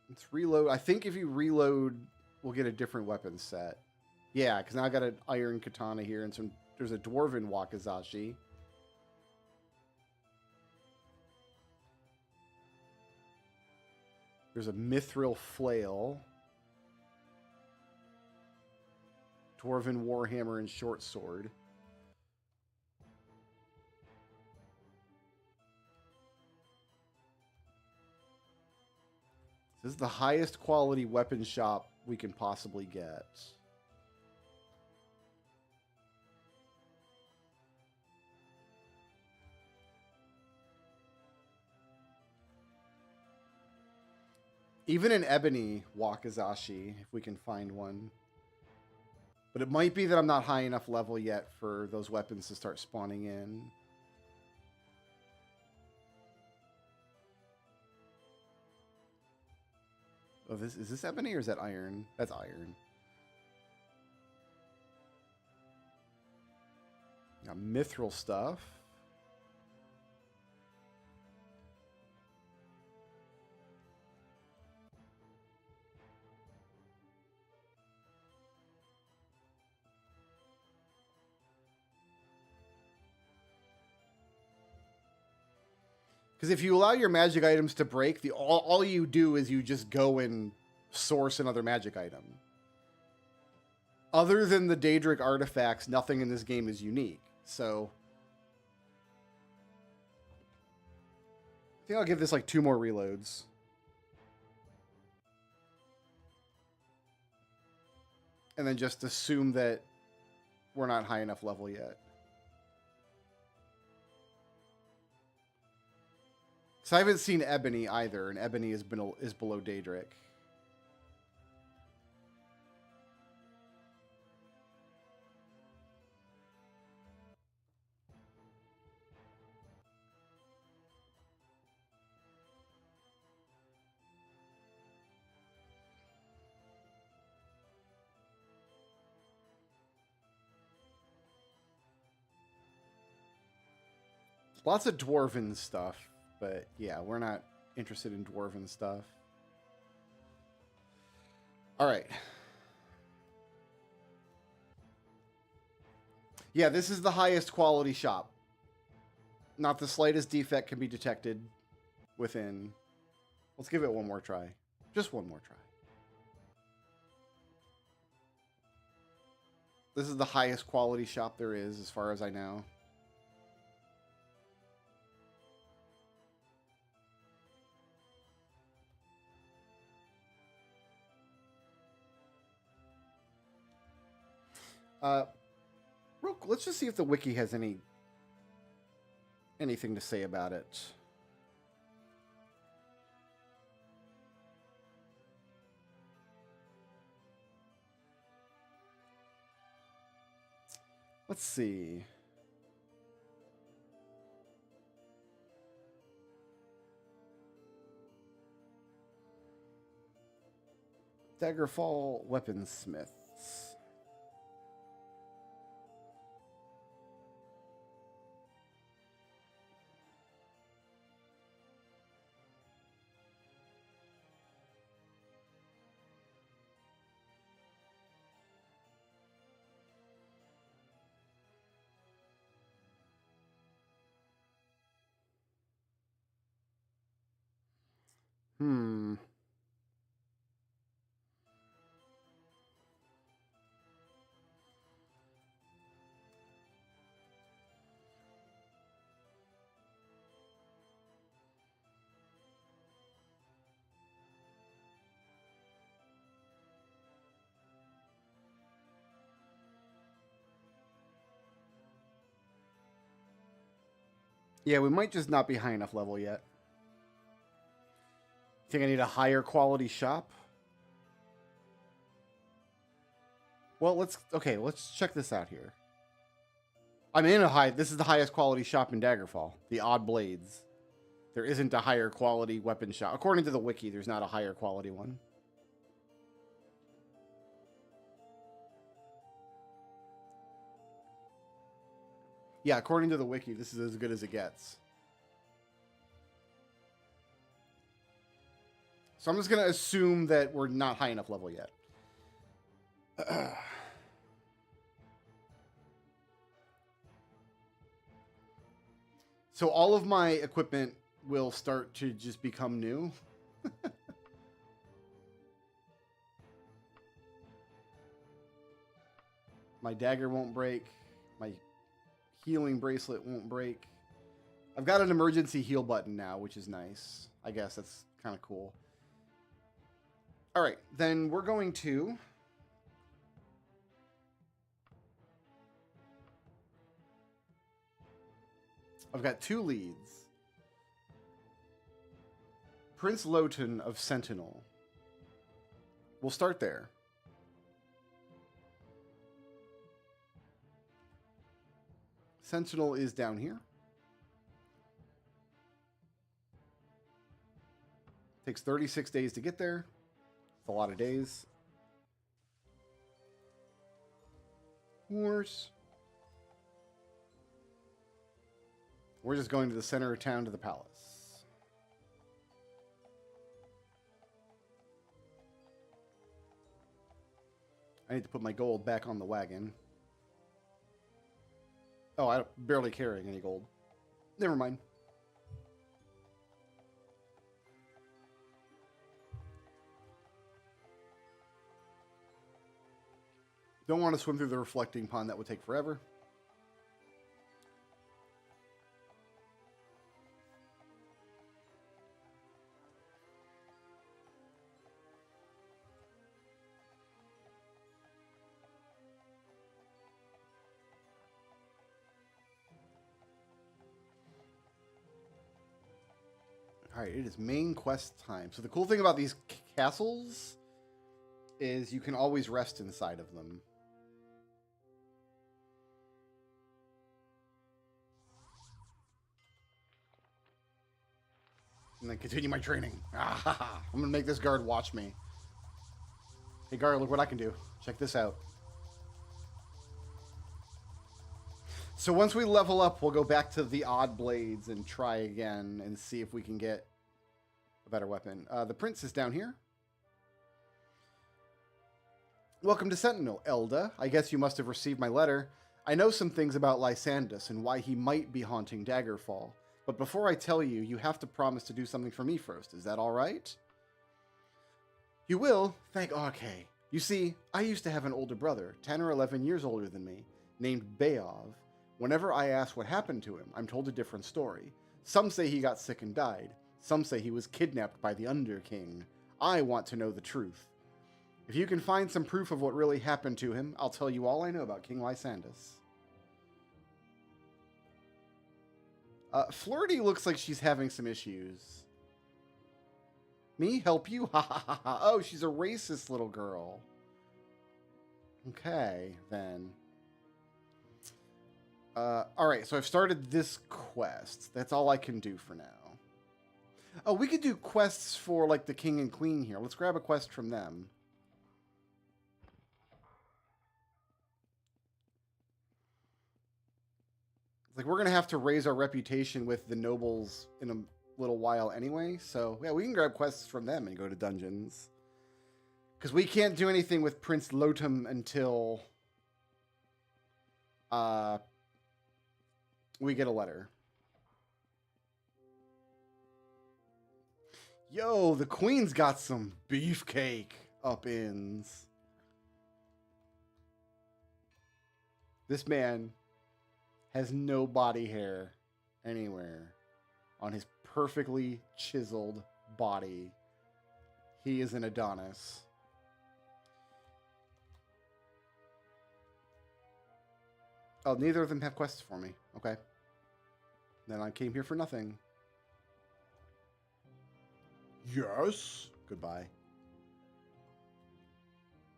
Let's reload. I think if you reload, we'll get a different weapon set. Yeah, because now I got an iron katana here and there's a dwarven wakizashi. There's a mithril flail. Dwarven warhammer and short sword. This is the highest quality weapon shop we can possibly get. Even an ebony wakizashi, if we can find one. But it might be that I'm not high enough level yet for those weapons to start spawning in. Oh, is this ebony or is that iron? That's iron. Got mithril stuff. Because if you allow your magic items to break, all you do is you just go and source another magic item. Other than the Daedric artifacts, nothing in this game is unique. So I think I'll give this like 2 more reloads. And then just assume that we're not high enough level yet. So I haven't seen ebony either, and ebony is below Daedric. Lots of dwarven stuff, but yeah, we're not interested in dwarven stuff. All right. Yeah, this is the highest quality shop. Not the slightest defect can be detected within. Let's give it one more try. Just one more try. This is the highest quality shop there is, as far as I know. Let's just see if the wiki has anything to say about it. Let's see. Daggerfall weaponsmiths. Hmm. Yeah, we might just not be high enough level yet. Think I need a higher quality shop? Well, let's check this out here. I'm in this is the highest quality shop in Daggerfall, the Odd Blades. There isn't a higher quality weapon shop. According to the wiki, there's not a higher quality one. Yeah, according to the wiki, this is as good as it gets. So I'm just going to assume that we're not high enough level yet. So all of my equipment will start to just become new. My dagger won't break. My healing bracelet won't break. I've got an emergency heal button now, which is nice. I guess that's kind of cool. All right, then we're going to... I've got 2 leads. Prince Lowton of Sentinel. We'll start there. Sentinel is down here. Takes 36 days to get there. It's a lot of days. Horse. We're just going to the center of town to the palace. I need to put my gold back on the wagon. Oh, I'm barely carrying any gold. Never mind. Don't want to swim through the reflecting pond. That would take forever. All right, it is main quest time. So the cool thing about these castles is you can always rest inside of them. And then continue my training. I'm going to make this guard watch me. Hey, guard, look what I can do. Check this out. So once we level up, we'll go back to the odd blades and try again and see if we can get a better weapon. The prince is down here. Welcome to Sentinel, Elda. I guess you must have received my letter. I know some things about Lysandus and why he might be haunting Daggerfall. But before I tell you, you have to promise to do something for me first. Is that all right? You will? Okay. You see, I used to have an older brother, 10 or 11 years older than me, named Beov. Whenever I ask what happened to him, I'm told a different story. Some say he got sick and died. Some say he was kidnapped by the Underking. I want to know the truth. If you can find some proof of what really happened to him, I'll tell you all I know about King Lysandus. Flirty looks like she's having some issues. Me? Help you? Ha ha ha ha. Oh, she's a racist little girl. Okay, then. Alright, so I've started this quest. That's all I can do for now. Oh, we could do quests for, like, the king and queen here. Let's grab a quest from them. Like, we're going to have to raise our reputation with the nobles in a little while anyway. So, yeah, we can grab quests from them and go to dungeons. Because we can't do anything with Prince Lotum until we get a letter. Yo, the queen's got some beefcake up-ins. This man has no body hair anywhere on his perfectly chiseled body. He is an Adonis. Oh, neither of them have quests for me. Okay. Then I came here for nothing. Yes. Goodbye.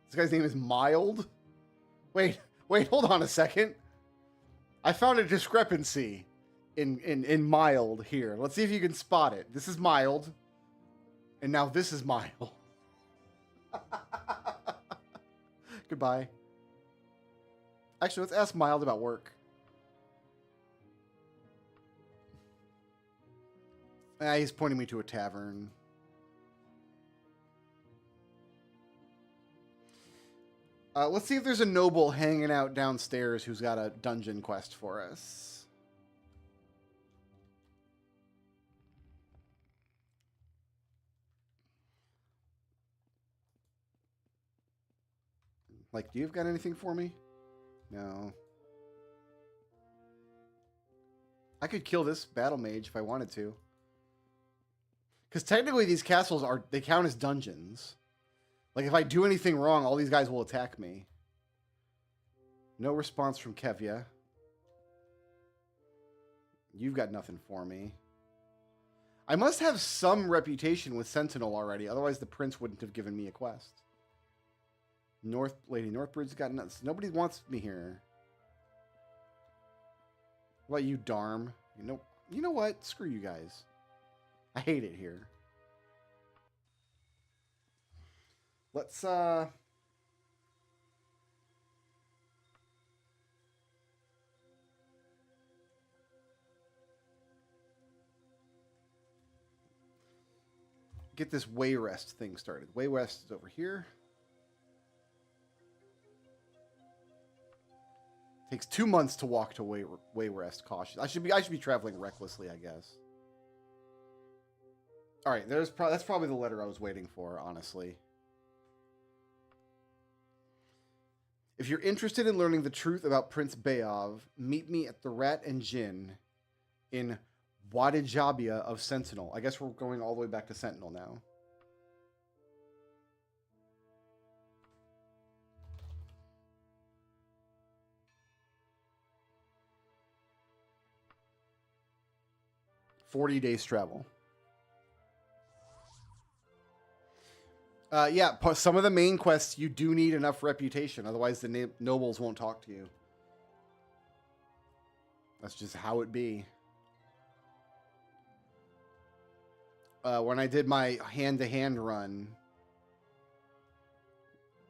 This guy's name is Mild? Wait, hold on a second. I found a discrepancy in Mild here. Let's see if you can spot it. This is Mild. And now this is Mild. Goodbye. Actually, let's ask Mild about work. He's pointing me to a tavern. Let's see if there's a noble hanging out downstairs who's got a dungeon quest for us. Like, do you've got anything for me? No. I could kill this battle mage if I wanted to. Because technically these castles they count as dungeons. Like, if I do anything wrong, all these guys will attack me. No response from Kevya. You've got nothing for me. I must have some reputation with Sentinel already, otherwise the prince wouldn't have given me a quest. Lady Northbridge's got nuts. Nobody wants me here. What about you, Darm? You know what? Screw you guys. I hate it here. Let's get this Wayrest thing started. Wayrest is over here. Takes 2 months to walk to Wayrest. Cautious. I should be traveling recklessly, I guess. All right, that's probably the letter I was waiting for, honestly. If you're interested in learning the truth about Prince Beov, meet me at the Rat and Gin in Wadijabia of Sentinel. I guess we're going all the way back to Sentinel now. "40 days travel." Yeah, some of the main quests, you do need enough reputation. Otherwise, the nobles won't talk to you. That's just how it be. When I did my hand-to-hand run,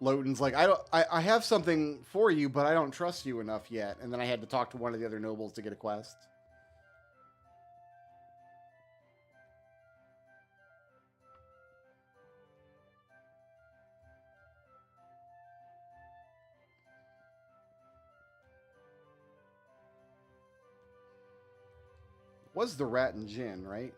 Loten's like, I have something for you, but I don't trust you enough yet. And then I had to talk to one of the other nobles to get a quest. Was the Rat and Gin, right?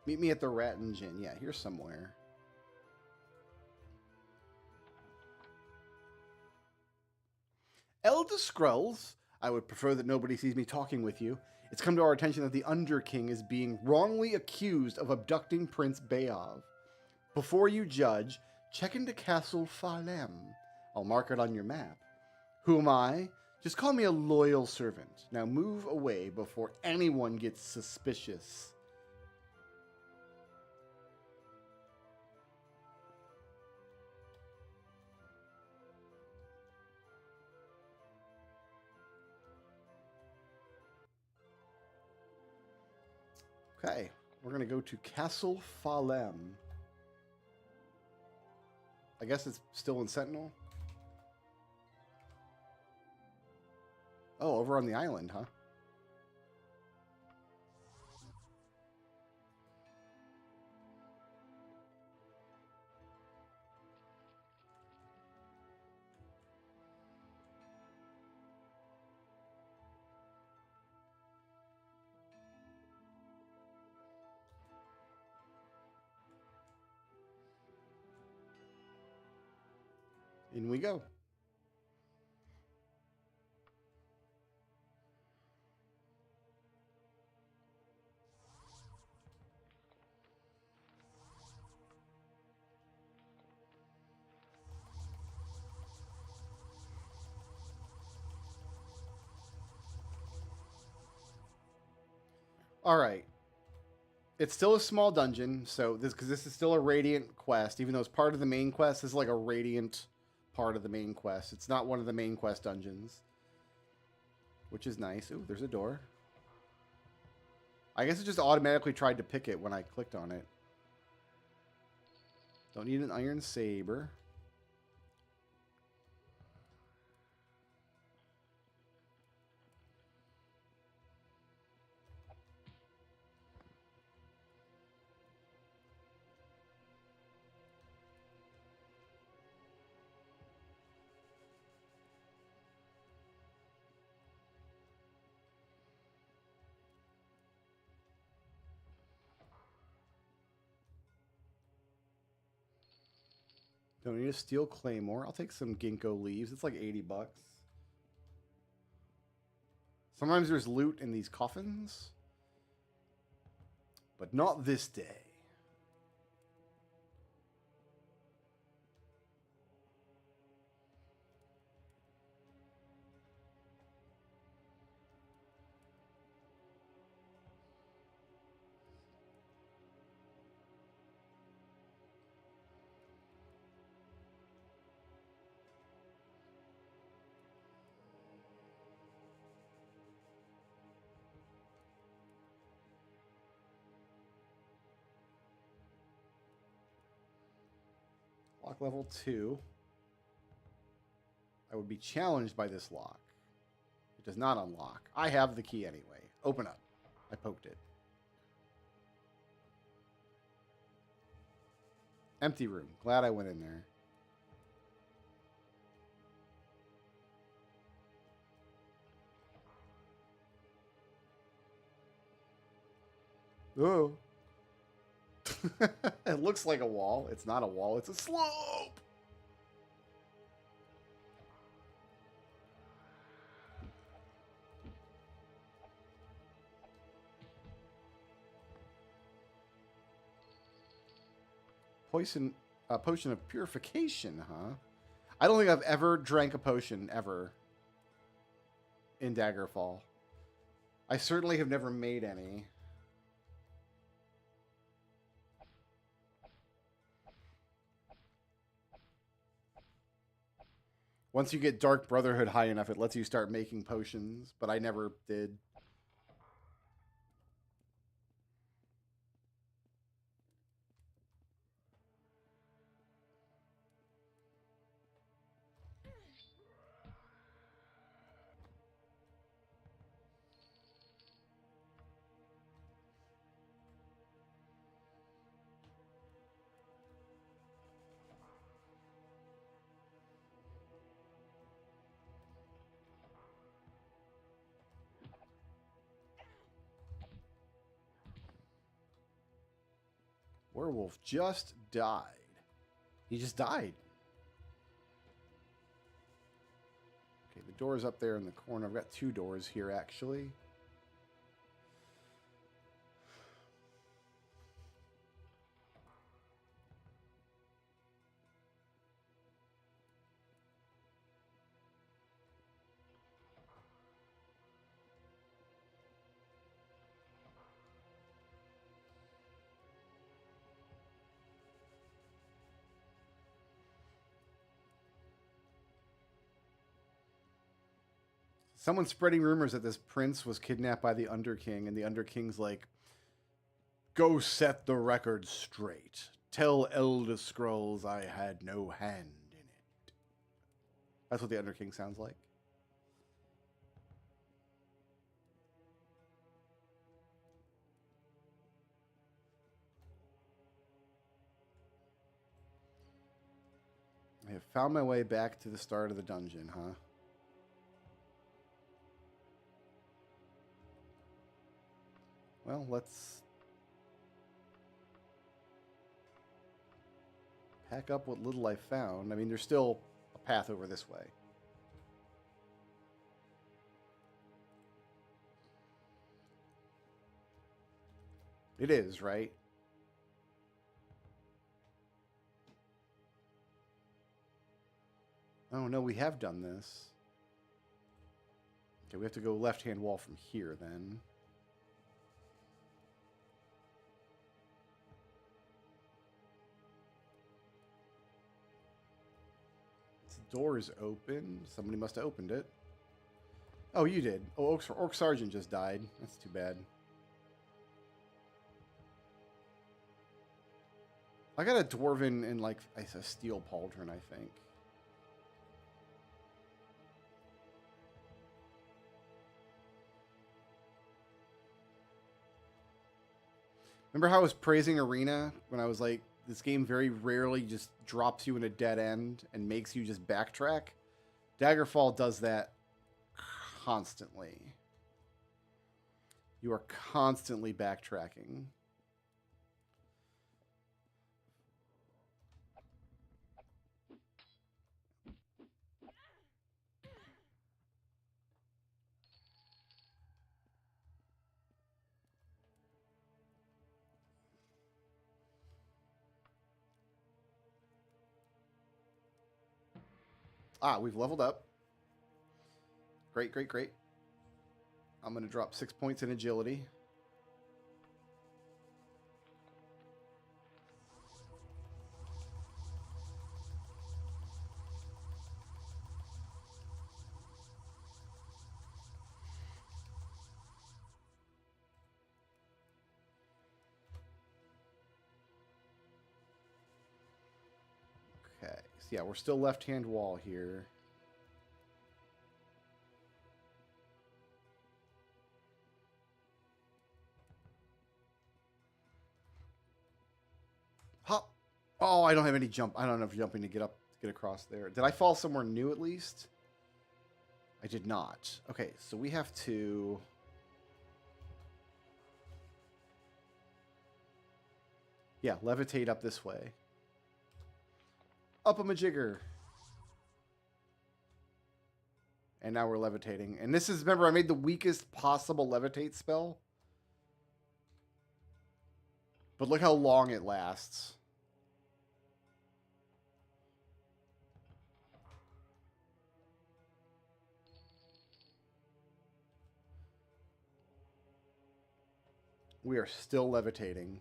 Meet me at the Rat and Gin. Yeah, here somewhere. Elda Scrulz, I would prefer that nobody sees me talking with you. It's come to our attention that the Underking is being wrongly accused of abducting Prince Beov. Before you judge, check into Castle Falem. I'll mark it on your map. Who am I? Just call me a loyal servant. Now move away before anyone gets suspicious. Okay, we're going to go to Castle Falem. I guess it's still in Sentinel. Oh, over on the island, huh? In we go. All right. It's still a small dungeon, so because this is still a Radiant quest, even though it's part of the main quest, this is like a Radiant part of the main quest. It's not one of the main quest dungeons, which is nice. Ooh, there's a door. I guess it just automatically tried to pick it when I clicked on it. Don't need an iron saber. Don't need a steel claymore. I'll take some ginkgo leaves. It's like 80 bucks. Sometimes there's loot in these coffins, but not this day. Lock level 2. I would be challenged by this lock. It does not unlock. I have the key anyway. Open up. I poked it. Empty room. Glad I went in there. Oh. It looks like a wall. It's not a wall. It's a slope. Potion of purification, huh? I don't think I've ever drank a potion ever in Daggerfall. I certainly have never made any. Once you get Dark Brotherhood high enough, it lets you start making potions, but I never did. Werewolf just died. He just died. Okay, the door's up there in the corner. I've got 2 doors here, actually. Someone's spreading rumors that this prince was kidnapped by the Underking, and the Underking's like, go set the record straight. Tell Elda Scrulz I had no hand in it. That's what the Underking sounds like. I have found my way back to the start of the dungeon, huh? Well, let's pack up what little I found. I mean, there's still a path over this way. It is, right? Oh, no, we have done this. Okay, we have to go left-hand wall from here, then. This door is open. Somebody must have opened it. Oh, you did. Oh, Orc Sergeant just died. That's too bad. I got a Dwarven and like a Steel Pauldron, I think. Remember how I was praising Arena when I was like, this game very rarely just drops you in a dead end and makes you just backtrack? Daggerfall does that constantly. You are constantly backtracking. Ah, we've leveled up. Great, great, great. I'm going to drop 6 points in agility. Okay, so yeah, we're still left-hand wall here. Hop. Oh, I don't have any jump. I don't have jumping to get across there. Did I fall somewhere new at least? I did not. Okay, so we have to... Yeah, levitate up this way. Up a majigger. And now we're levitating. And this is, remember, I made the weakest possible levitate spell. But look how long it lasts. We are still levitating.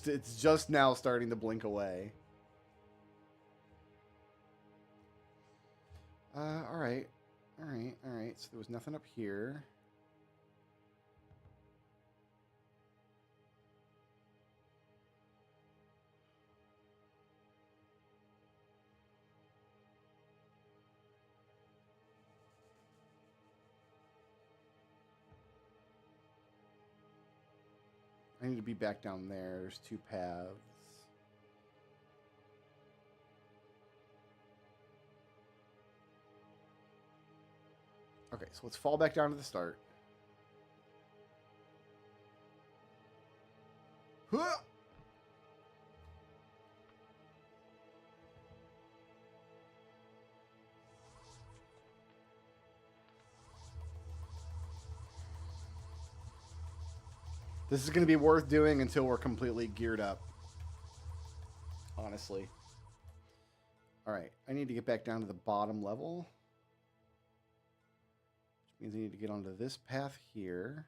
It's just now starting to blink away. All right. All right. All right. So there was nothing up here. I need to be back down there. There's 2 paths. Okay, so let's fall back down to the start. Huh! This is going to be worth doing until we're completely geared up. Honestly. Alright, I need to get back down to the bottom level. Which means I need to get onto this path here.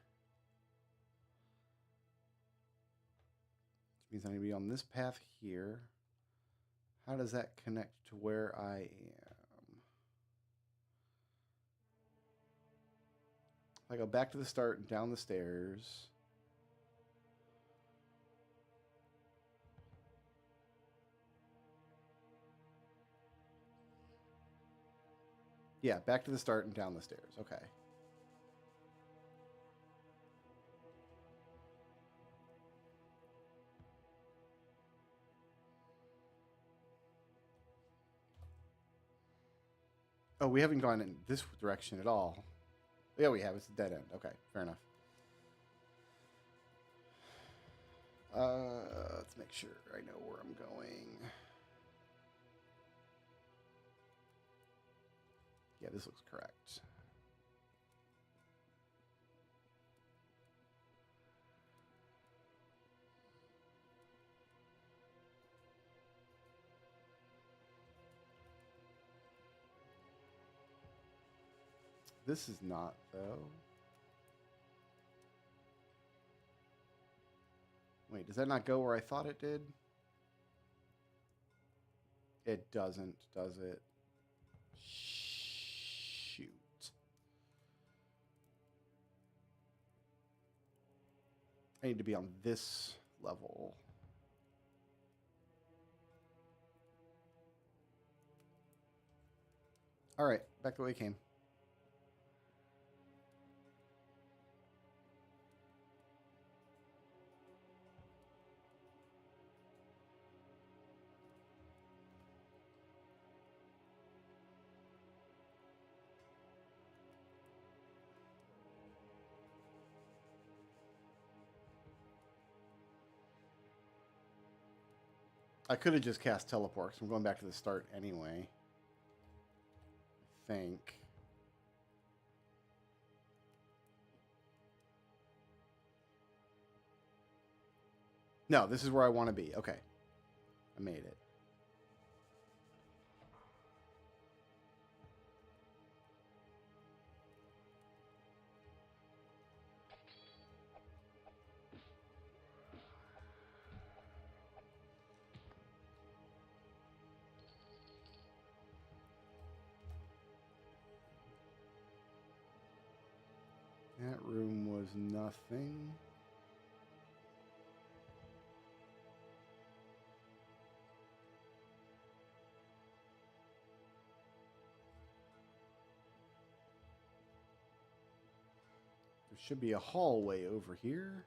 Which means I need to be on this path here. How does that connect to where I am? I go back to the start and down the stairs. Yeah, back to the start and down the stairs. Okay. Oh, we haven't gone in this direction at all. Yeah, we have. It's a dead end. Okay, fair enough. Let's make sure I know where I'm going. Yeah, this looks correct. This is not, though. Wait, does that not go where I thought it did? It doesn't, does it? Shoot. I need to be on this level. All right, back the way it came. I could have just cast teleport, so I'm going back to the start anyway. I think. No, this is where I want to be. Okay. I made it. That room was nothing. There should be a hallway over here.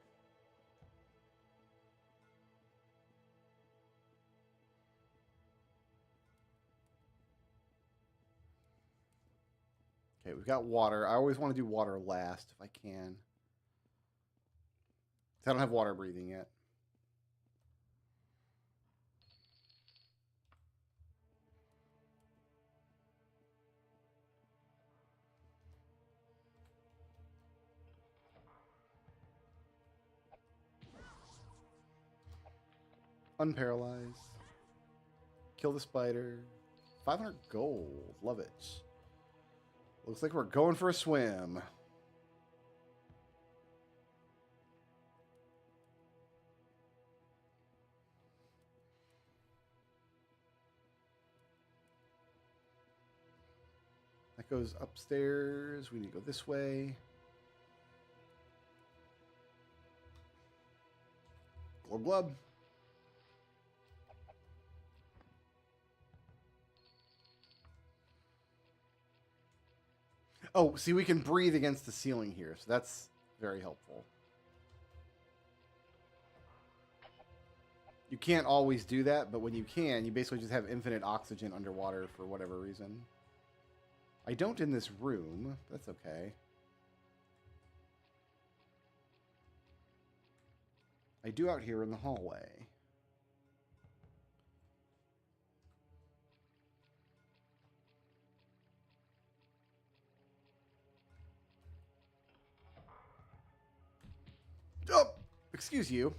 Okay, we've got water. I always want to do water last if I can. I don't have water breathing yet. Unparalyze. Kill the spider. 500 gold. Love it. Looks like we're going for a swim. That goes upstairs. We need to go this way. Glub glub. Oh, see, we can breathe against the ceiling here, so that's very helpful. You can't always do that, but when you can, you basically just have infinite oxygen underwater for whatever reason. I don't in this room. That's okay. I do out here in the hallway. Oh! Excuse you.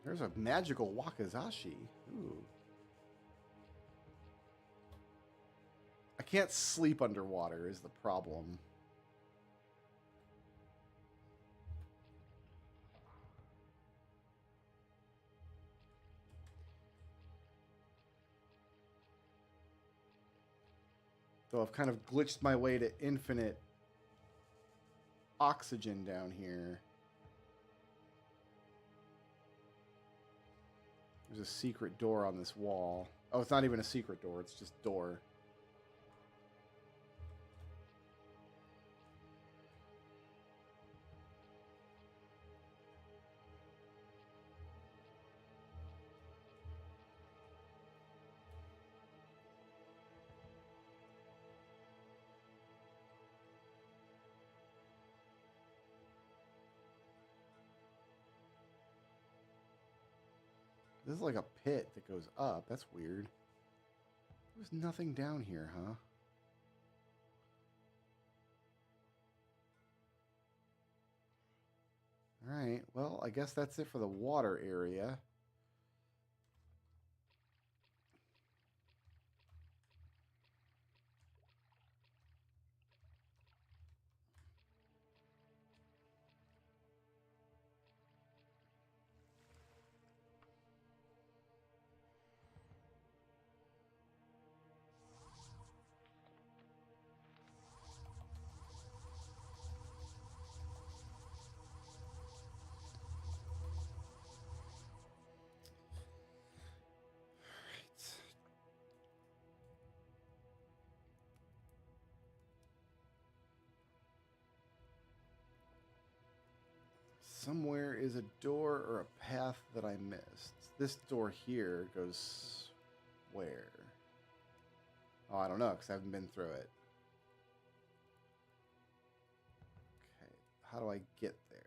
There's a magical wakizashi. Ooh. I can't sleep underwater is the problem. So I've kind of glitched my way to infinite oxygen down here. There's a secret door on this wall. Oh, it's not even a secret door. It's just door. This is like a pit that goes up. That's weird. There's nothing down here, huh? Alright, well, I guess that's it for the water area. Somewhere is a door or a path that I missed. This door here goes where? Oh, I don't know, because I haven't been through it. Okay, how do I get there?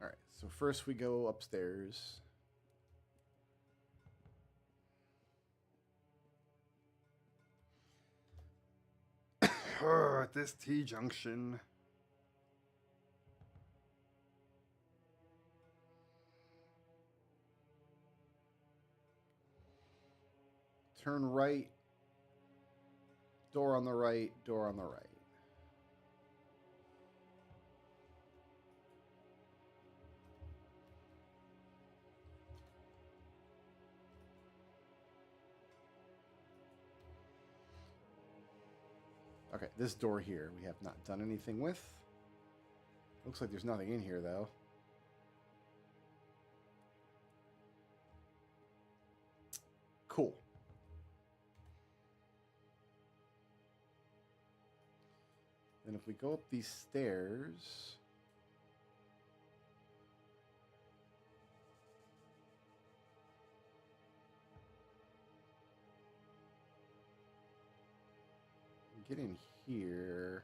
All right, so first we go upstairs. At this T-junction. Turn right. Door on the right, door on the right. Okay, this door here we have not done anything with. Looks like there's nothing in here, though. Cool. Then if we go up these stairs... get in here.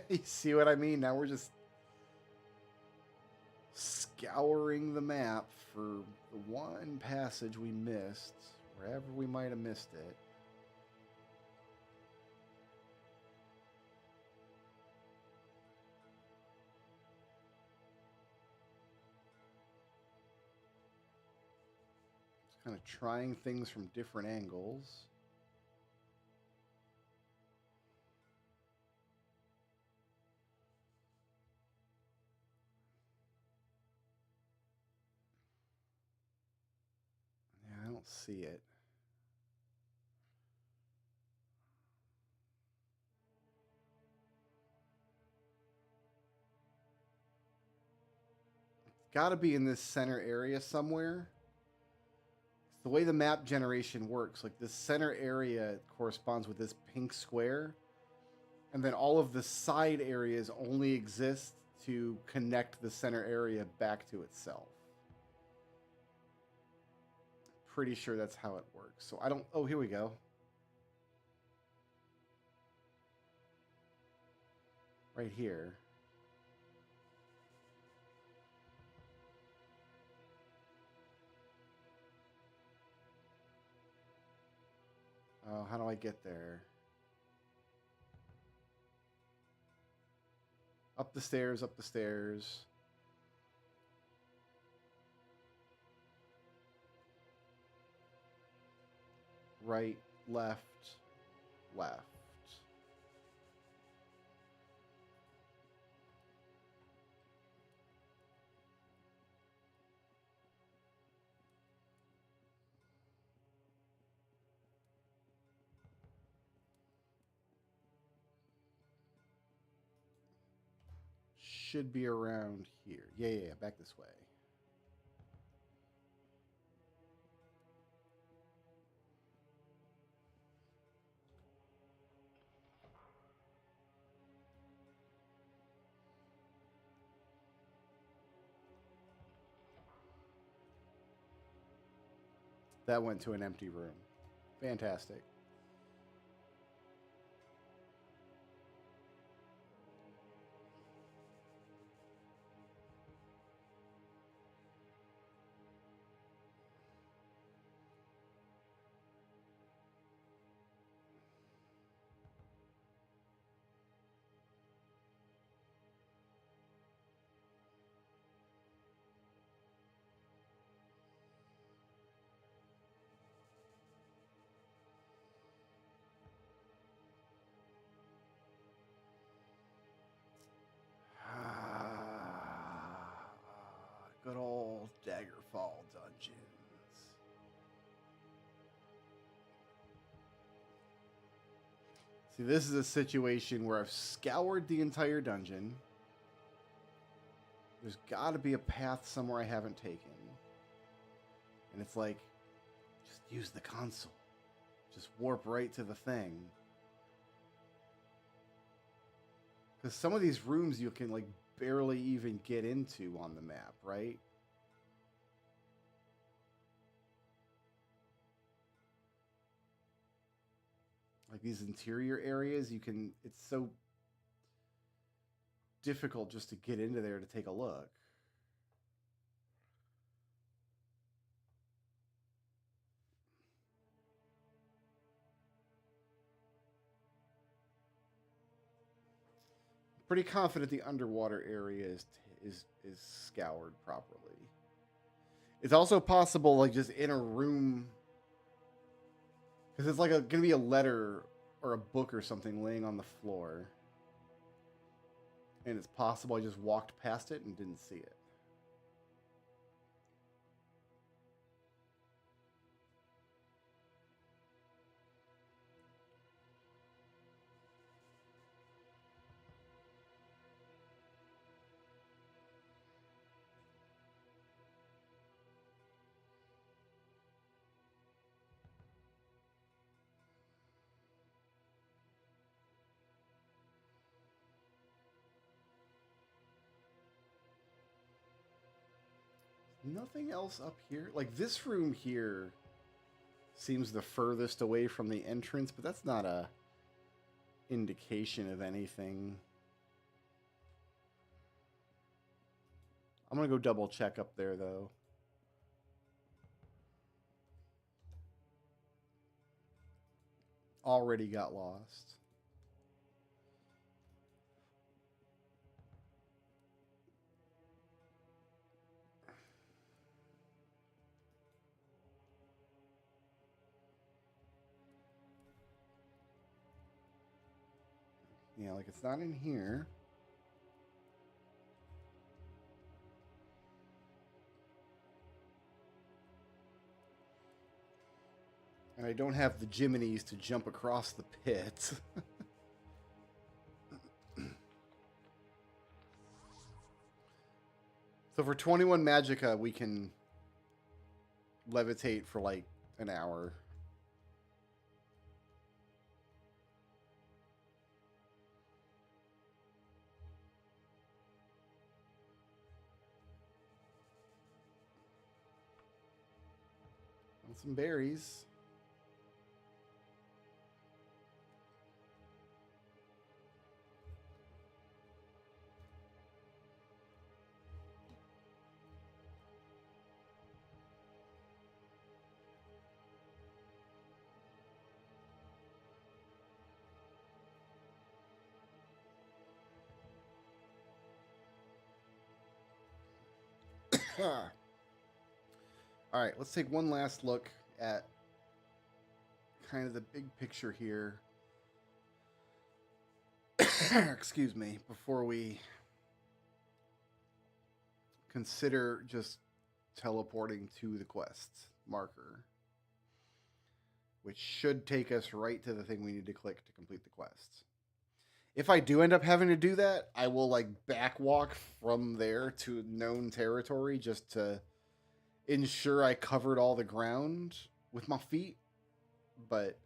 You see what I mean? Now we're just scouring the map for the one passage we missed, wherever we might have missed it. Just kind of trying things from different angles. I don't see it. It's got to be in this center area somewhere. It's the way the map generation works. Like this center area corresponds with this pink square. And then all of the side areas only exist to connect the center area back to itself. Pretty sure that's how it works. So I don't... Oh, here we go. Right here. Oh, how do I get there? Up the stairs, up the stairs. Right, left, left. Should be around here. Yeah, back this way. That went to an empty room. Fantastic. Good old Daggerfall dungeons. See, this is a situation where I've scoured the entire dungeon. There's got to be a path somewhere I haven't taken. And it's like, just use the console. Just warp right to the thing. Because some of these rooms you can, like, barely even get into on the map, right? Like these interior areas, you can, it's so difficult just to get into there to take a look. Pretty confident the underwater area is scoured properly. It's also possible, like, just in a room, because it's like gonna be a letter or a book or something laying on the floor, and it's possible I just walked past it and didn't see it. Nothing else up here. Like, this room here seems the furthest away from the entrance, but that's not a indication of anything. I'm gonna go double check up there, though. Already got lost. Yeah, like, it's not in here. And I don't have the Jiminy's to jump across the pit. So for 21 Magicka, we can levitate for like an hour. And some berries. All right, let's take one last look at kind of the big picture here. Excuse me, before we consider just teleporting to the quest marker, which should take us right to the thing we need to click to complete the quest. If I do end up having to do that, I will like backwalk from there to known territory just to ensure I covered all the ground with my feet. But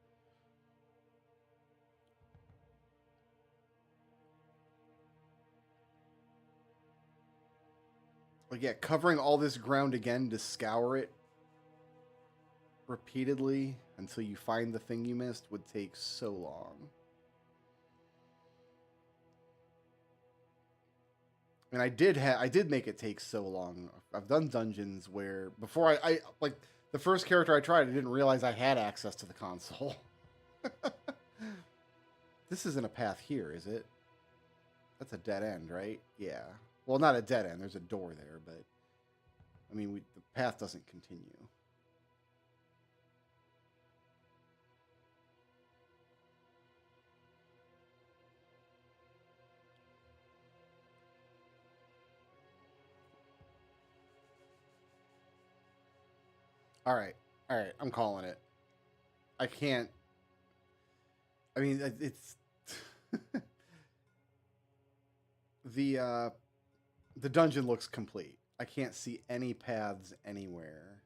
like, yeah, covering all this ground again to scour it repeatedly until you find the thing you missed would take so long. And I did make it take so long. I've done dungeons where before I like the first character I tried, I didn't realize I had access to the console. This isn't a path here, is it? That's a dead end, right? Yeah. Well, not a dead end. There's a door there, but I mean, the path doesn't continue. All right. All right. I'm calling it. I can't. I mean, it's the dungeon looks complete. I can't see any paths anywhere.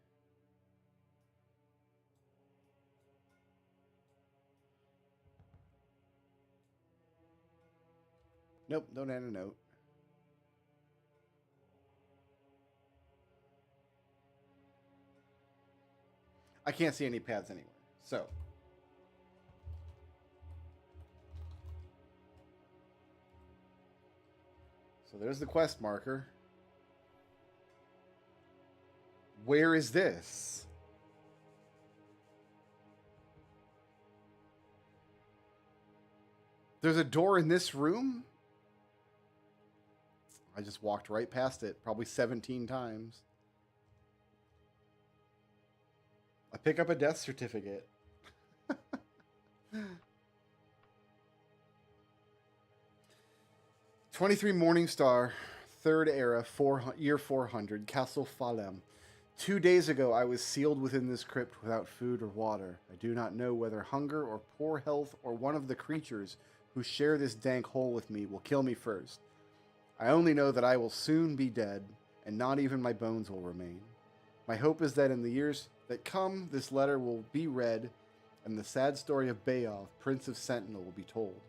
Nope, don't add a note. I can't see any paths anywhere. So there's the quest marker. Where is this? There's a door in this room? I just walked right past it, probably 17 times. I pick up a death certificate. 23 Morningstar, 3rd Era, year 400, Castle Falem. 2 days ago, I was sealed within this crypt without food or water. I do not know whether hunger or poor health or one of the creatures who share this dank hole with me will kill me first. I only know that I will soon be dead, and not even my bones will remain. My hope is that in the years that come, this letter will be read, and the sad story of Beov, Prince of Sentinel, will be told.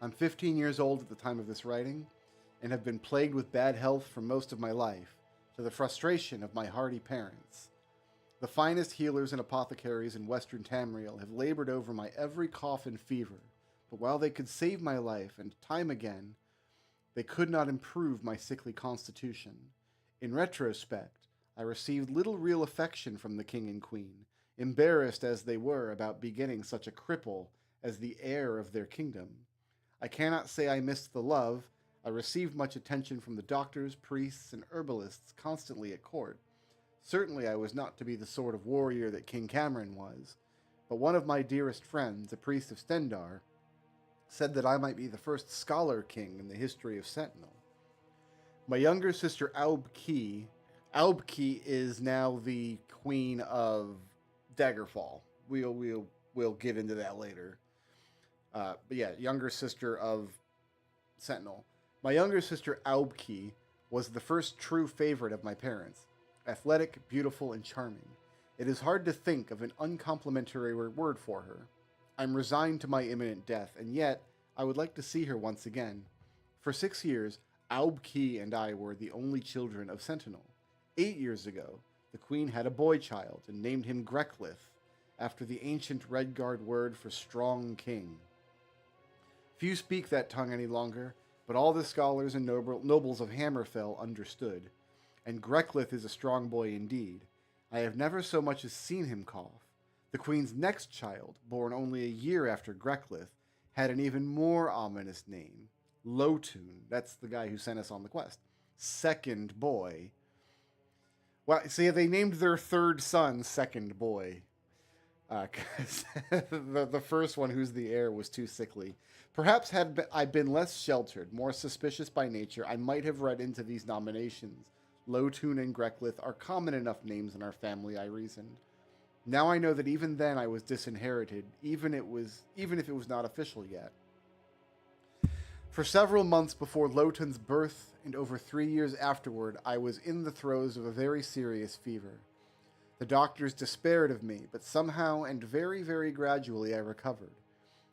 I'm 15 years old at the time of this writing, and have been plagued with bad health for most of my life, to the frustration of my hardy parents. The finest healers and apothecaries in Western Tamriel have labored over my every cough and fever, but while they could save my life, and time again, they could not improve my sickly constitution. In retrospect, I received little real affection from the king and queen, embarrassed as they were about begetting such a cripple as the heir of their kingdom. I cannot say I missed the love. I received much attention from the doctors, priests, and herbalists constantly at court. Certainly I was not to be the sort of warrior that King Cameron was, but one of my dearest friends, a priest of Stendar, said that I might be the first scholar king in the history of Sentinel. My younger sister Aubki is now the queen of Daggerfall. We'll get into that later. But yeah, younger sister of Sentinel. My younger sister Aubki was the first true favorite of my parents. Athletic, beautiful, and charming. It is hard to think of an uncomplimentary word for her. I'm resigned to my imminent death, and yet I would like to see her once again. For 6 years, Aubki and I were the only children of Sentinel. 8 years ago, the queen had a boy child and named him Grecklith, after the ancient Redguard word for strong king. Few speak that tongue any longer, but all the scholars and nobles of Hammerfell understood, and Grecklith is a strong boy indeed. I have never so much as seen him cough. The queen's next child, born only a year after Grecklith, had an even more ominous name. Lotun, that's the guy who sent us on the quest. Second boy. Well, see, they named their third son Second Boy. Because the first one, who's the heir, was too sickly. Perhaps had I been less sheltered, more suspicious by nature, I might have read into these nominations. Lotun and Grecklith are common enough names in our family, I reasoned. Now I know that even then I was disinherited, even if it was not official yet. For several months before Lotun's birth, and over 3 years afterward, I was in the throes of a very serious fever. The doctors despaired of me, but somehow and very, very gradually I recovered.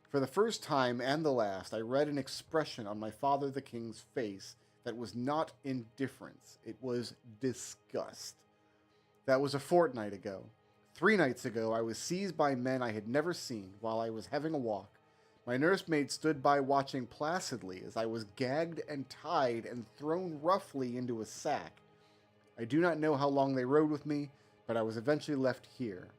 For the first time and the last, I read an expression on my father the king's face that was not indifference. It was disgust. That was a fortnight ago. 3 nights ago, I was seized by men I had never seen while I was having a walk. My nursemaid stood by watching placidly as I was gagged and tied and thrown roughly into a sack. I do not know how long they rode with me, but I was eventually left here.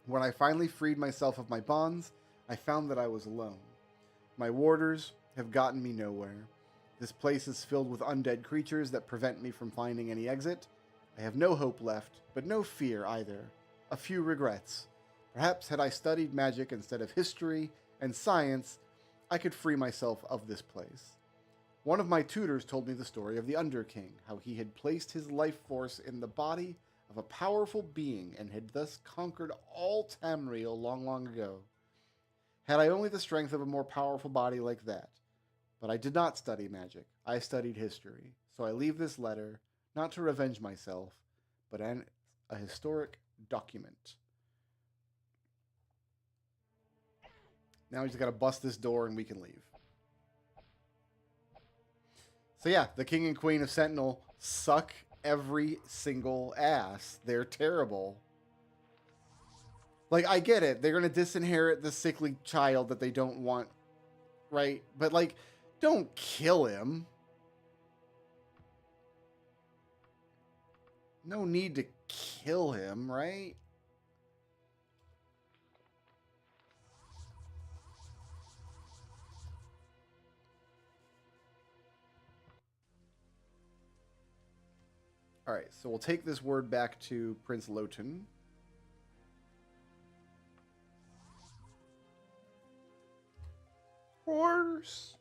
When I finally freed myself of my bonds, I found that I was alone. My warders have gotten me nowhere. This place is filled with undead creatures that prevent me from finding any exit. I have no hope left, but no fear either. A few regrets. Perhaps had I studied magic instead of history and science, I could free myself of this place. One of my tutors told me the story of the Underking, how he had placed his life force in the body of a powerful being and had thus conquered all Tamriel long, long ago. Had I only the strength of a more powerful body like that. But I did not study magic. I studied history. So I leave this letter, not to revenge myself, but a historic document. Now we just gotta bust this door and we can leave. So yeah, the King and Queen of Sentinel suck every single ass. They're terrible. Like, I get it. They're gonna disinherit the sickly child that they don't want, right? But, like, don't kill him. No need to kill him, right? All right, so we'll take this word back to Prince Loten. Horse.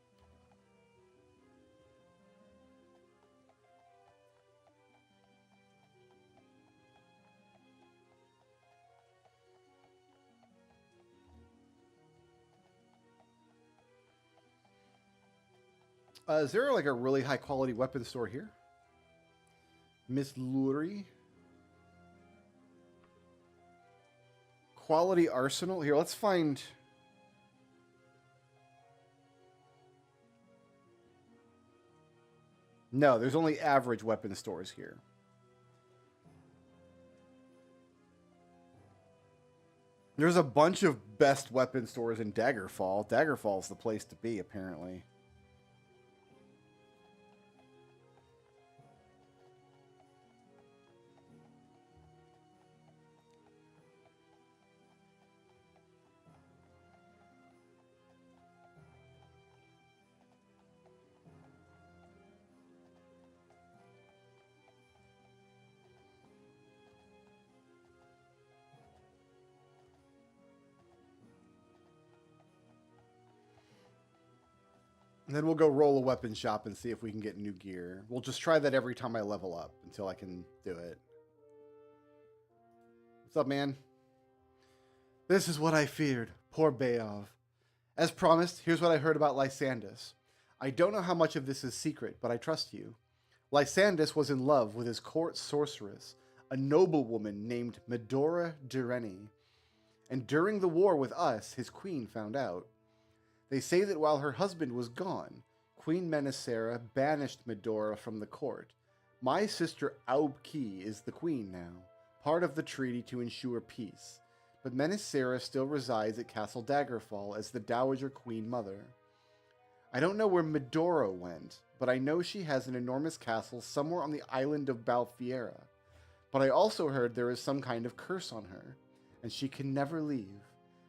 Is there like a really high quality weapon store here? Miss Lurie. Quality arsenal. Here, let's find... No, there's only average weapon stores here. There's a bunch of best weapon stores in Daggerfall. Daggerfall's the place to be, apparently. And then we'll go roll a weapon shop and see if we can get new gear. We'll just try that every time I level up until I can do it. What's up, man? This is what I feared. Poor Beov. As promised, here's what I heard about Lysandus. I don't know how much of this is secret, but I trust you. Lysandus was in love with his court sorceress, a noblewoman named Medora Dureni. And during the war with us, his queen found out. They say that while her husband was gone, Queen Menesera banished Medora from the court. My sister Aubki is the queen now, part of the treaty to ensure peace. But Menesera still resides at Castle Daggerfall as the Dowager Queen Mother. I don't know where Medora went, but I know she has an enormous castle somewhere on the island of Balfiera. But I also heard there is some kind of curse on her, and she can never leave.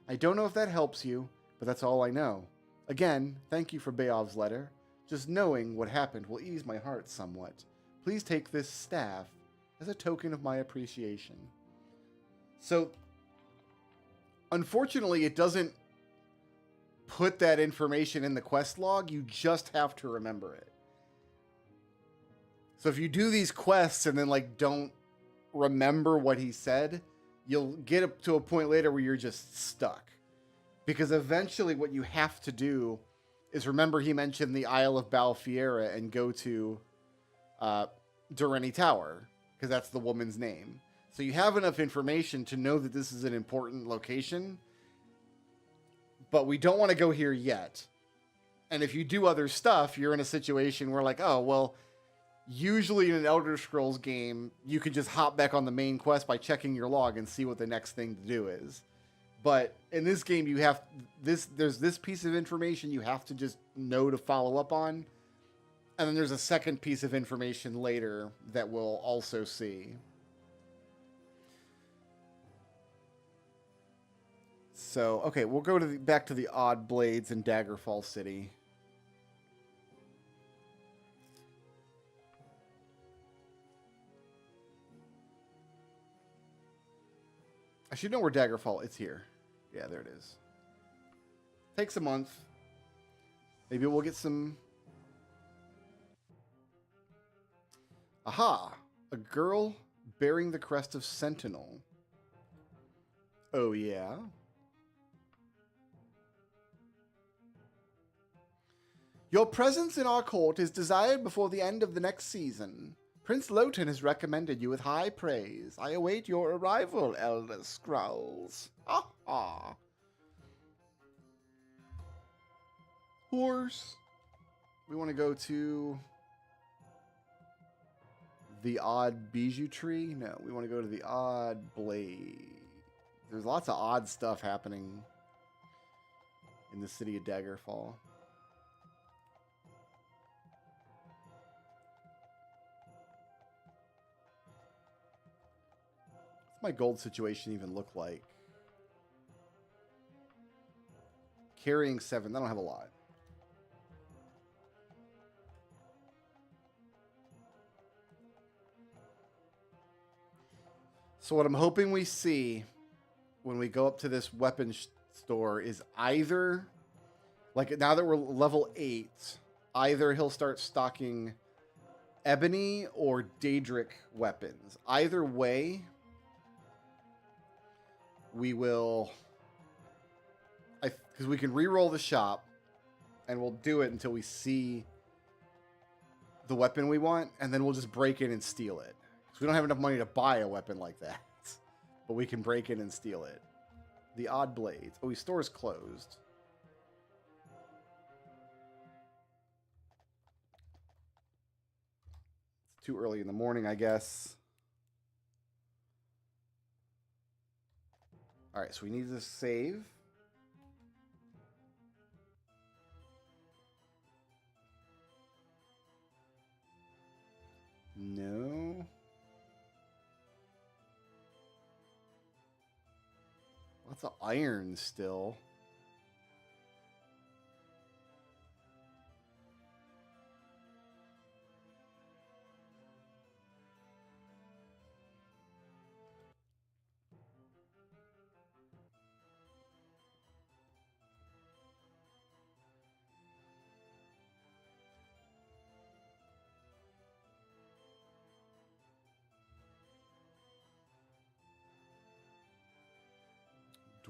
I don't know if that helps you, but that's all I know. Again, thank you for Beov's letter. Just knowing what happened will ease my heart somewhat. Please take this staff as a token of my appreciation. So, unfortunately, it doesn't put that information in the quest log. You just have to remember it. So if you do these quests and then like don't remember what he said, you'll get up to a point later where you're just stuck. Because eventually what you have to do is remember he mentioned the Isle of Balfiera and go to Dureni Tower, because that's the woman's name. So you have enough information to know that this is an important location, but we don't want to go here yet. And if you do other stuff, you're in a situation where like, oh, well, Usually in an Elder Scrolls game, you can just hop back on the main quest by checking your log and see what the next thing to do is. But in this game, you have there's this piece of information you have to just know to follow up on. And then there's a second piece of information later that we'll also see. So, okay, we'll go to back to the Odd Blades in Daggerfall City. I should know where Daggerfall. It's here. Yeah, there it is. Takes a month. Maybe we'll get some. Aha! A girl bearing the crest of Sentinel. Oh, yeah? Your presence in our court is desired before the end of the next season. Prince Lotan has recommended you with high praise. I await your arrival, Elder Scrulz. Ha ha. Horse. We want to go to the Odd Bijouterie? No, we want to go to the Odd Blade. There's lots of odd stuff happening in the city of Daggerfall. What's my gold situation even look like? Carrying 7. I don't have a lot. So what I'm hoping we see when we go up to this weapon store is either, like now that we're level 8, either he'll start stocking ebony or Daedric weapons. Either way, we will, because we can re-roll the shop, and we'll do it until we see the weapon we want, and then we'll just break in and steal it. Because we don't have enough money to buy a weapon like that, but we can break in and steal it. The Odd Blades. Oh, his store's closed. It's too early in the morning, I guess. All right, so we need to save. No. Lots of iron still.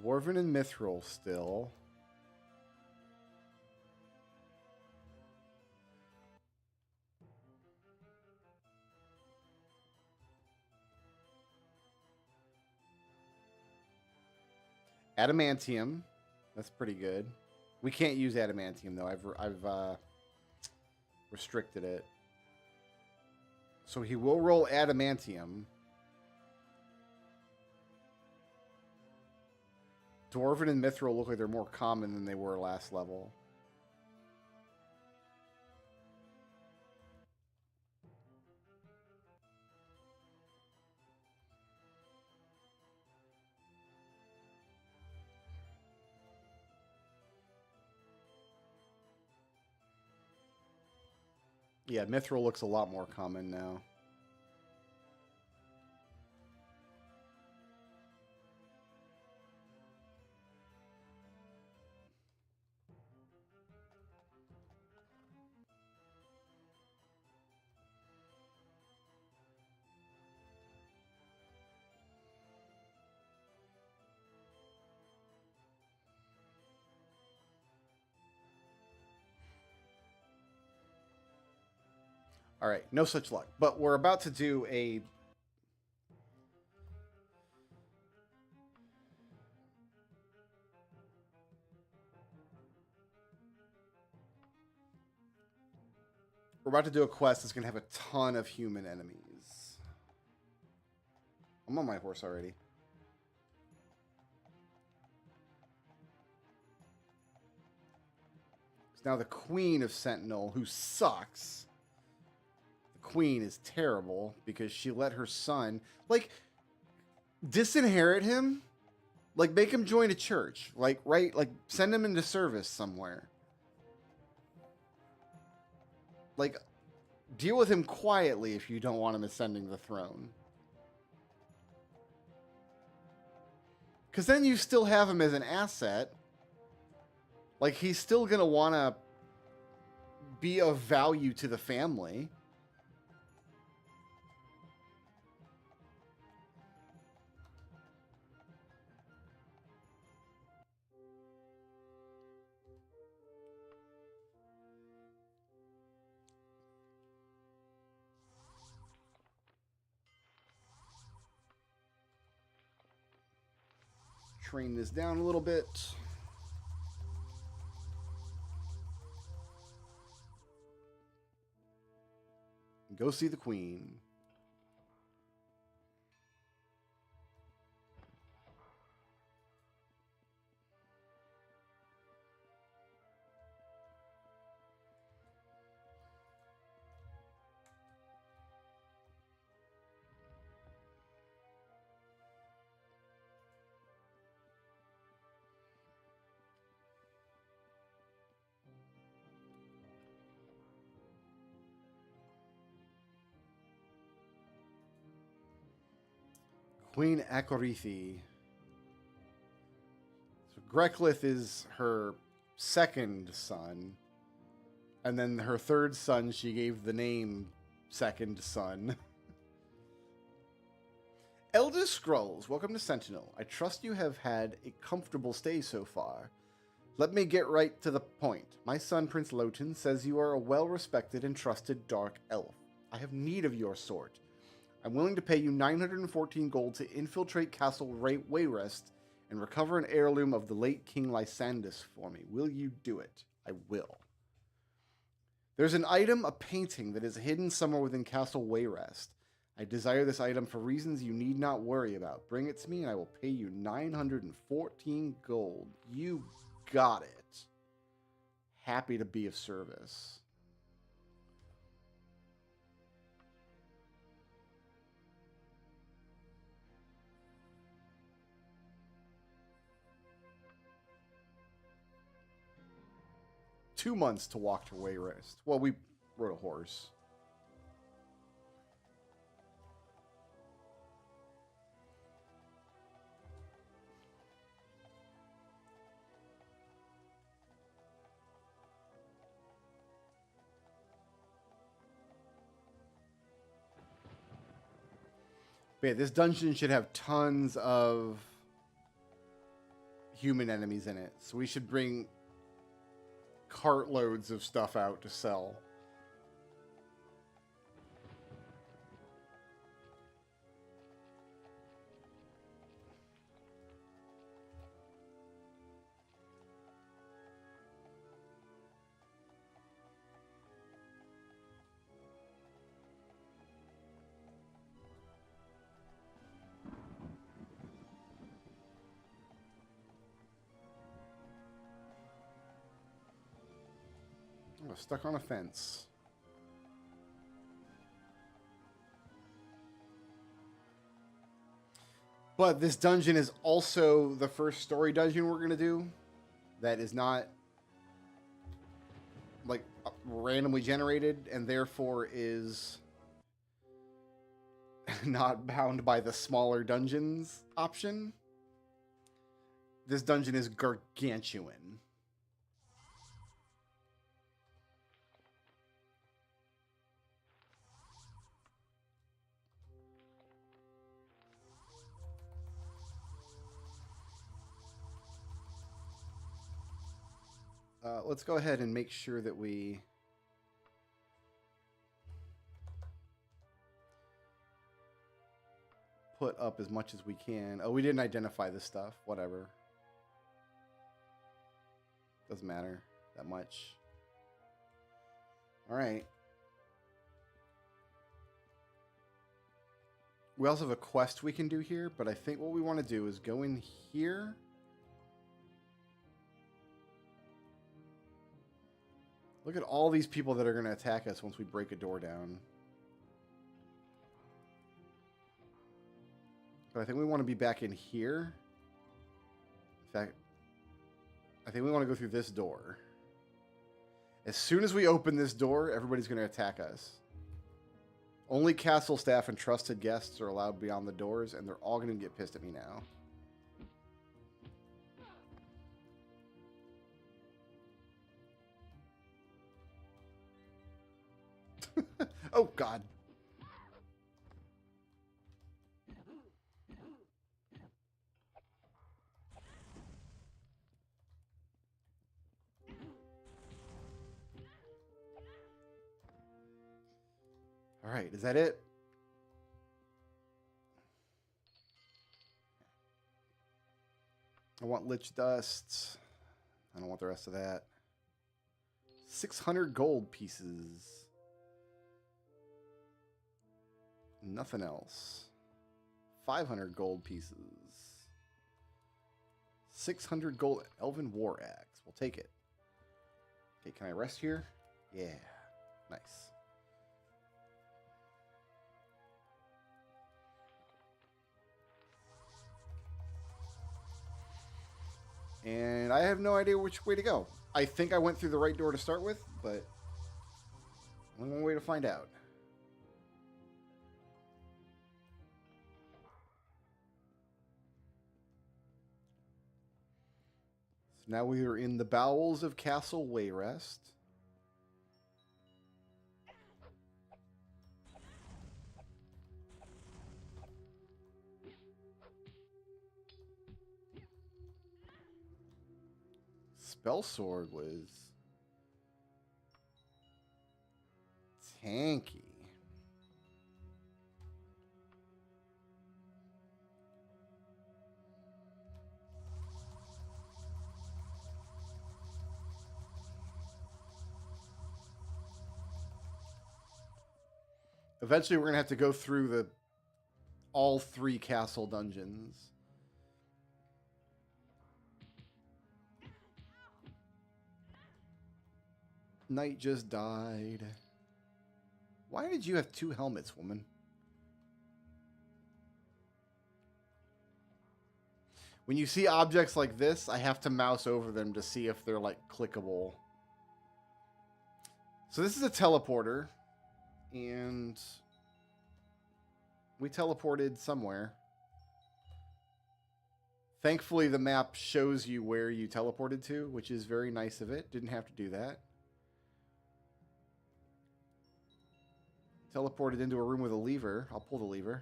Dwarven and Mithril still. Adamantium. That's pretty good. We can't use adamantium though. I've restricted it. So he will roll adamantium. Dwarven and Mithril look like they're more common than they were last level. Yeah, Mithril looks a lot more common now. All right, no such luck. But we're about to do a... We're about to do a quest that's going to have a ton of human enemies. I'm on my horse already. It's now the Queen of Sentinel, who sucks. The Queen is terrible because she let her son, like, disinherit him. Like, make him join a church. Like, right? Like, send him into service somewhere. Like, deal with him quietly if you don't want him ascending the throne. Because then you still have him as an asset. Like, he's still going to want to be of value to the family. Train this down a little bit. Go see the Queen. Queen Akorithi. So Greklith is her second son. And then her third son, she gave the name Second Son. Elda Scrulz, welcome to Sentinel. I trust you have had a comfortable stay so far. Let me get right to the point. My son, Prince Loten, says you are a well-respected and trusted dark elf. I have need of your sort. I'm willing to pay you 914 gold to infiltrate Castle Wayrest and recover an heirloom of the late King Lysandus for me. Will you do it? I will. There's an item, a painting, that is hidden somewhere within Castle Wayrest. I desire this item for reasons you need not worry about. Bring it to me and I will pay you 914 gold. You got it. Happy to be of service. Two months to walk to Wayrest. Well, we rode a horse. But yeah, this dungeon should have tons of human enemies in it. So we should bring cartloads of stuff out to sell. Oh, stuck on a fence. But this dungeon is also the first story dungeon we're going to do. That is not like randomly generated and therefore is not bound by the smaller dungeons option. This dungeon is gargantuan. Let's go ahead and make sure that we put up as much as we can. Oh, we didn't identify this stuff. Whatever. Doesn't matter that much. All right. We also have a quest we can do here, but I think what we want to do is go in here. Look at all these people that are going to attack us once we break a door down. But I think we want to be back in here. In fact, I think we want to go through this door. As soon as we open this door, everybody's going to attack us. Only castle staff and trusted guests are allowed beyond the doors, and they're all going to get pissed at me now. Oh, God. All right, is that it? I want lich dust. I don't want the rest of that. 600 gold pieces. Nothing else. 500 gold pieces. 600 gold elven war axe. We'll take it. Okay, can I rest here? Yeah. Nice. And I have no idea which way to go. I think I went through the right door to start with, but only one way to find out. So now we are in the bowels of Castle Wayrest. Spellsword was tanky. Eventually, we're gonna have to go through all 3 castle dungeons. Knight just died. Why did you have 2 helmets, woman? When you see objects like this, I have to mouse over them to see if they're like clickable. So this is a teleporter, and we teleported somewhere. Thankfully, the map shows you where you teleported to, which is very nice of it. Didn't have to do that. Teleported into a room with a lever. I'll pull the lever.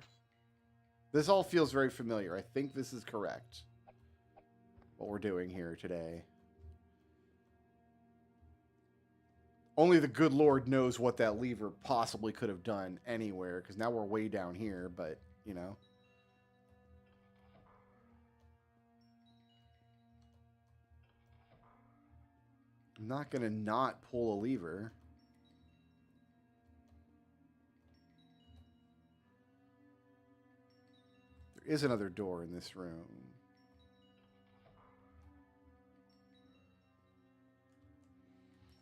This all feels very familiar. I think this is correct. What we're doing here today. Only the good Lord knows what that lever possibly could have done anywhere, because now we're way down here, but, you know. I'm not going to not pull a lever. There is another door in this room.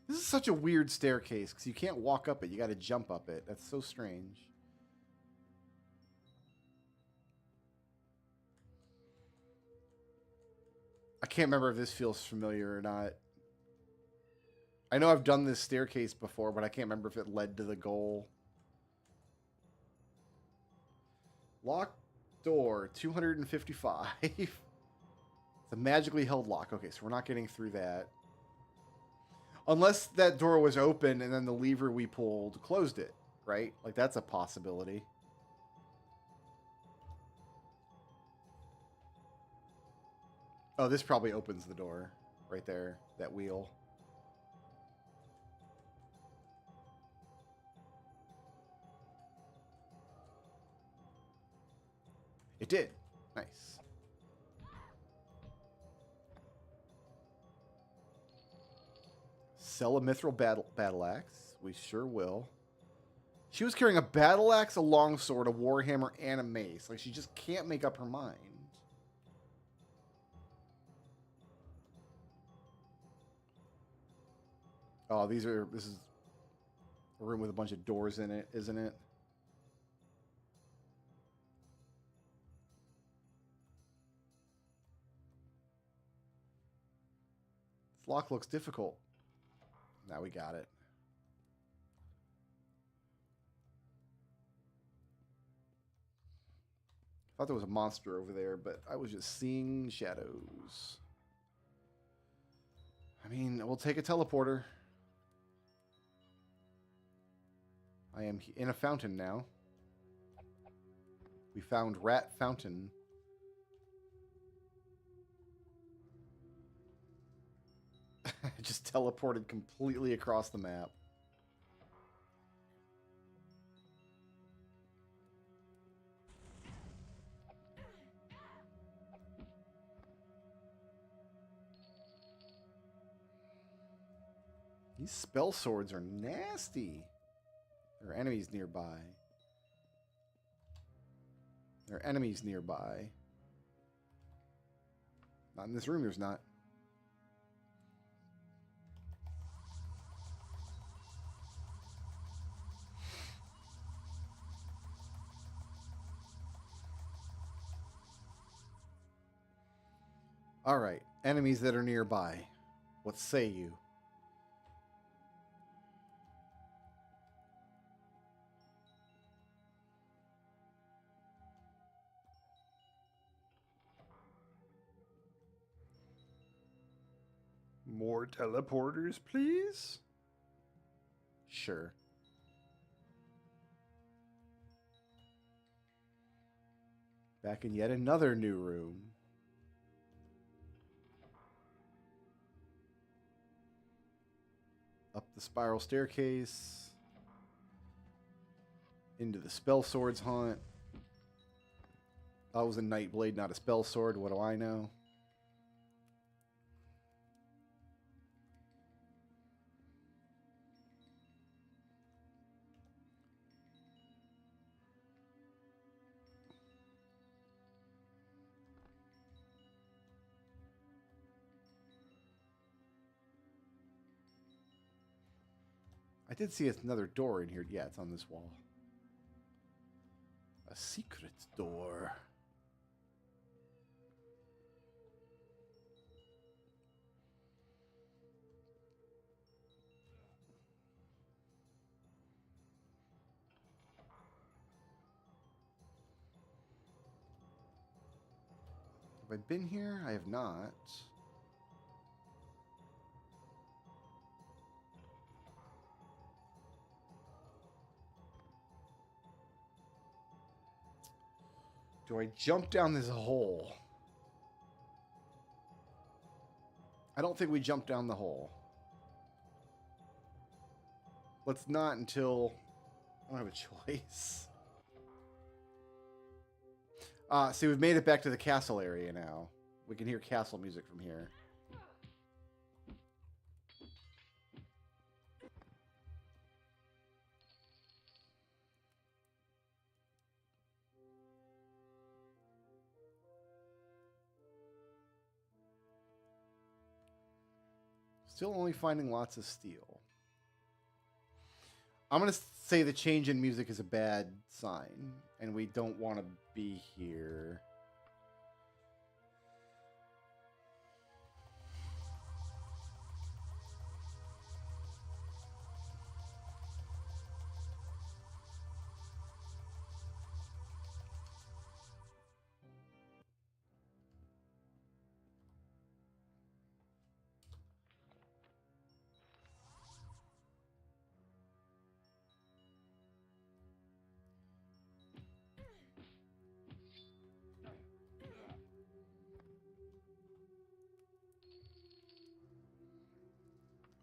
This is such a weird staircase because you can't walk up it. You got to jump up it. That's so strange. I can't remember if this feels familiar or not. I know I've done this staircase before, but I can't remember if it led to the goal. Locked door, 255. It's a magically held lock. Okay, so we're not getting through that. Unless that door was open and then the lever we pulled closed it, right? Like, that's a possibility. Oh, this probably opens the door right there, that wheel. It did. Nice. Sell a mithril battle axe. We sure will. She was carrying a battle axe, a longsword, a warhammer, and a mace. Like, she just can't make up her mind. Oh, this is a room with a bunch of doors in it, isn't it? This lock looks difficult. Now we got it. I thought there was a monster over there, but I was just seeing shadows. I mean, we'll take a teleporter. I am in a fountain now. We found Rat Fountain. Just teleported completely across the map. These spell swords are nasty. There are enemies nearby. There are enemies nearby. Not in this room, there's not. All right, enemies that are nearby. What say you? More teleporters, please? Sure. Back in yet another new room. Up the spiral staircase. Into the spell swords haunt. That was a Nightblade, not a spell sword. What do I know? I did see another door in here. Yeah, it's on this wall. A secret door. Have I been here? I have not. Do I jump down this hole? I don't think we jump down the hole. Let's not until... I don't have a choice. See, we've made it back to the castle area now. We can hear castle music from here. Still only finding lots of steel. I'm going to say the change in music is a bad sign, and we don't want to be here.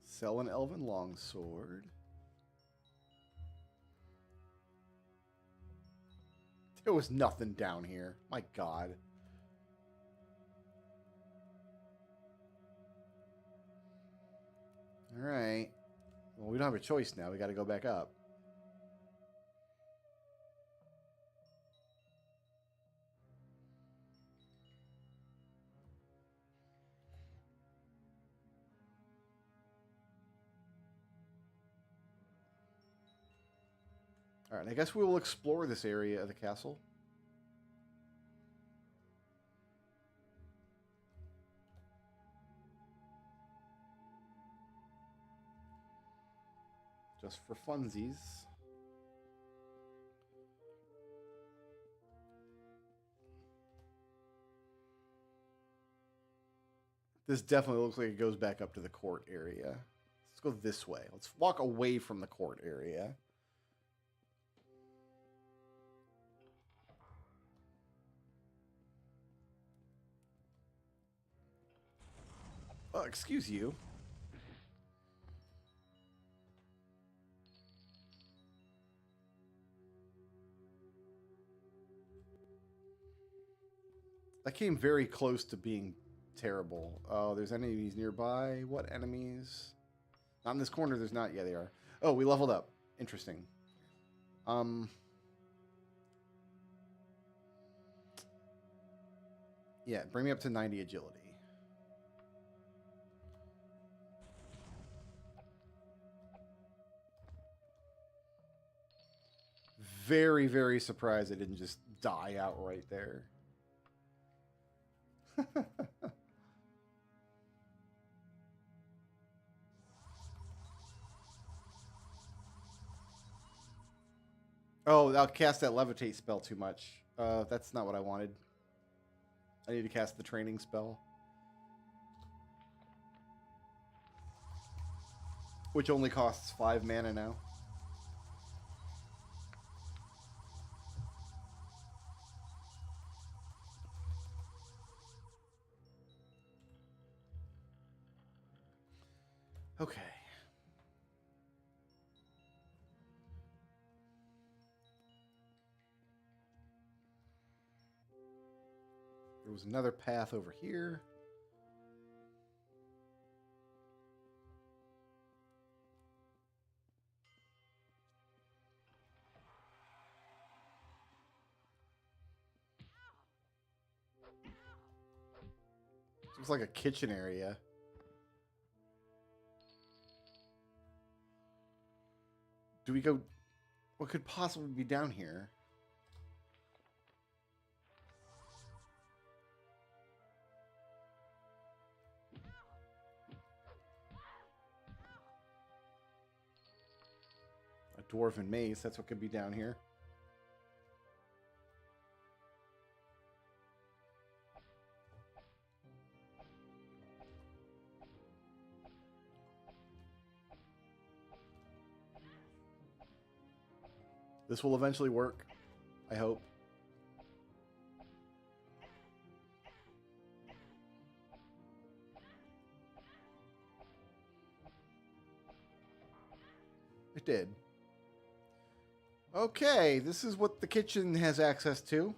Sell an elven longsword. There was nothing down here. My God. All right. Well, we don't have a choice now. We got to go back up. All right, I guess we will explore this area of the castle. Just for funsies. This definitely looks like it goes back up to the court area. Let's go this way. Let's walk away from the court area. Oh, excuse you. That came very close to being terrible. Oh, there's enemies nearby. What enemies? Not in this corner, there's not. Yeah, they are. Oh, we leveled up. Interesting. Yeah, bring me up to 90 agility. Very, very surprised I didn't just die outright there. Oh, I'll cast that levitate spell too much. That's not what I wanted. I need to cast the training spell. Which only costs 5 mana now. Okay. There was another path over here. Looks like a kitchen area. Do we go... What could possibly be down here? A dwarven maze, that's what could be down here. This will eventually work, I hope. It did. Okay, this is what the kitchen has access to.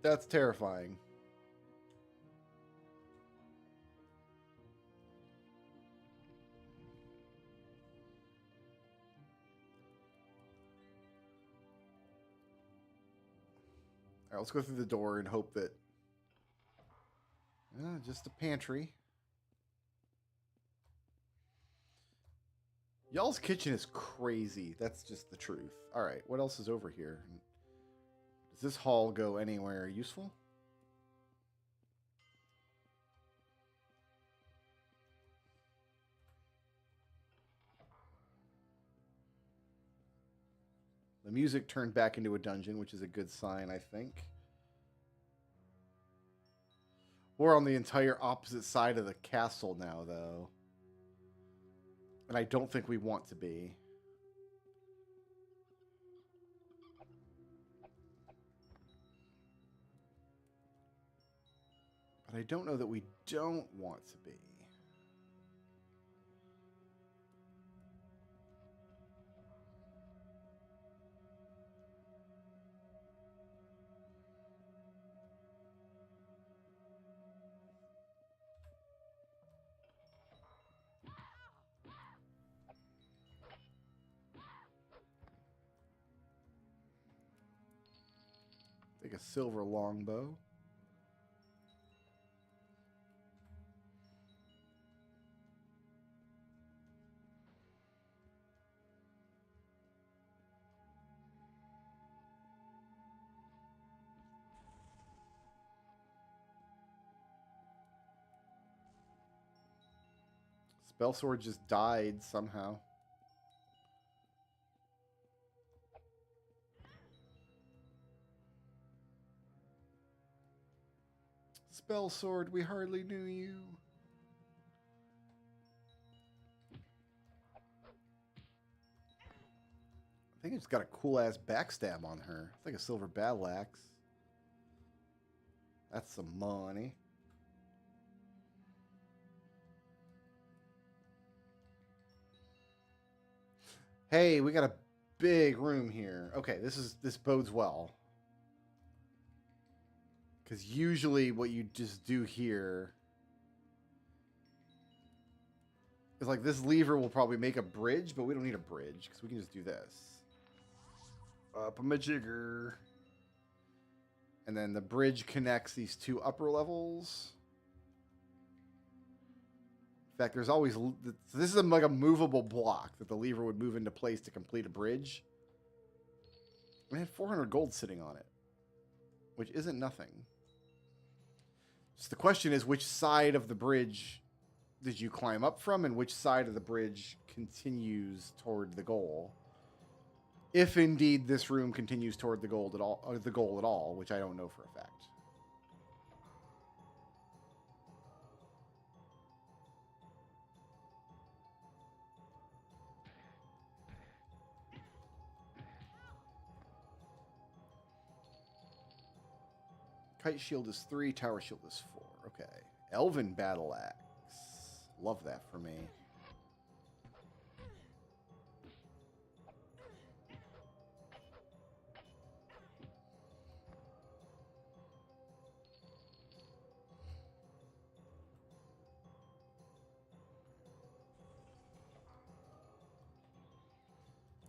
That's terrifying. All right, let's go through the door and hope that... just a pantry. Y'all's kitchen is crazy. That's just the truth. All right, what else is over here? Does this hall go anywhere useful? The music turned back into a dungeon, which is a good sign, I think. We're on the entire opposite side of the castle now, though. And I don't think we want to be. But I don't know that we don't want to be. Take a silver longbow. Spell sword just died somehow. Spell sword, we hardly knew you. I think it's got a cool ass backstab on her. It's like a silver battle axe. That's some money. Hey, we got a big room here. Okay, this bodes well. Because usually what you just do here is like this lever will probably make a bridge, but we don't need a bridge because we can just do this. Up a majigger. And then the bridge connects these two upper levels. In fact, there's always... This is like a movable block that the lever would move into place to complete a bridge. We had 400 gold sitting on it, which isn't nothing. So the question is, which side of the bridge did you climb up from, and which side of the bridge continues toward the goal? If indeed this room continues toward the goal at all, which I don't know for a fact. Kite shield is 3, tower shield is 4. Okay. Elven battle axe. Love that for me.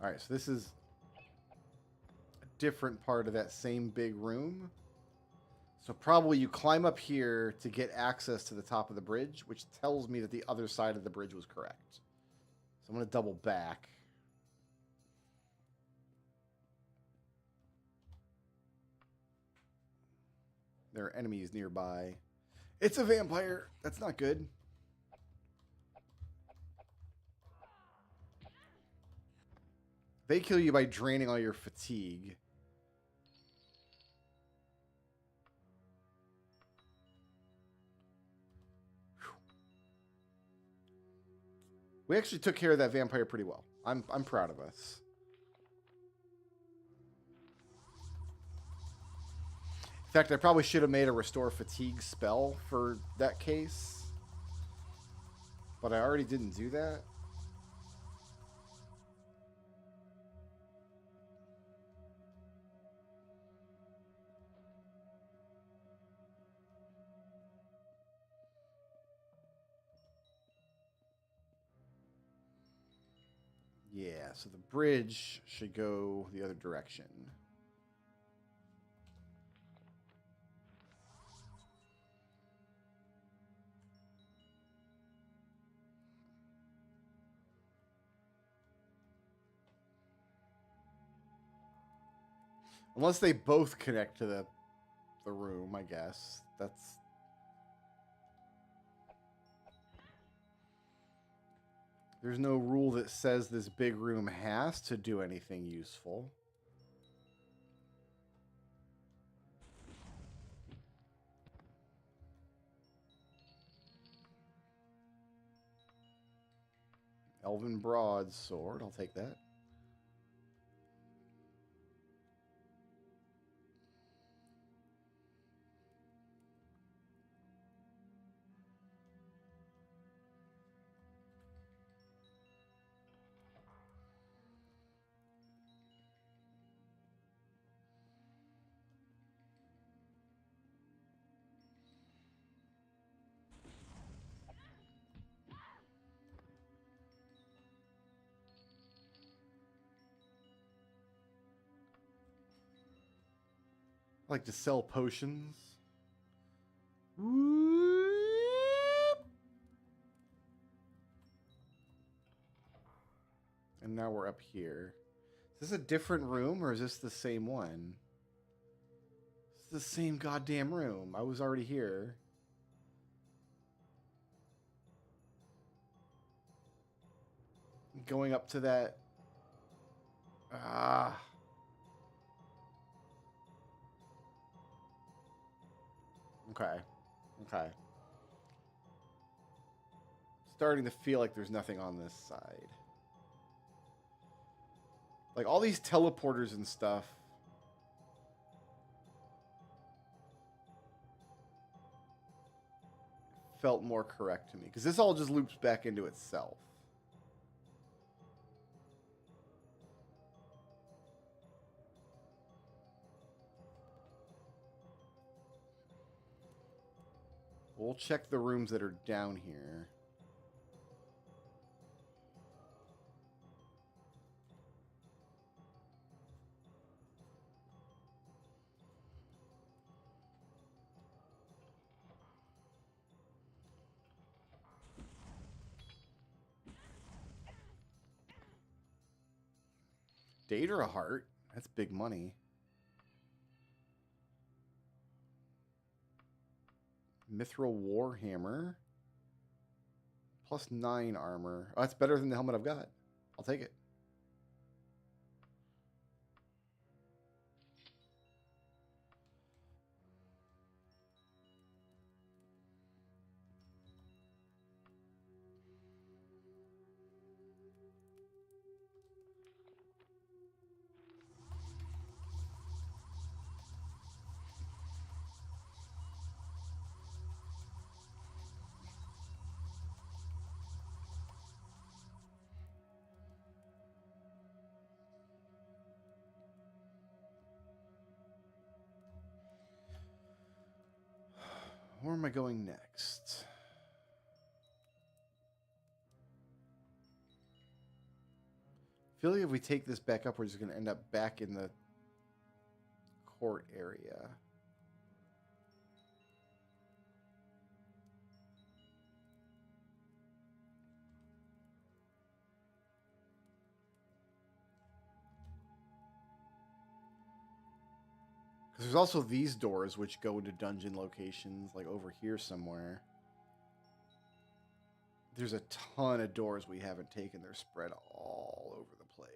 All right, so this is a different part of that same big room. So probably you climb up here to get access to the top of the bridge, which tells me that the other side of the bridge was correct. So I'm going to double back. There are enemies nearby. It's a vampire. That's not good. They kill you by draining all your fatigue. We actually took care of that vampire pretty well. I'm proud of us. In fact, I probably should have made a restore fatigue spell for that case. But I already didn't do that. Yeah, so the bridge should go the other direction. Unless they both connect to the room, I guess. That's... There's no rule that says this big room has to do anything useful. Elven broadsword, I'll take that. I like to sell potions. And now we're up here. Is this a different room or is this the same one? It's the same goddamn room. I was already here. going up to that. Ah. Okay. Okay. Starting to feel like there's nothing on this side. Like all these teleporters and stuff. Felt more correct to me. Because this all just loops back into itself. We'll check the rooms that are down here. Daedra Heart. That's big money. Mithril Warhammer. +9 armor. Oh, that's better than the helmet I've got. I'll take it. Where am I going next? I feel like if we take this back up, we're just going to end up back in the court area. Because there's also these doors which go into dungeon locations, like over here somewhere. There's a ton of doors we haven't taken. They're spread all over the place.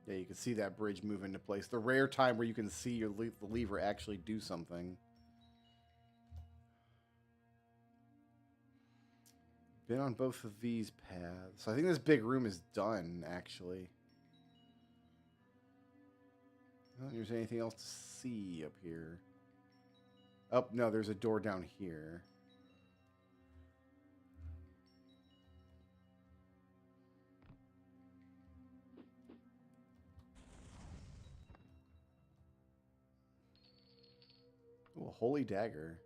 Yeah, you can see that bridge move into place. The rare time where you can see the lever actually do something. Been on both of these paths. I think this big room is done, actually. I don't think there's anything else to see up here. Oh, no, there's a door down here. Oh, a holy dagger.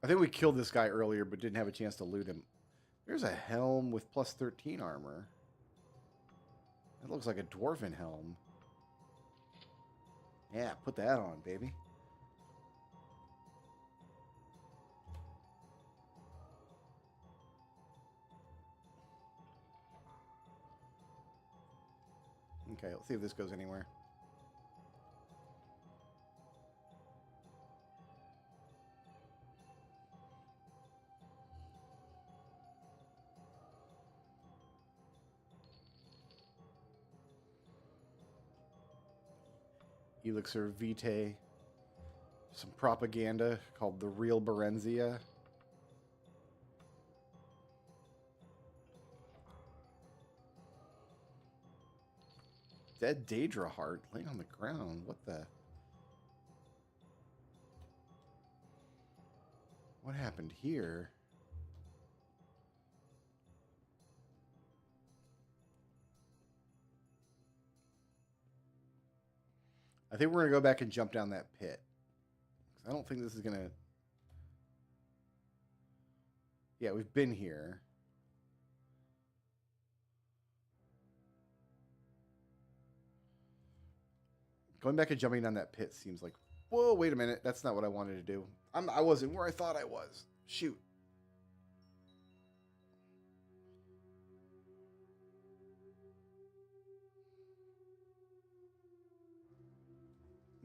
I think we killed this guy earlier, but didn't have a chance to loot him. There's a helm with +13 armor. That looks like a dwarven helm. Yeah, put that on, baby. Okay, let's see if this goes anywhere. Elixir Vitae. Some propaganda called the Real Berenzia. Dead Daedra Heart laying on the ground. What the? What happened here? I think we're going to go back and jump down that pit. I don't think this is going to... Yeah, we've been here. Going back and jumping down that pit seems like... Whoa, wait a minute. That's not what I wanted to do. I wasn't where I thought I was. Shoot.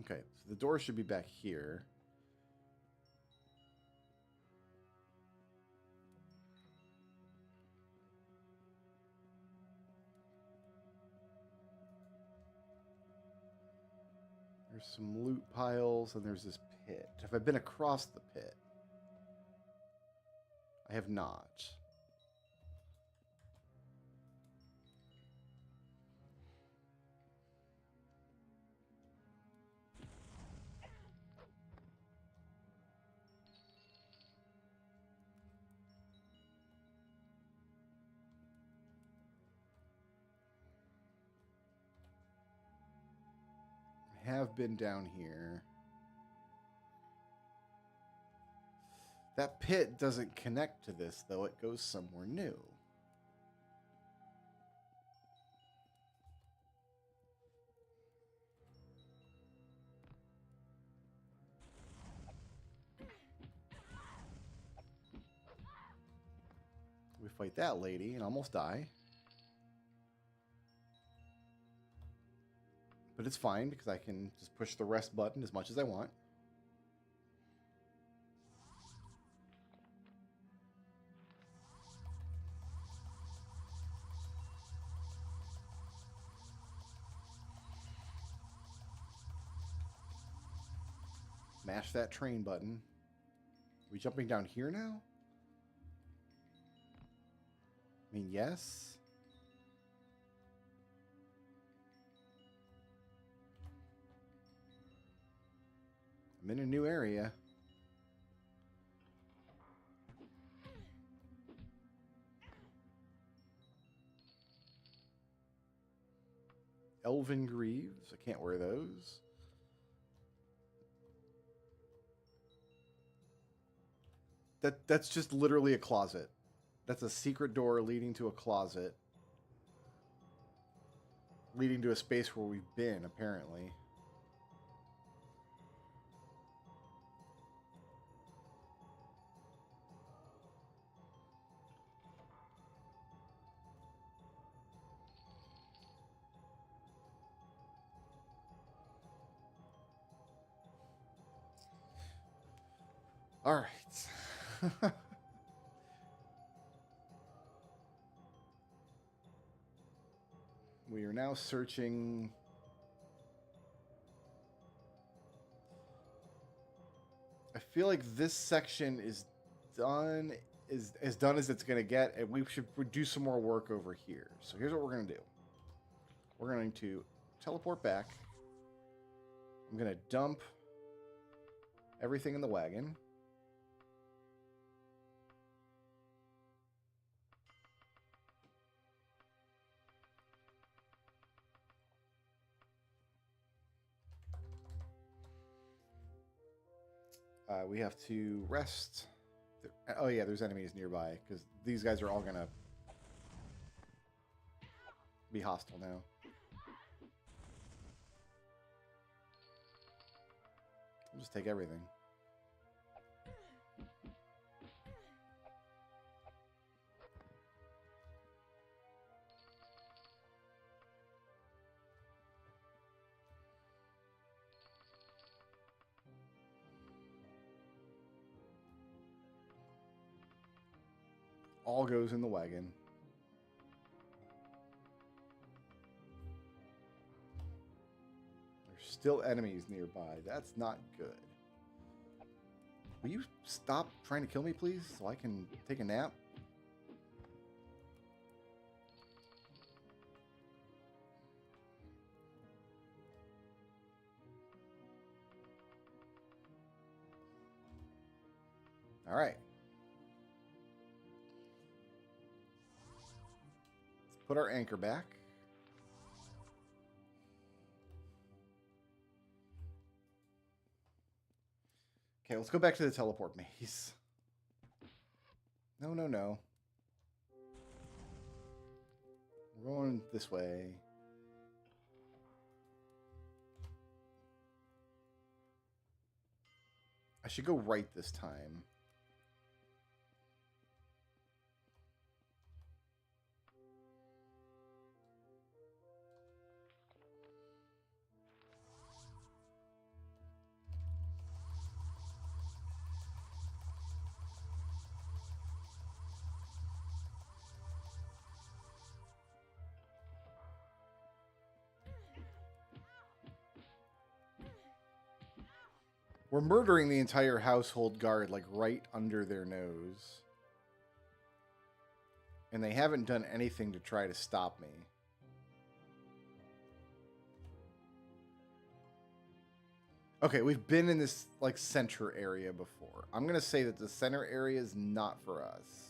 Okay, so the door should be back here. There's some loot piles, and there's this pit. Have I been across the pit? I have not. I have been down here. That pit doesn't connect to this, though. It goes somewhere new. We fight that lady and almost die. But it's fine because I can just push the rest button as much as I want. Mash that train button. Are we jumping down here now? I mean, yes. I'm in a new area. Elven greaves. I can't wear those. That's just literally a closet. That's a secret door leading to a closet. Leading to a space where we've been, apparently. All right. We are now searching. I feel like this section is done, is as done as it's going to get, and we should do some more work over here. So here's what we're going to do. We're going to teleport back. I'm going to dump everything in the wagon. We have to rest. Oh yeah, there's enemies nearby because these guys are all gonna be hostile now. I'll just take everything. All goes in the wagon. There's still enemies nearby. That's not good. Will you stop trying to kill me, please, so I can take a nap? All right. Put our anchor back. Okay, let's go back to the teleport maze. No, no, no. We're going this way. I should go right this time. We're murdering the entire household guard, like, right under their nose. And they haven't done anything to try to stop me. Okay, we've been in this, like, center area before. I'm going to say that the center area is not for us.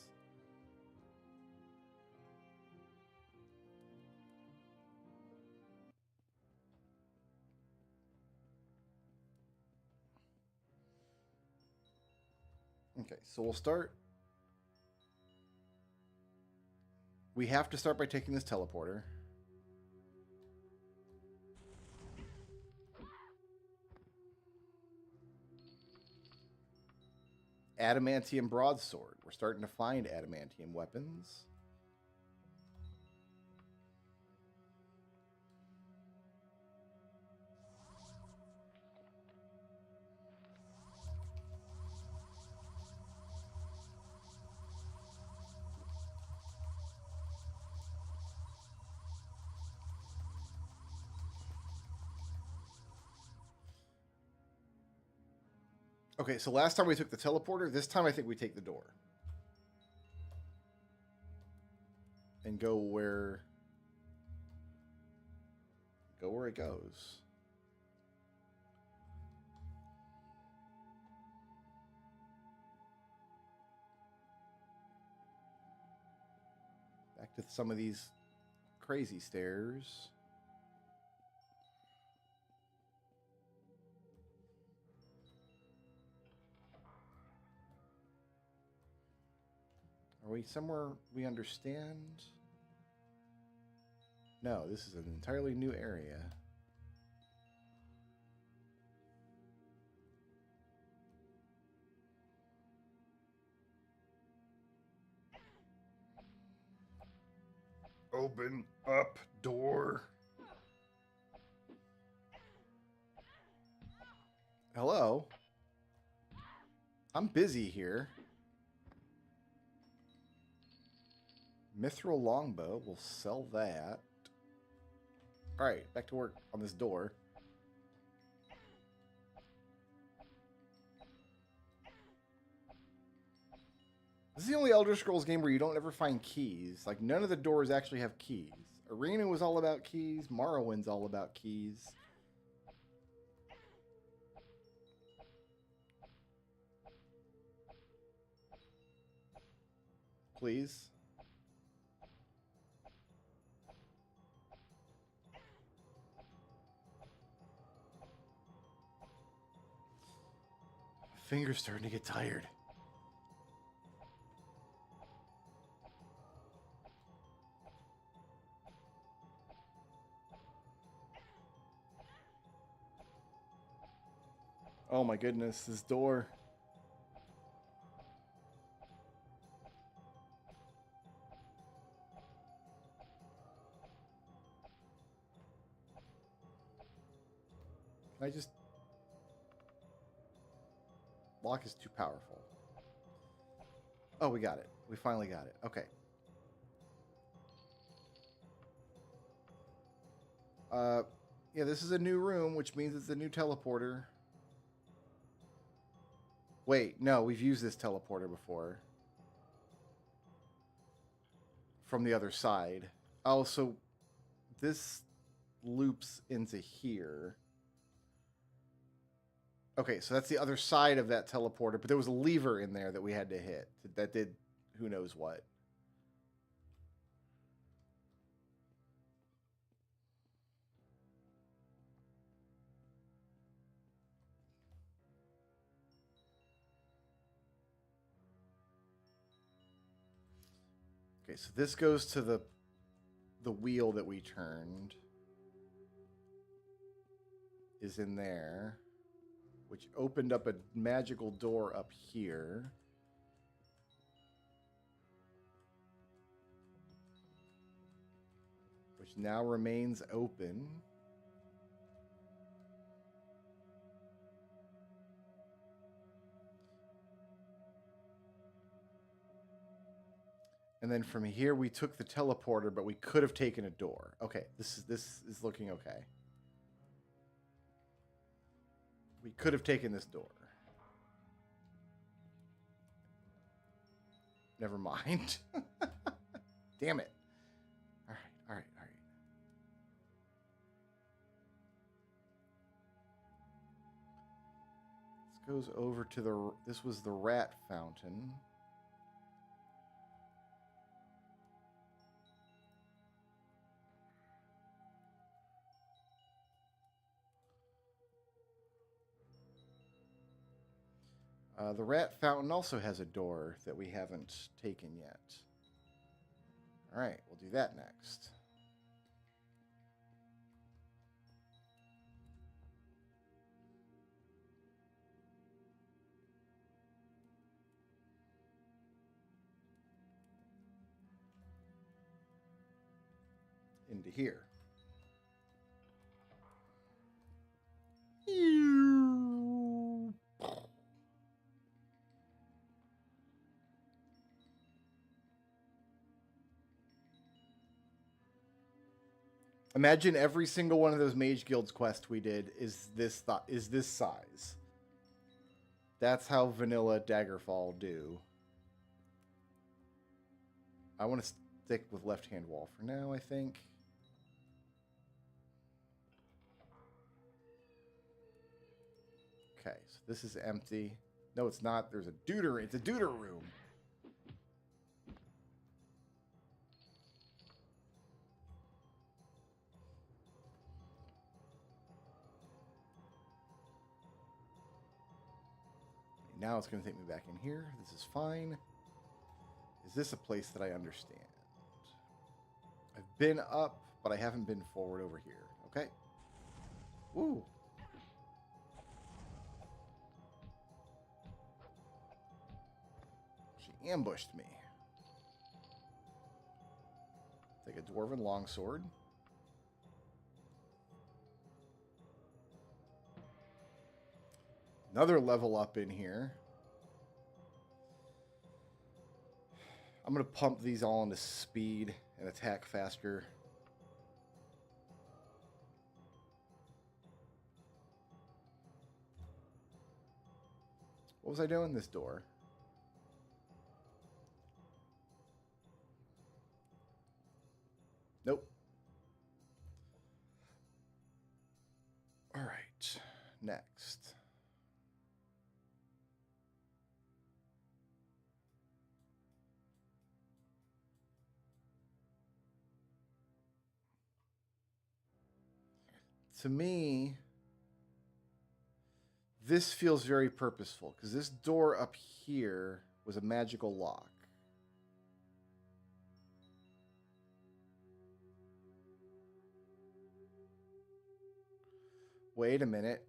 Okay, so we'll start. We have to start by taking this teleporter. Adamantium broadsword. We're starting to find adamantium weapons. Okay, so last time we took the teleporter. This time I think we take the door. And go where it goes. Back to some of these crazy stairs. Are we somewhere we understand? No, this is an entirely new area. Open up door. Hello? I'm busy here. Mithril longbow. We'll sell that. Alright, back to work on this door. This is the only Elder Scrolls game where you don't ever find keys. Like, none of the doors actually have keys. Arena was all about keys. Morrowind's all about keys. Please. Fingers starting to get tired. Oh my goodness, this door. Can I just... Lock is too powerful. Oh, we got it. We finally got it. Okay. Yeah, this is a new room, which means it's a new teleporter. Wait, no, we've used this teleporter before. From the other side. Oh, so this loops into here. Okay, so that's the other side of that teleporter, but there was a lever in there that we had to hit that did who knows what. Okay, so this goes to the wheel that we turned. Is in there. which opened up a magical door up here. Which now remains open. And then from here we took the teleporter, but we could have taken a door. Okay, this is looking okay. We could have taken this door. Never mind. Damn it. All right. This goes over to the... This was the rat fountain. The rat fountain also has a door that we haven't taken yet. All right, we'll do that next. Into here. Imagine every single one of those Mage Guilds quests we did is this size. That's how vanilla Daggerfall do. I want to stick with left-hand wall for now, I think. Okay, so this is empty. No, it's not. There's a deuter. It's a deuter room. Now it's going to take me back in here. This is fine. Is this a place that I understand? I've been up, but I haven't been forward over here. Okay. Woo. She ambushed me. Take a dwarven longsword. Another level up in here. I'm going to pump these all into speed and attack faster. What was I doing? This door. Nope. All right. Next. To me, this feels very purposeful because this door up here was a magical lock. Wait a minute.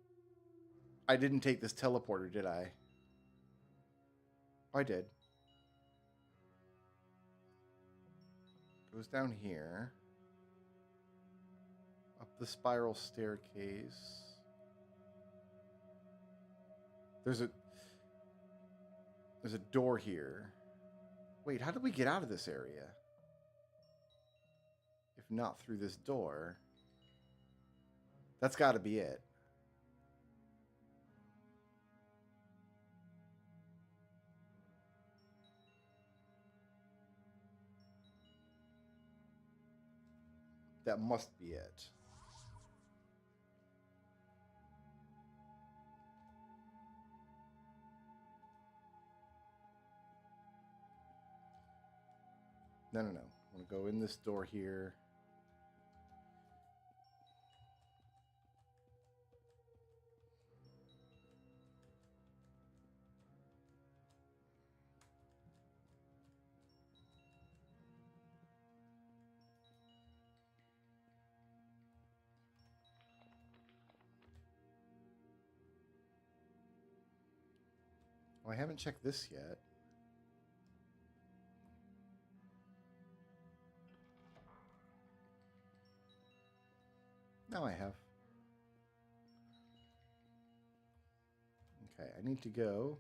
I didn't take this teleporter, did I? Oh, I did. Goes down here. Up the spiral staircase. There's a door here. Wait, how did we get out of this area? If not through this door. That's got to be it. That must be it. No. I'm going to go in this door here. I haven't checked this yet. Now I have. Okay, I need to go.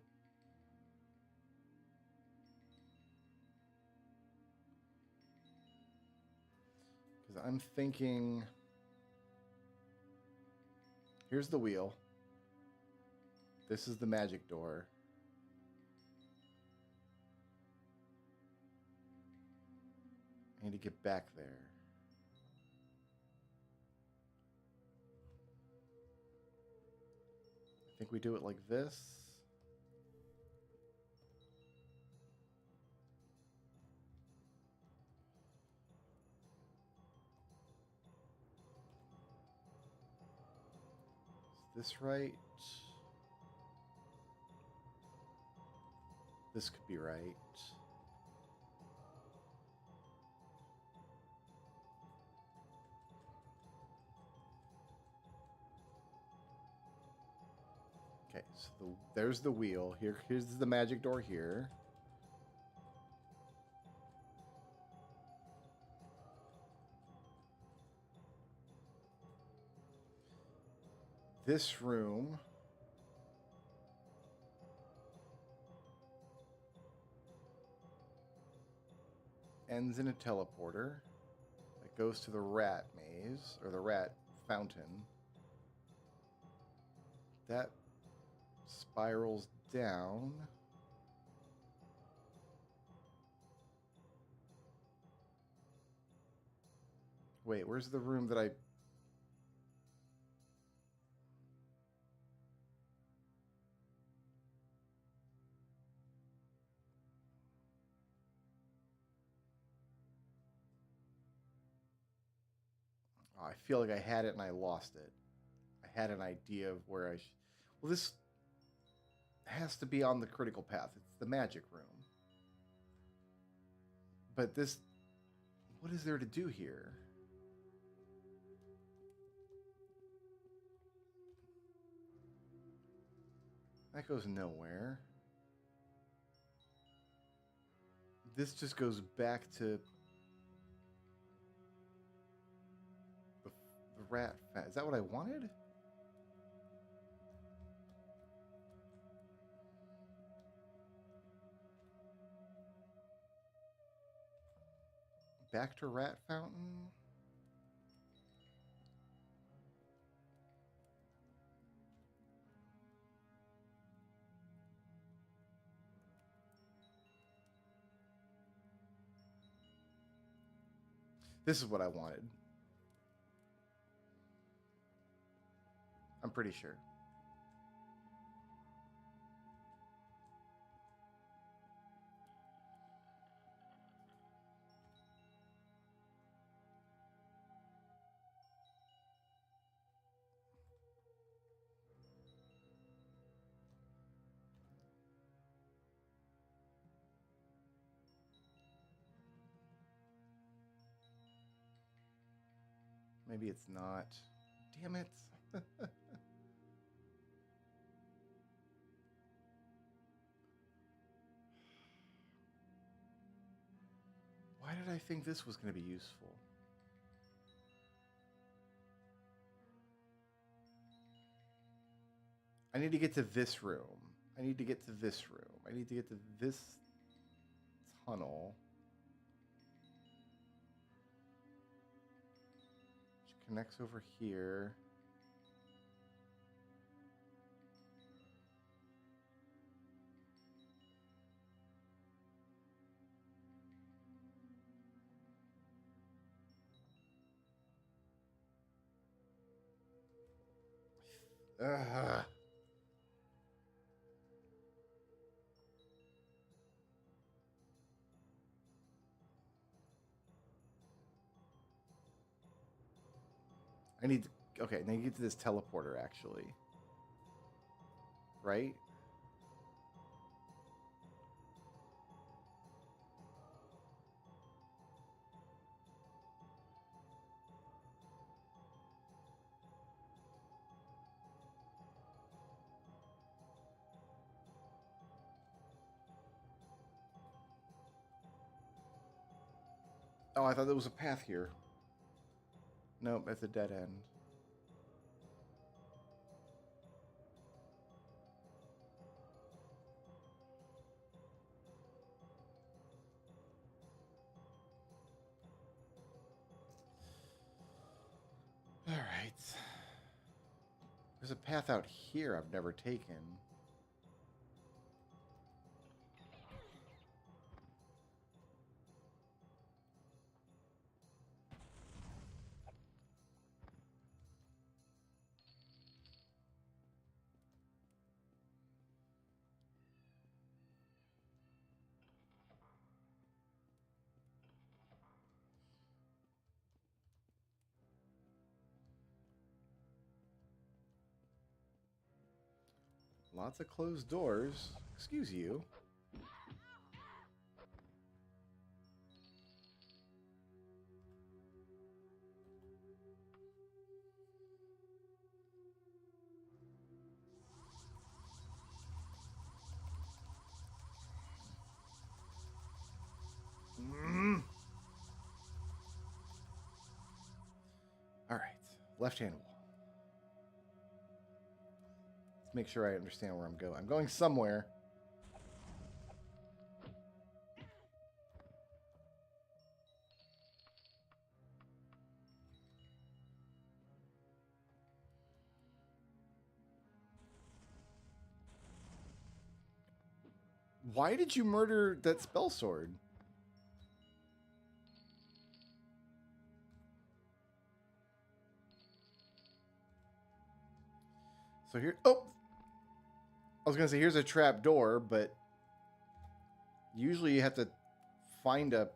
Because I'm thinking. Here's the wheel. This is the magic door. I need to get back there. I think we do it like this. Is this right? This could be right. Okay, so there's the wheel. Here's the magic door here. This room ends in a teleporter that goes to the rat maze, or the rat fountain. That spirals down. Wait, where's the room that I... Oh, I feel like I had it and I lost it. I had an idea of where I should... Well, this has to be on the critical path. It's the magic room. But this... What is there to do here? That goes nowhere. This just goes back to the rat. Is that what I wanted? Back to rat fountain? This is what I wanted. I'm pretty sure. Maybe it's not. Damn it. Why did I think this was going to be useful? I need to get to this room. I need to get to this room. I need to get to this tunnel. Which connects over here. Ugh. I need to, okay, now you get to this teleporter actually. Right? Oh, I thought there was a path here. Nope, it's a dead end. All right. There's a path out here I've never taken. Lots of closed doors. Excuse you. All right. Left-hand wall. Let's make sure I understand where I'm going. I'm going somewhere. Why did you murder that spell sword? So here... Oh! I was going to say, here's a trap door, but... Usually you have to find a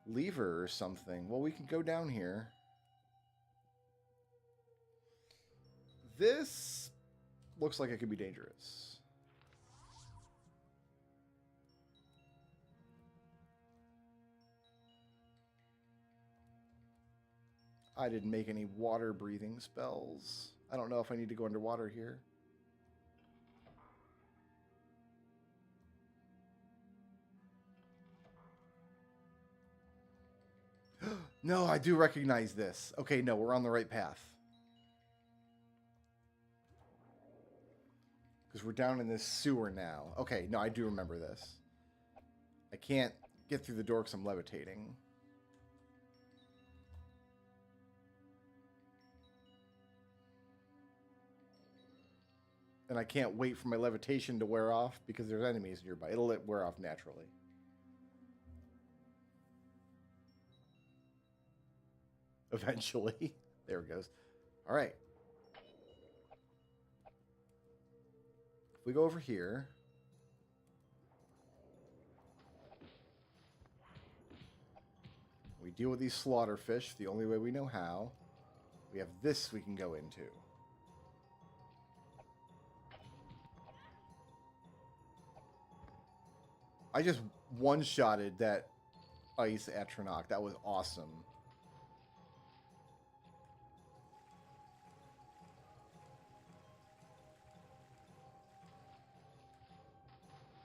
lever or something. Well, we can go down here. This looks like it could be dangerous. I didn't make any water breathing spells. I don't know if I need to go underwater here. No, I do recognize this. Okay, no, we're on the right path. Because we're down in this sewer now. Okay, no, I do remember this. I can't get through the door because I'm levitating. And I can't wait for my levitation to wear off because there's enemies nearby. It'll wear off naturally. Eventually. There it goes. All right. If we go over here. We deal with these slaughterfish the only way we know how. We have this we can go into. I just one-shotted that ice Atronach. That was awesome.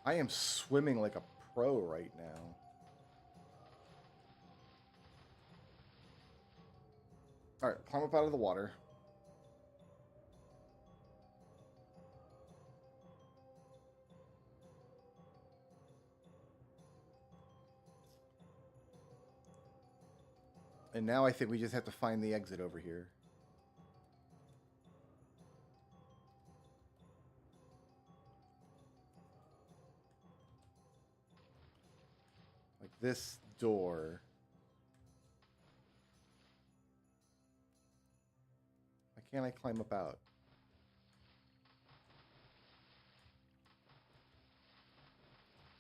I am swimming like a pro right now. All right, climb up out of the water. And now I think we just have to find the exit over here. Like this door. Why can't I climb up out?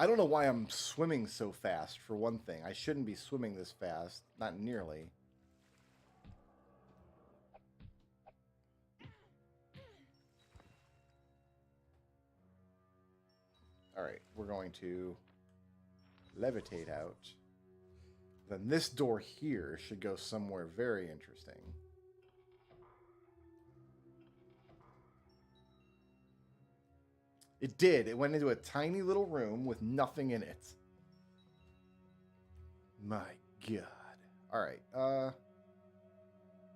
I don't know why I'm swimming so fast, for one thing. I shouldn't be swimming this fast. Not nearly. Alright, we're going to levitate out. Then this door here should go somewhere very interesting. It did. It went into a tiny little room with nothing in it. My God. All right.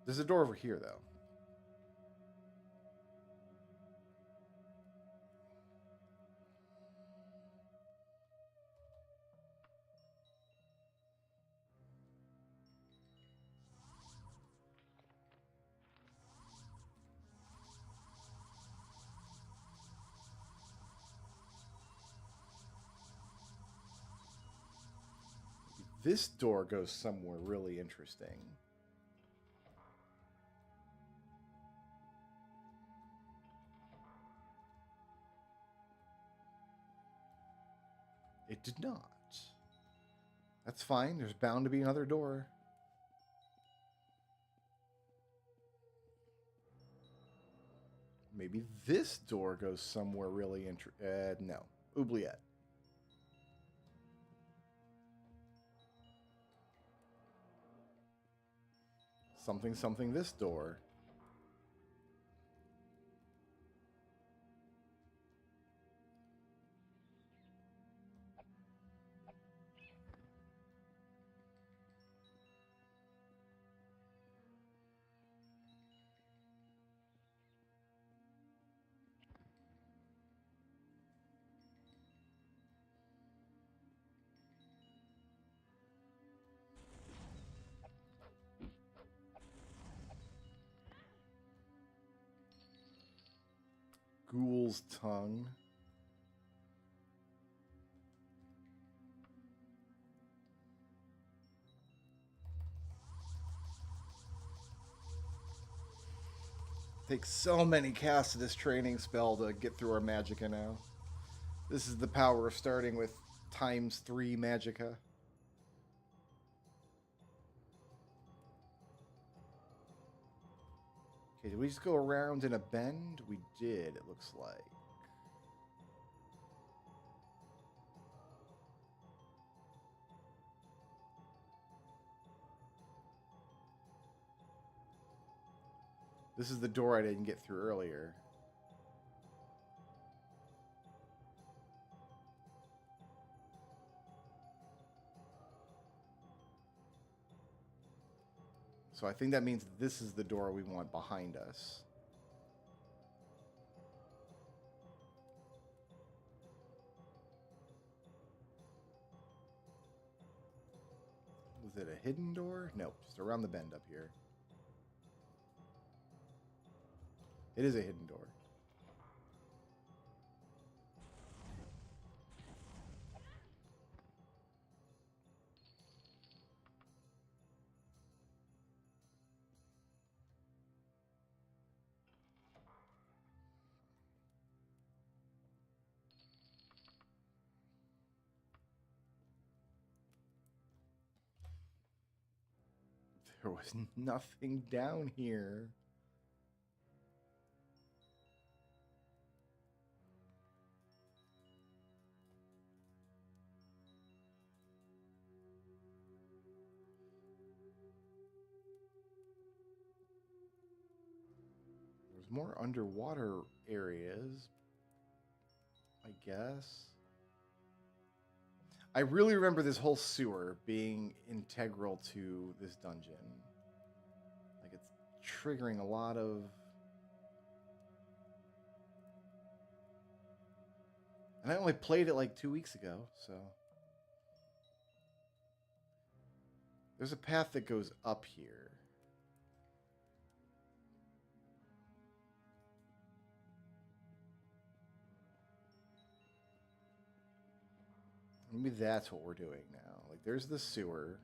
There's a door over here, though. This door goes somewhere really interesting. It did not. That's fine. There's bound to be another door. Maybe this door goes somewhere really interesting. No. Oubliette. Something, something, this door. Ghoul's tongue. Takes so many casts of this training spell to get through our magicka now. This is the power of starting with ×3 magicka. Okay, did we just go around in a bend? We did, it looks like. This is the door I didn't get through earlier. So I think that means this is the door we want behind us. Was it a hidden door? Nope, just around the bend up here. It is a hidden door. There was nothing down here. There's more underwater areas, I guess. I really remember this whole sewer being integral to this dungeon. Like, it's triggering a lot of... And I only played it like 2 weeks ago, so... There's a path that goes up here. Maybe that's what we're doing now. Like, there's the sewer.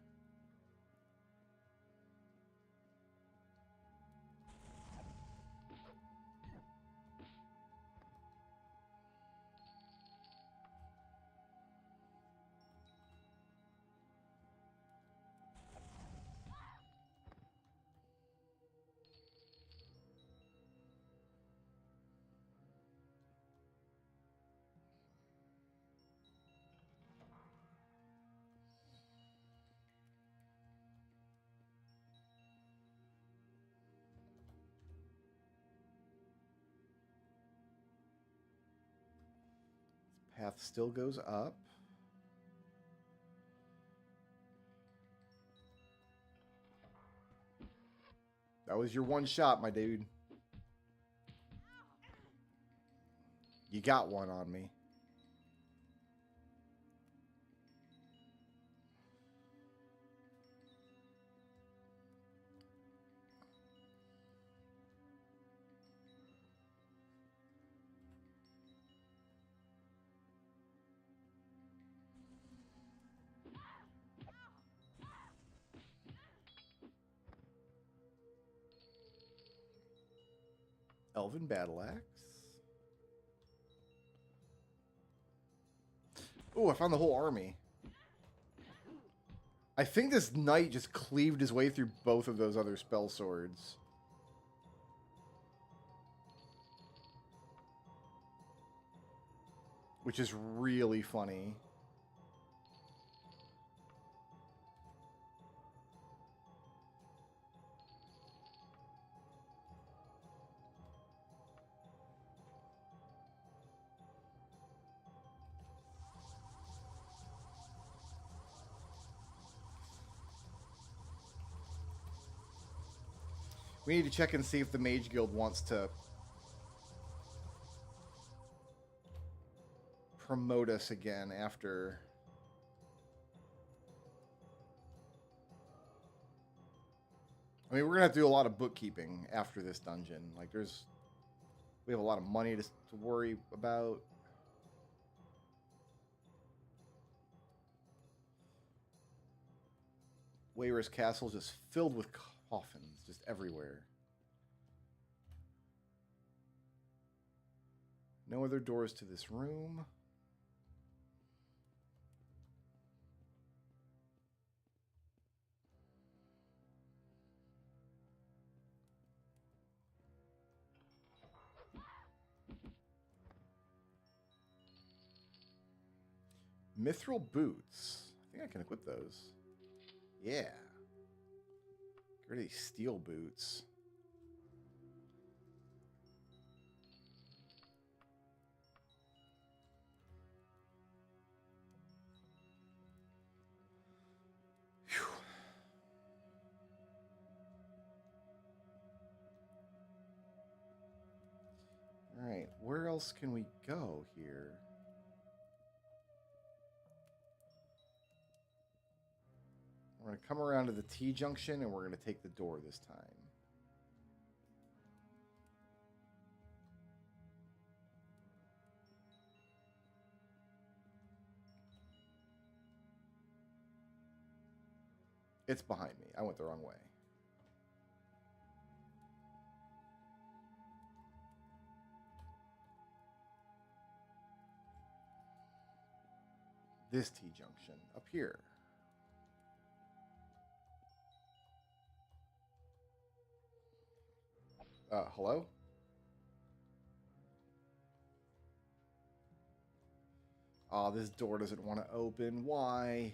Path still goes up. That was your one shot, my dude. You got one on me. Elven Battle Axe. Oh, I found the whole army. I think this knight just cleaved his way through both of those other spell swords. Which is really funny. We need to check and see if the Mage Guild wants to promote us again after. I mean, we're gonna have to do a lot of bookkeeping after this dungeon. Like, we have a lot of money to worry about. Wayr's Castle just filled with coffins, just everywhere. No other doors to this room. Mithril boots. I think I can equip those. Yeah. Get rid of these steel boots. Whew. All right, where else can we go here? We're going to come around to the T-junction, and we're going to take the door this time. It's behind me. I went the wrong way. This T-junction up here. Hello? Oh, this door doesn't want to open. Why?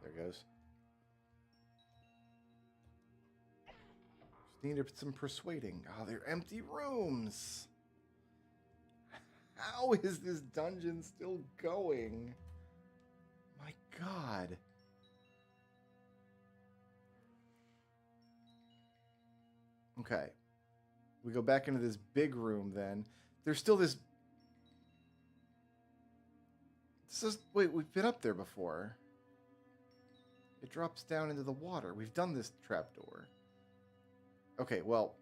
There it goes. Just needed some persuading. Oh, they're empty rooms. How is this dungeon still going? My God. Okay. We go back into this big room then. There's still this... Wait, we've been up there before. It drops down into the water. We've done this trapdoor. Okay, well...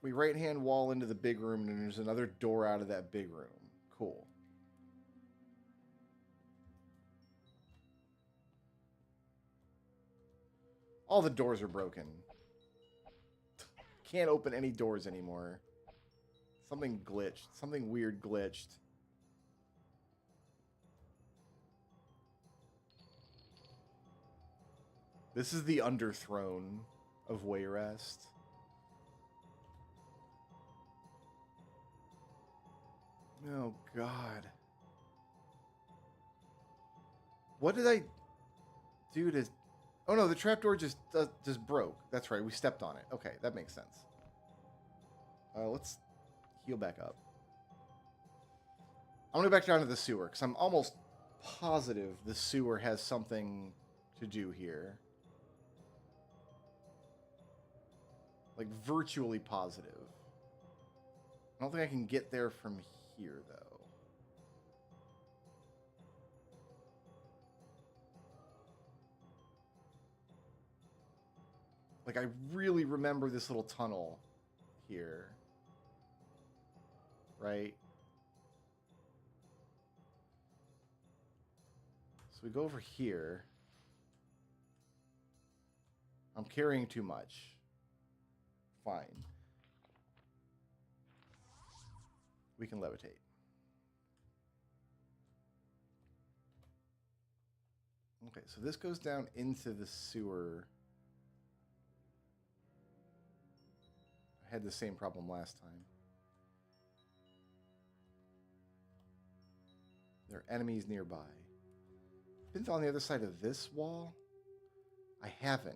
We right-hand wall into the big room, and there's another door out of that big room. Cool. All the doors are broken. Can't open any doors anymore. Something glitched. Something weird glitched. This is the underthrone of Wayrest. Oh, God. What did I do to... Oh, no, the trapdoor just broke. That's right, we stepped on it. Okay, that makes sense. Let's heal back up. I'm going to go back down to the sewer, because I'm almost positive the sewer has something to do here. Like, virtually positive. I don't think I can get there from here, though. Like, I really remember this little tunnel here. Right? So we go over here. I'm carrying too much. Fine. We can levitate. Okay, so this goes down into the sewer. I had the same problem last time. There are enemies nearby. Been on the other side of this wall? I haven't.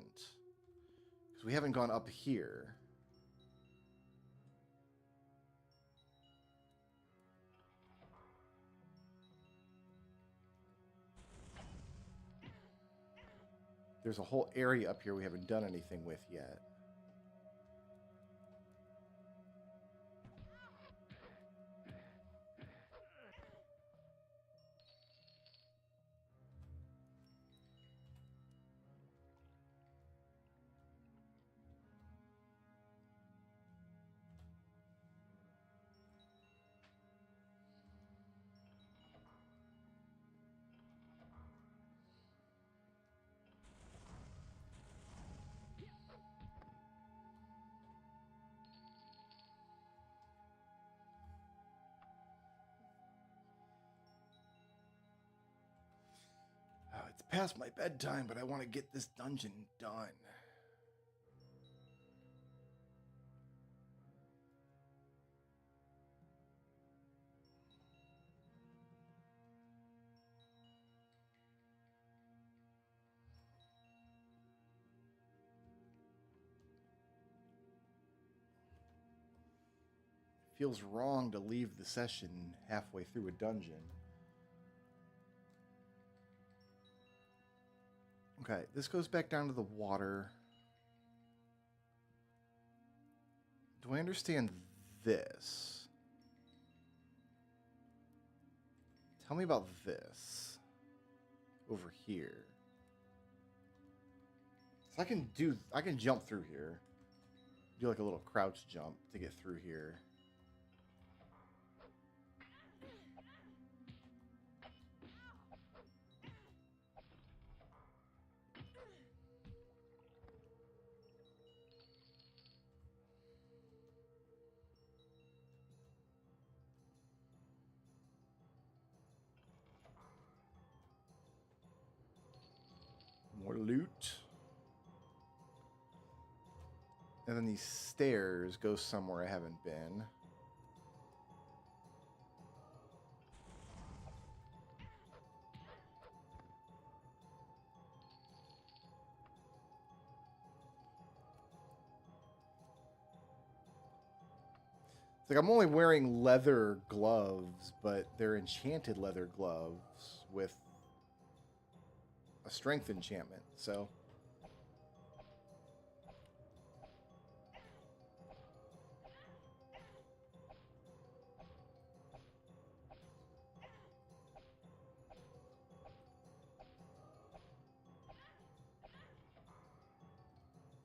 Because we haven't gone up here. There's a whole area up here we haven't done anything with yet. Oh, it's past my bedtime, but I want to get this dungeon done. Feels wrong to leave the session halfway through a dungeon. Okay, this goes back down to the water. Do I understand this? Tell me about this. Over here. So I can jump through here. Do like a little crouch jump to get through here. More loot. And then these stairs go somewhere I haven't been. It's like I'm only wearing leather gloves, but they're enchanted leather gloves with a strength enchantment, so...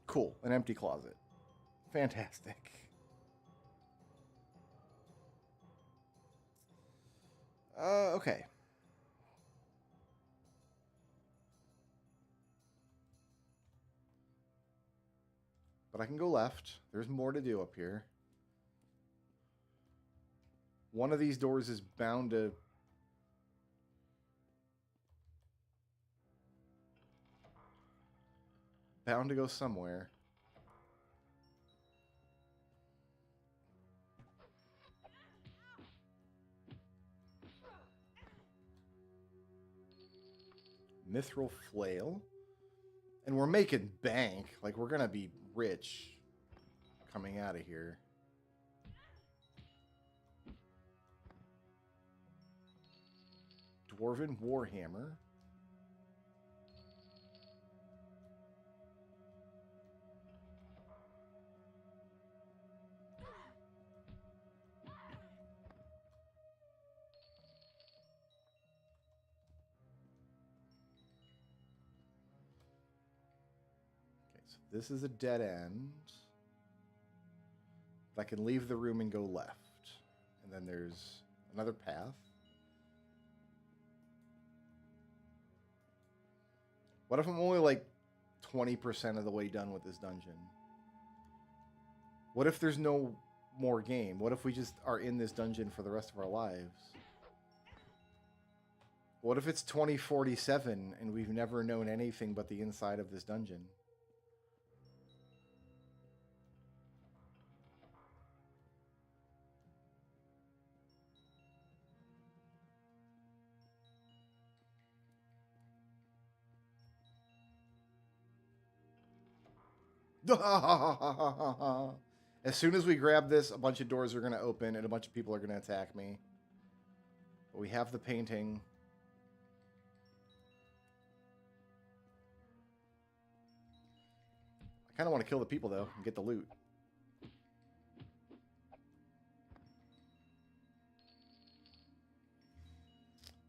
Cool, an empty closet. Fantastic. Okay. But I can go left. There's more to do up here. One of these doors is bound to... go somewhere. Mithril flail. And we're making bank. Like, we're gonna be rich coming out of here. Dwarven warhammer. this is a dead end. I can leave the room and go left. And then there's another path. What if I'm only like 20% of the way done with this dungeon? What if there's no more game? What if we just are in this dungeon for the rest of our lives? What if it's 2047 and we've never known anything but the inside of this dungeon? As soon as we grab this, a bunch of doors are going to open and a bunch of people are going to attack me. But we have the painting. I kind of want to kill the people, though, and get the loot.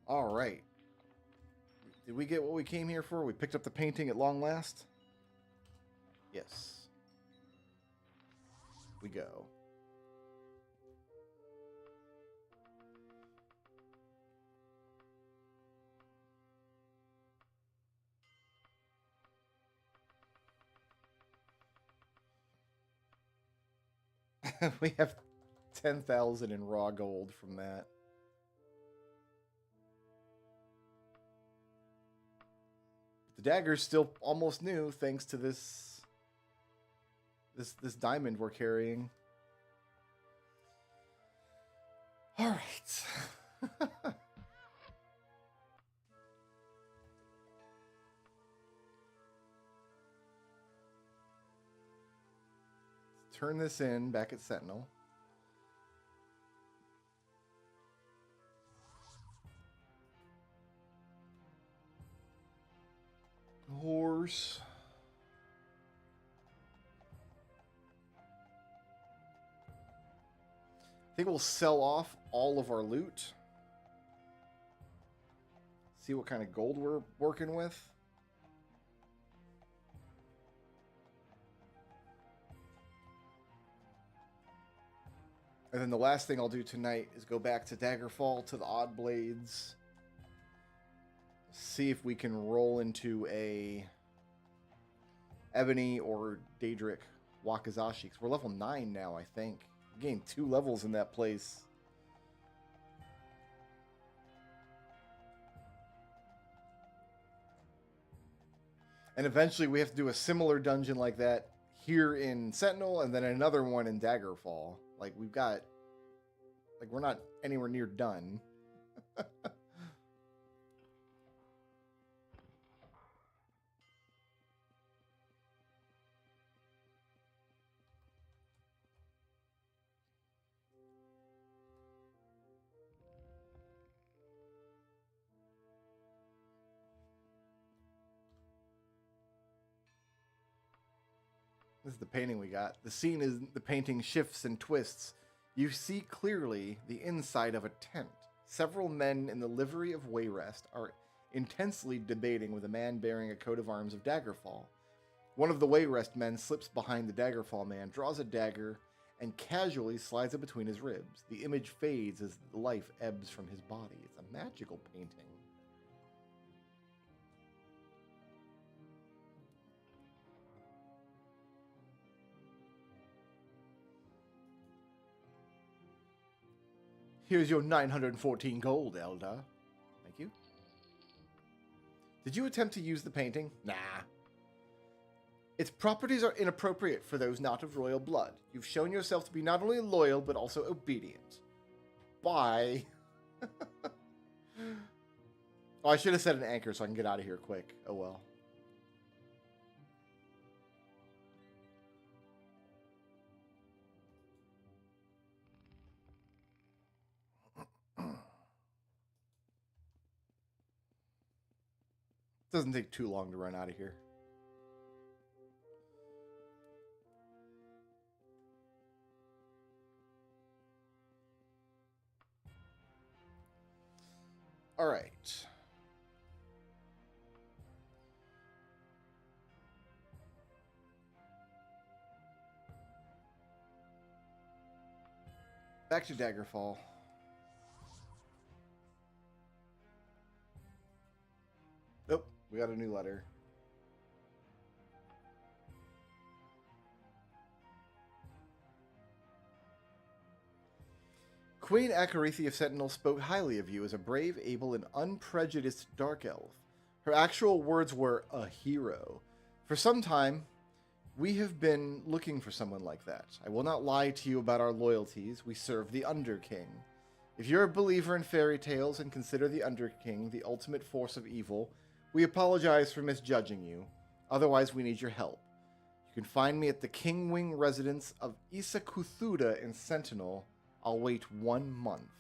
All right. Did we get what we came here for? We picked up the painting at long last? Yes. We go. We have 10,000 in raw gold from that. The dagger's still almost new thanks to this diamond we're carrying. All right. Turn this in back at Sentinel. Horse. I think we'll sell off all of our loot. See what kind of gold we're working with. And then the last thing I'll do tonight is go back to Daggerfall, to the Odd Blades. See if we can roll into a Ebony or Daedric Wakizashi. Because we're level 9 now, I think. We gained 2 levels in that place. And eventually we have to do a similar dungeon like that here in Sentinel, and then another one in Daggerfall. Like, we've got... Like, we're not anywhere near done. This is the painting we got. The scene is the painting shifts and twists. You see clearly the inside of a tent. Several men in the livery of Wayrest are intensely debating with a man bearing a coat of arms of Daggerfall. One of the Wayrest men slips behind the Daggerfall man, draws a dagger, and casually slides it between his ribs. The image fades as the life ebbs from his body. It's a magical painting. Here's your 914 gold, Elda. Thank you. Did you attempt to use the painting? Nah. Its properties are inappropriate for those not of royal blood. You've shown yourself to be not only loyal, but also obedient. Bye. Oh, I should have set an anchor so I can get out of here quick. Oh well. Doesn't take too long to run out of here. All right. back to Daggerfall. Nope, we got a new letter. Queen Acarithe of Sentinel spoke highly of you as a brave, able, and unprejudiced dark elf. Her actual words were, a hero. For some time, we have been looking for someone like that. I will not lie to you about our loyalties. We serve the Underking. If you're a believer in fairy tales and consider the Underking the ultimate force of evil, we apologize for misjudging you. Otherwise, we need your help. You can find me at the Kingwing residence of Isakuthuda in Sentinel. I'll wait 1 month.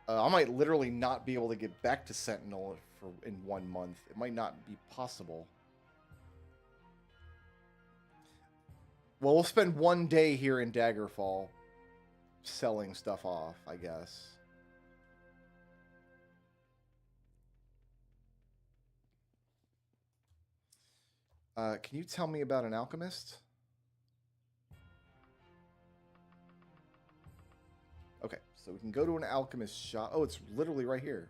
I might literally not be able to get back to Sentinel in 1 month. It might not be possible. Well, we'll spend 1 day here in Daggerfall selling stuff off, I guess. Can you tell me about an alchemist? Okay, so we can go to an alchemist shop. Oh, it's literally right here.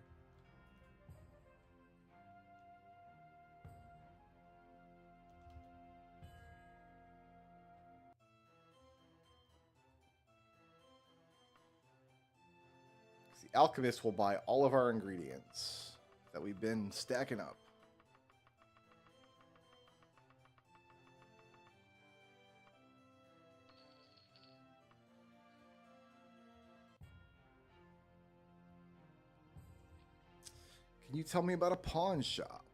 The alchemist will buy all of our ingredients that we've been stacking up. Can you tell me about a pawn shop?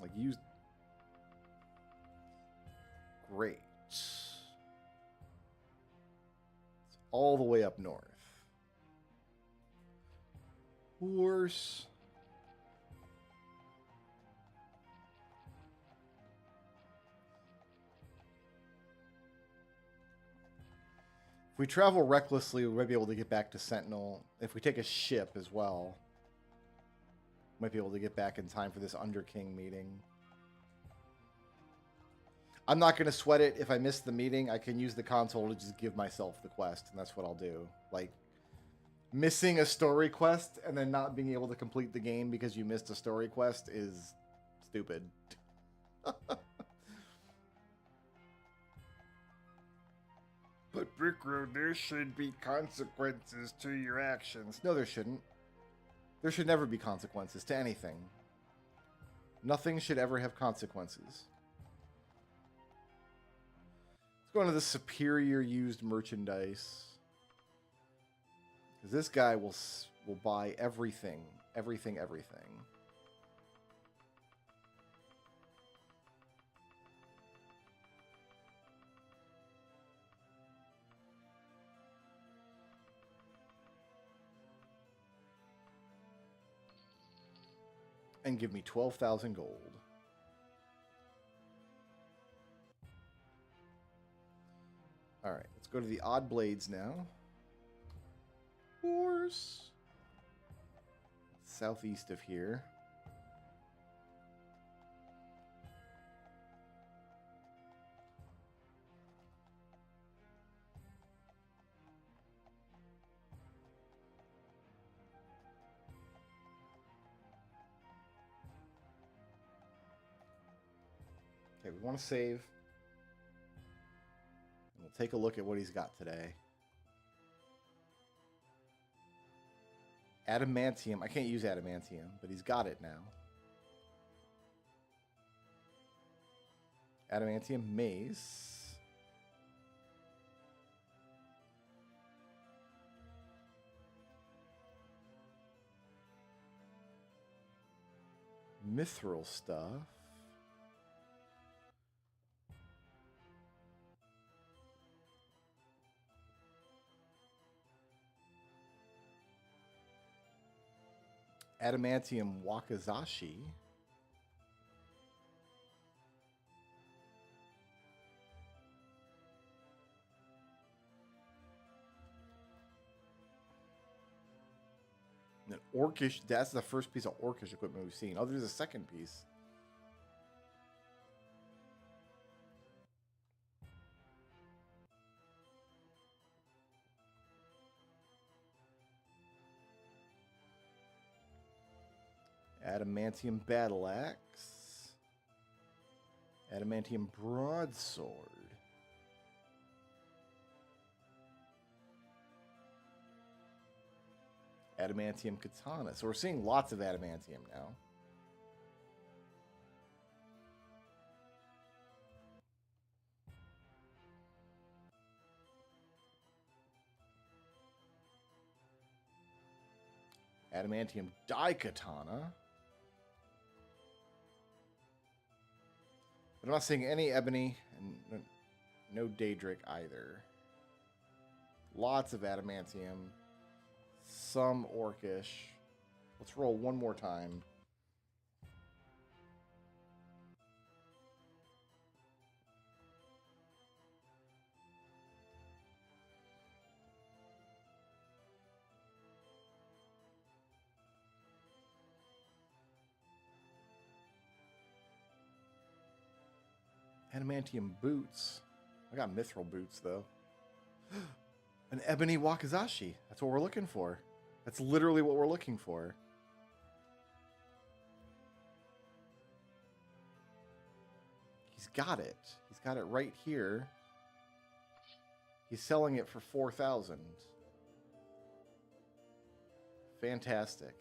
Like, use... Great. It's all the way up north. Horse. If we travel recklessly, we might be able to get back to Sentinel. If we take a ship as well, might be able to get back in time for this Underking meeting. I'm not going to sweat it. If I miss the meeting, I can use the console to just give myself the quest, and that's what I'll do. Like, missing a story quest and then not being able to complete the game because you missed a story quest is stupid. But Brickroad, there should be consequences to your actions. No, there shouldn't. There should never be consequences to anything. Nothing should ever have consequences. Let's go into the superior used merchandise. Because this guy will buy everything. Everything. And give me 12,000 gold. All right, let's go to the Odd Blades now. Horse. Southeast of here. Okay, we want to save. And we'll take a look at what he's got today. Adamantium. I can't use adamantium, but he's got it now. Adamantium mace. Mithril stuff. Adamantium Wakizashi. An orcish, that's the first piece of orcish equipment we've seen. Oh, there's a second piece. Adamantium battle axe. Adamantium broadsword. Adamantium katana. So we're seeing lots of adamantium now. Adamantium daikatana. But I'm not seeing any ebony and no daedric either. Lots of adamantium. Some orcish. Let's roll one more time. Adamantium boots. I got mithril boots, though. An ebony wakizashi. That's what we're looking for. That's literally what we're looking for. He's got it. He's got it right here. He's selling it for 4,000. Fantastic.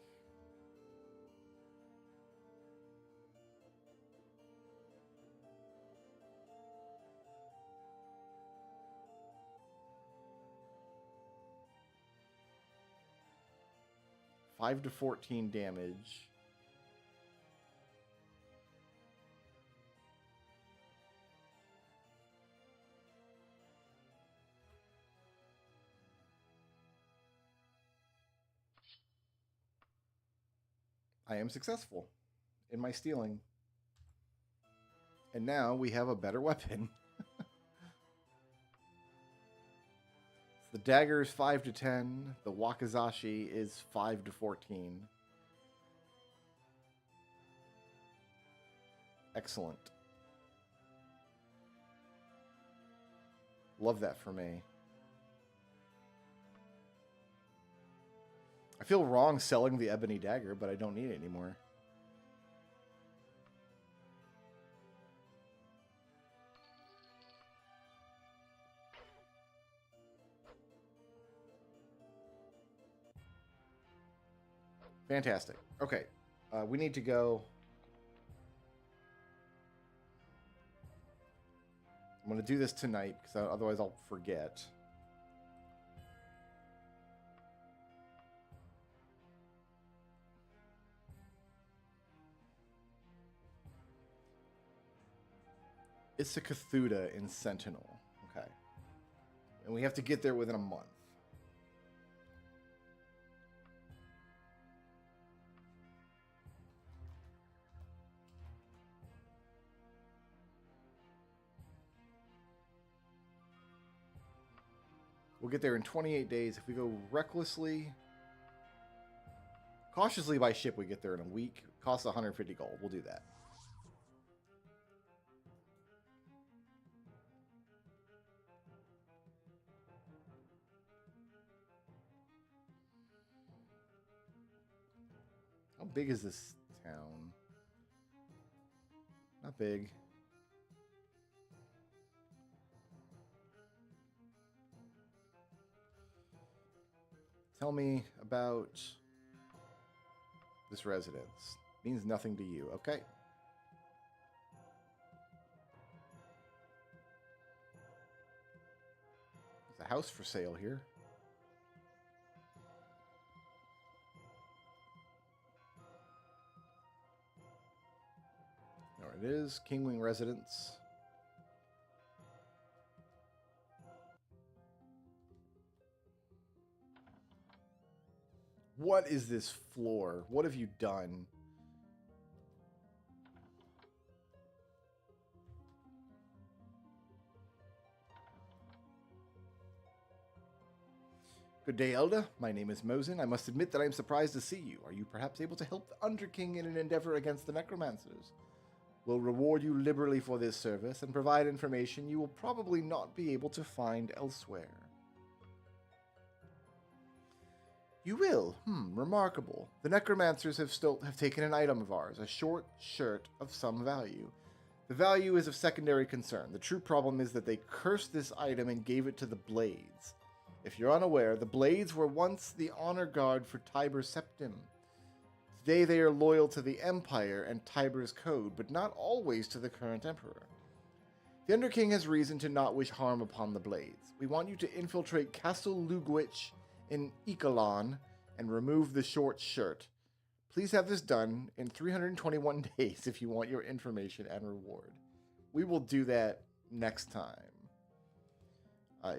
Five to 14 damage. I am successful in my stealing. And now we have a better weapon. The dagger is 5 to 10. The wakizashi is 5 to 14. Excellent. Love that for me. I feel wrong selling the ebony dagger, but I don't need it anymore. Fantastic. Okay. We need to go. I'm going to do this tonight because otherwise I'll forget. It's a Cthulhu in Sentinel. Okay. And we have to get there within a month. We'll get there in 28 days. If we go recklessly, cautiously by ship, we get there in a week. Costs 150 gold. We'll do that. How big is this town? Not big. Tell me about this residence. Means nothing to you, okay? There's a house for sale here. There it is, Kingwing Residence. What is this floor? What have you done? Good day, Elda. My name is Mosin. I must admit that I am surprised to see you. Are you perhaps able to help the Underking in an endeavor against the Necromancers? We'll reward you liberally for this service and provide information you will probably not be able to find elsewhere. You will? Remarkable. The necromancers have taken an item of ours, a short shirt of some value. The value is of secondary concern. The true problem is that they cursed this item and gave it to the Blades. If you're unaware, the Blades were once the honor guard for Tiber Septim. Today they are loyal to the Empire and Tiber's code, but not always to the current Emperor. The Underking has reason to not wish harm upon the Blades. We want you to infiltrate Castle Lugwich in Ekalon and remove the short shirt. Please have this done in 321 days if you want your information and reward. We will do that next time.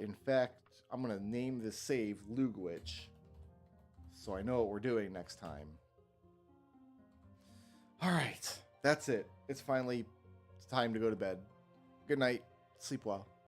In fact, I'm going to name this save Lugwich so I know what we're doing next time. Alright, that's it. It's finally time to go to bed. Good night. Sleep well.